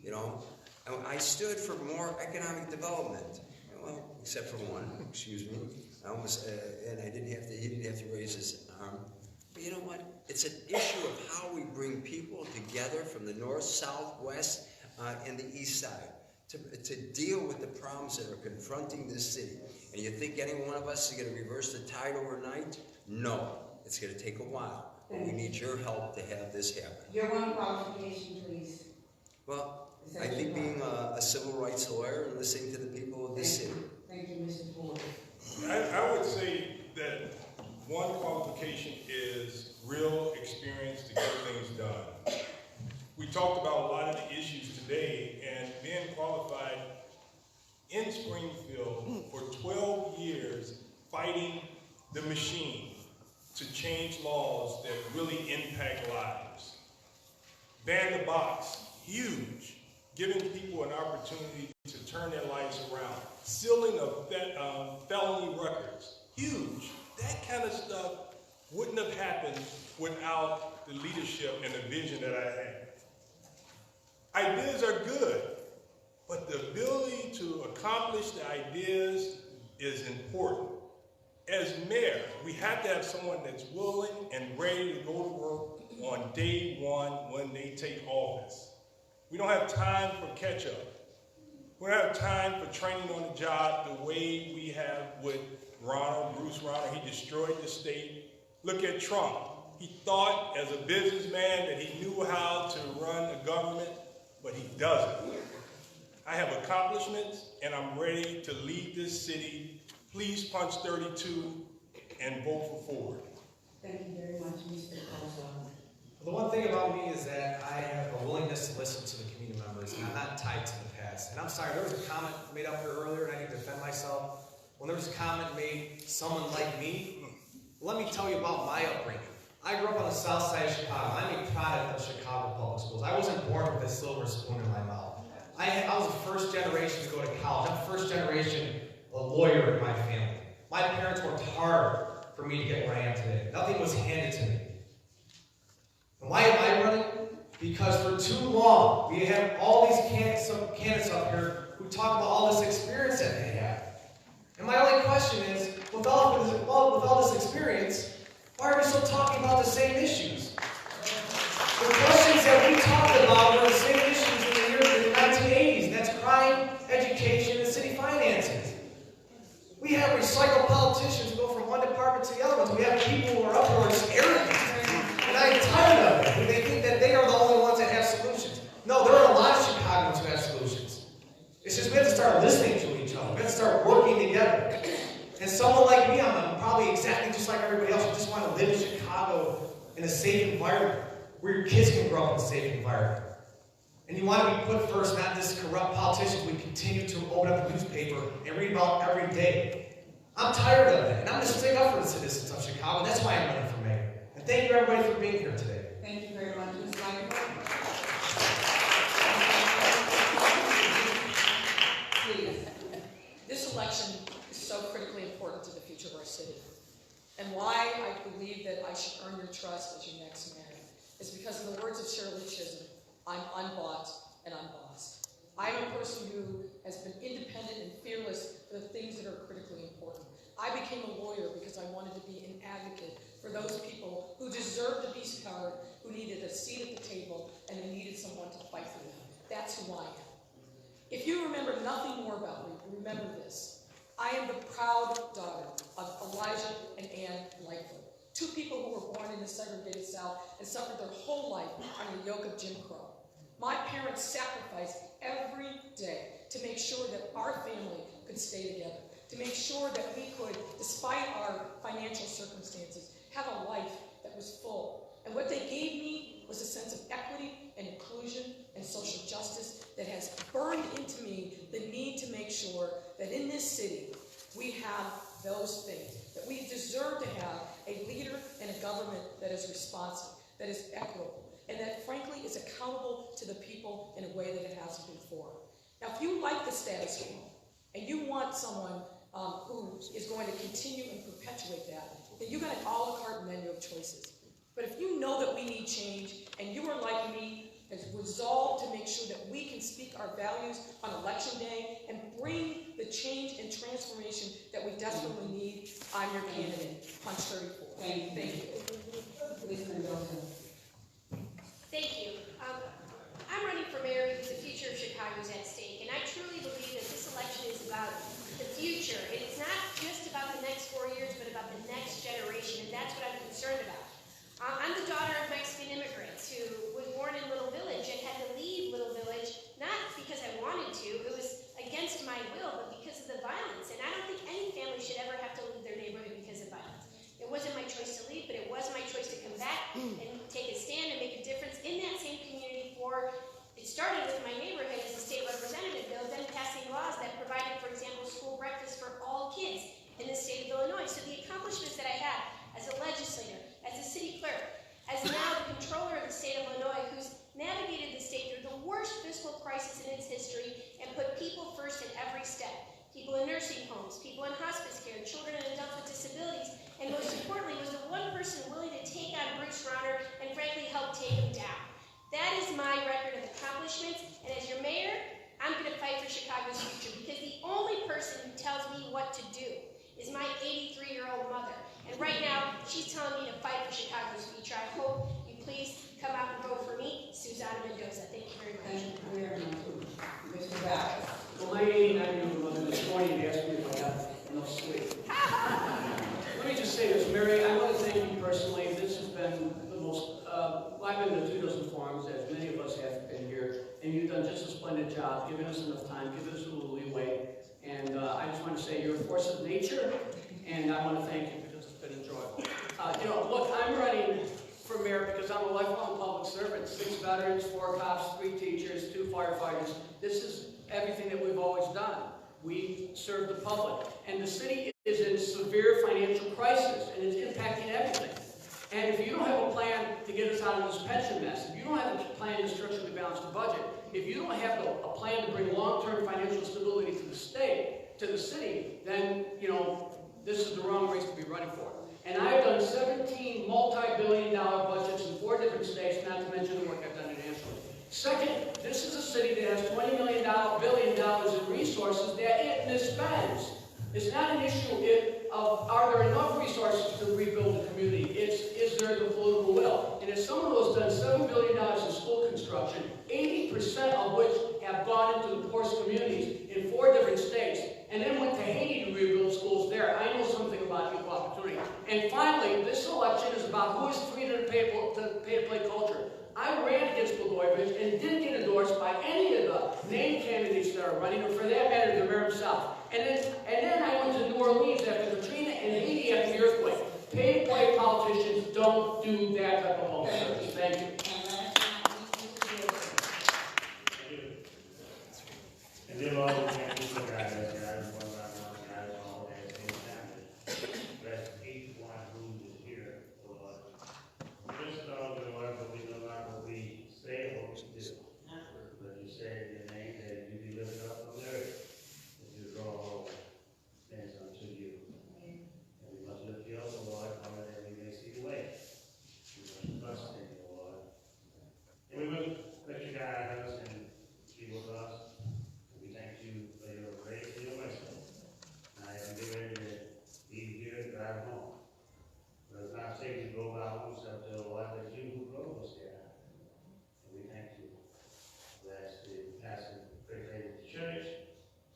You know, I stood for more economic development. Well, except for one, excuse me. And he didn't have to raise his arm. But you know what? It's an issue of how we bring people together from the north, south, west, and the east side to deal with the problems that are confronting this city. And you think any one of us is going to reverse the tide overnight? No, it's going to take a while. But we need your help to have this happen. Your one qualification, please. Well, I think being a civil rights lawyer and listening to the people of this city. Thank you, Mr. Ford. I would say that one qualification is real experience to get things done. We talked about a lot of the issues today, and being qualified in Springfield for 12 years fighting the machine to change laws that really impact lives. Ban the box, huge. Giving people an opportunity to turn their lives around. Sealing of felony records, huge. That kind of stuff wouldn't have happened without the leadership and the vision that I had. Ideas are good, but the ability to accomplish the ideas is important. As mayor, we have to have someone that's willing and ready to go to work on day one when they take office. We don't have time for catch-up. We don't have time for training on the job the way we have with Bruce Ronald. He destroyed the state. Look at Trump. He thought as a businessman that he knew how to run a government, but he doesn't. I have accomplishments, and I'm ready to lead this city. Please punch 32 and vote for Ford. Thank you very much, Mr. Kozlar. The one thing about me is that I have a willingness to listen to the community members, and I'm not tied to the past. And I'm sorry, there was a comment made up here earlier, and I need to defend myself. When there was a comment made, someone like me, let me tell you about my upbringing. I grew up on the south side of Chicago. I'm a product of Chicago public schools. I wasn't born with a silver spoon in my mouth. I was the first generation to go to college. I'm first generation a lawyer in my family. My parents worked hard for me to get where I am today. Nothing was handed to me. And why am I running? Because for too long, we have all these candidates up here who talk about all this experience that they have. And my only question is, with all this experience, why are we still talking about the same issues? The questions that we talked about were the same issues in the 1980s, and that's crime, education, and city finances. We have recycled politicians who go from one department to the other ones. We have people who are up here who are just arrogant. And I'm tired of it. They think that they are the only ones that have solutions. No, there are a lot of Chicagoans who have solutions. It's just we have to start listening to each other. We have to start working together. And someone like me, I'm probably exactly just like everybody else. You just want to live in Chicago in a safe environment where your kids can grow up in a safe environment. And you want to be put first, not this corrupt politicians we continue to open up the newspaper and read about every day. I'm tired of it, and I'm going to stick up for the citizens of Chicago. That's why I'm running for mayor. And thank you, everybody, for being here today. Thank you very much, Ms. Lightfoot. Please. This election is so critically important to the future of our city. And why I believe that I should earn your trust as your next mayor is because, in the words of Shirley Chisholm, I'm unbought and unbossed. I'm a person who has been independent and fearless for the things that are critically important. I became a lawyer because I wanted to be an advocate for those people who deserved to be heard, who needed a seat at the table, and who needed someone to fight for them. That's who I am. If you remember nothing more about me, remember this. I am the proud daughter of Elijah and Ann Lightfoot, two people who were born in the segregated South and suffered their whole life under the yoke of Jim Crow. My parents sacrificed every day to make sure that our family could stay together, to make sure that we could, despite our financial circumstances, have a life that was full. And what they gave me was a sense of equity and inclusion and social justice that has burned into me the need to make sure that in this city we have those things, that we deserve to have a leader and a government that is responsive, that is equitable, and that, frankly, is accountable to the people in a way that it hasn't before. Now, if you like the status quo, and you want someone who is going to continue and perpetuate that, then you've got an a la carte menu of choices. But if you know that we need change, and you are like me, has resolved to make sure that we can speak our values on election day and bring the change and transformation that we desperately need, I'm your candidate, Punch 34. Thank you. Thank you. I'm running for mayor because the future of Chicago is at stake, and I truly believe that this election is about the future. And it's not just about the next 4 years, but about the next generation, and that's what I'm concerned about. I'm the daughter of Mexican immigrants who was born in Little Village and had to leave Little Village, not because I wanted to, it was against my will, but because of the violence. And I don't think any family should ever have to leave their neighborhood because of violence. It wasn't my choice to leave, but it was my choice to come back and take a stand and make a difference in that same community. It started with my neighborhood as a state representative bill, then passing laws that provided, for example, school breakfast for all kids in the state of Illinois. So the accomplishments that I had as a legislator, as a city clerk, as now the controller of the state of Illinois, who's navigated the state through the worst fiscal crisis in its history and put people first in every step. People in nursing homes, people in hospice care, children and adults with disabilities, and most importantly, was the one person willing to take on Bruce Rauner and frankly help take him down. That is my record of accomplishments, and as your mayor, I'm going to fight for Chicago's future because the only person who tells me what to do is my 83-year-old mother. And right now, she's telling me to fight for Chicago's future. I hope you please come out and vote for me, Susana Mendoza. Thank you very much. Thank you very much. Mr. Vallas. Well, my 89-year-old mother this morning asked me if I got enough sleep. Let me just say this, Mary, I want to thank you personally. This has been the most, I've been to 24 forums, as many of us have been here, and you've done just a splendid job, giving us enough time, giving us a little leeway. And I just want to say you're a force of nature, and I want to thank you because it's been enjoyable. Look, I'm running for mayor because I'm a lifelong public servant. 6 veterans, 4 cops, 3 teachers, 2 firefighters. This is everything that we've always done. We serve the public. And the city is in severe financial crisis, and it's impacting everything. And if you don't have a plan to get us out of this pension mess, if you don't have a plan to structurally balance the budget, if you don't have a plan to bring long-term financial stability to the state, to the city, then, this is the wrong race to be running for. And I've done 17 multi-billion-dollar budgets in 4 different states, not to mention the work I've done internationally. Second, this is a city that has $20 billion in resources that it misspends. It's not an issue of are there enough resources to rebuild the community. It's is there the political will. And if someone who's done $7 billion in school construction, 80% of which have gone into the poorest communities in 4 different states, and then went to Haiti to rebuild schools there, I know something about equal opportunity. And finally, this election is about who is free to pay-to-play culture. I ran against Blagojevich and didn't get endorsed by any of the named candidates that are running, or for that matter, the mayor himself. And then I went to New Orleans after Katrina and Haiti after the earthquake. Pay-to-play politicians don't do that type of home service. Thank you. And then all the people guys, all that same family. That's each one who is here. Just know, we know not what we say or what we do. But you say your name that you be lifted up on the earth. If you draw all things unto you. And we must lift you up, O Lord, that we may see the way. We must trust in you, Lord. And we will let you guide us and be with us. We thank you for your grace and your mercy. Now, as we get ready to leave here and drive home, let us not say we go by our own self, to the Lord, but you who drove us there. And we thank you. Bless the pastor, great lady of the church.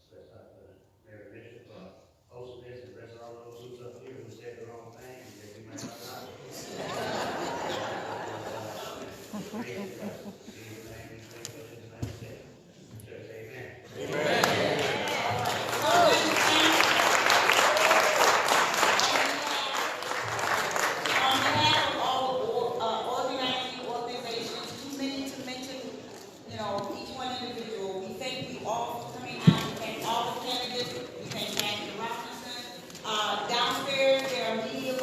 Bless Dr. Mary Bishop for hosting this, and bless all those who's up here who said the wrong thing, and that we might not know. Downstairs, there are media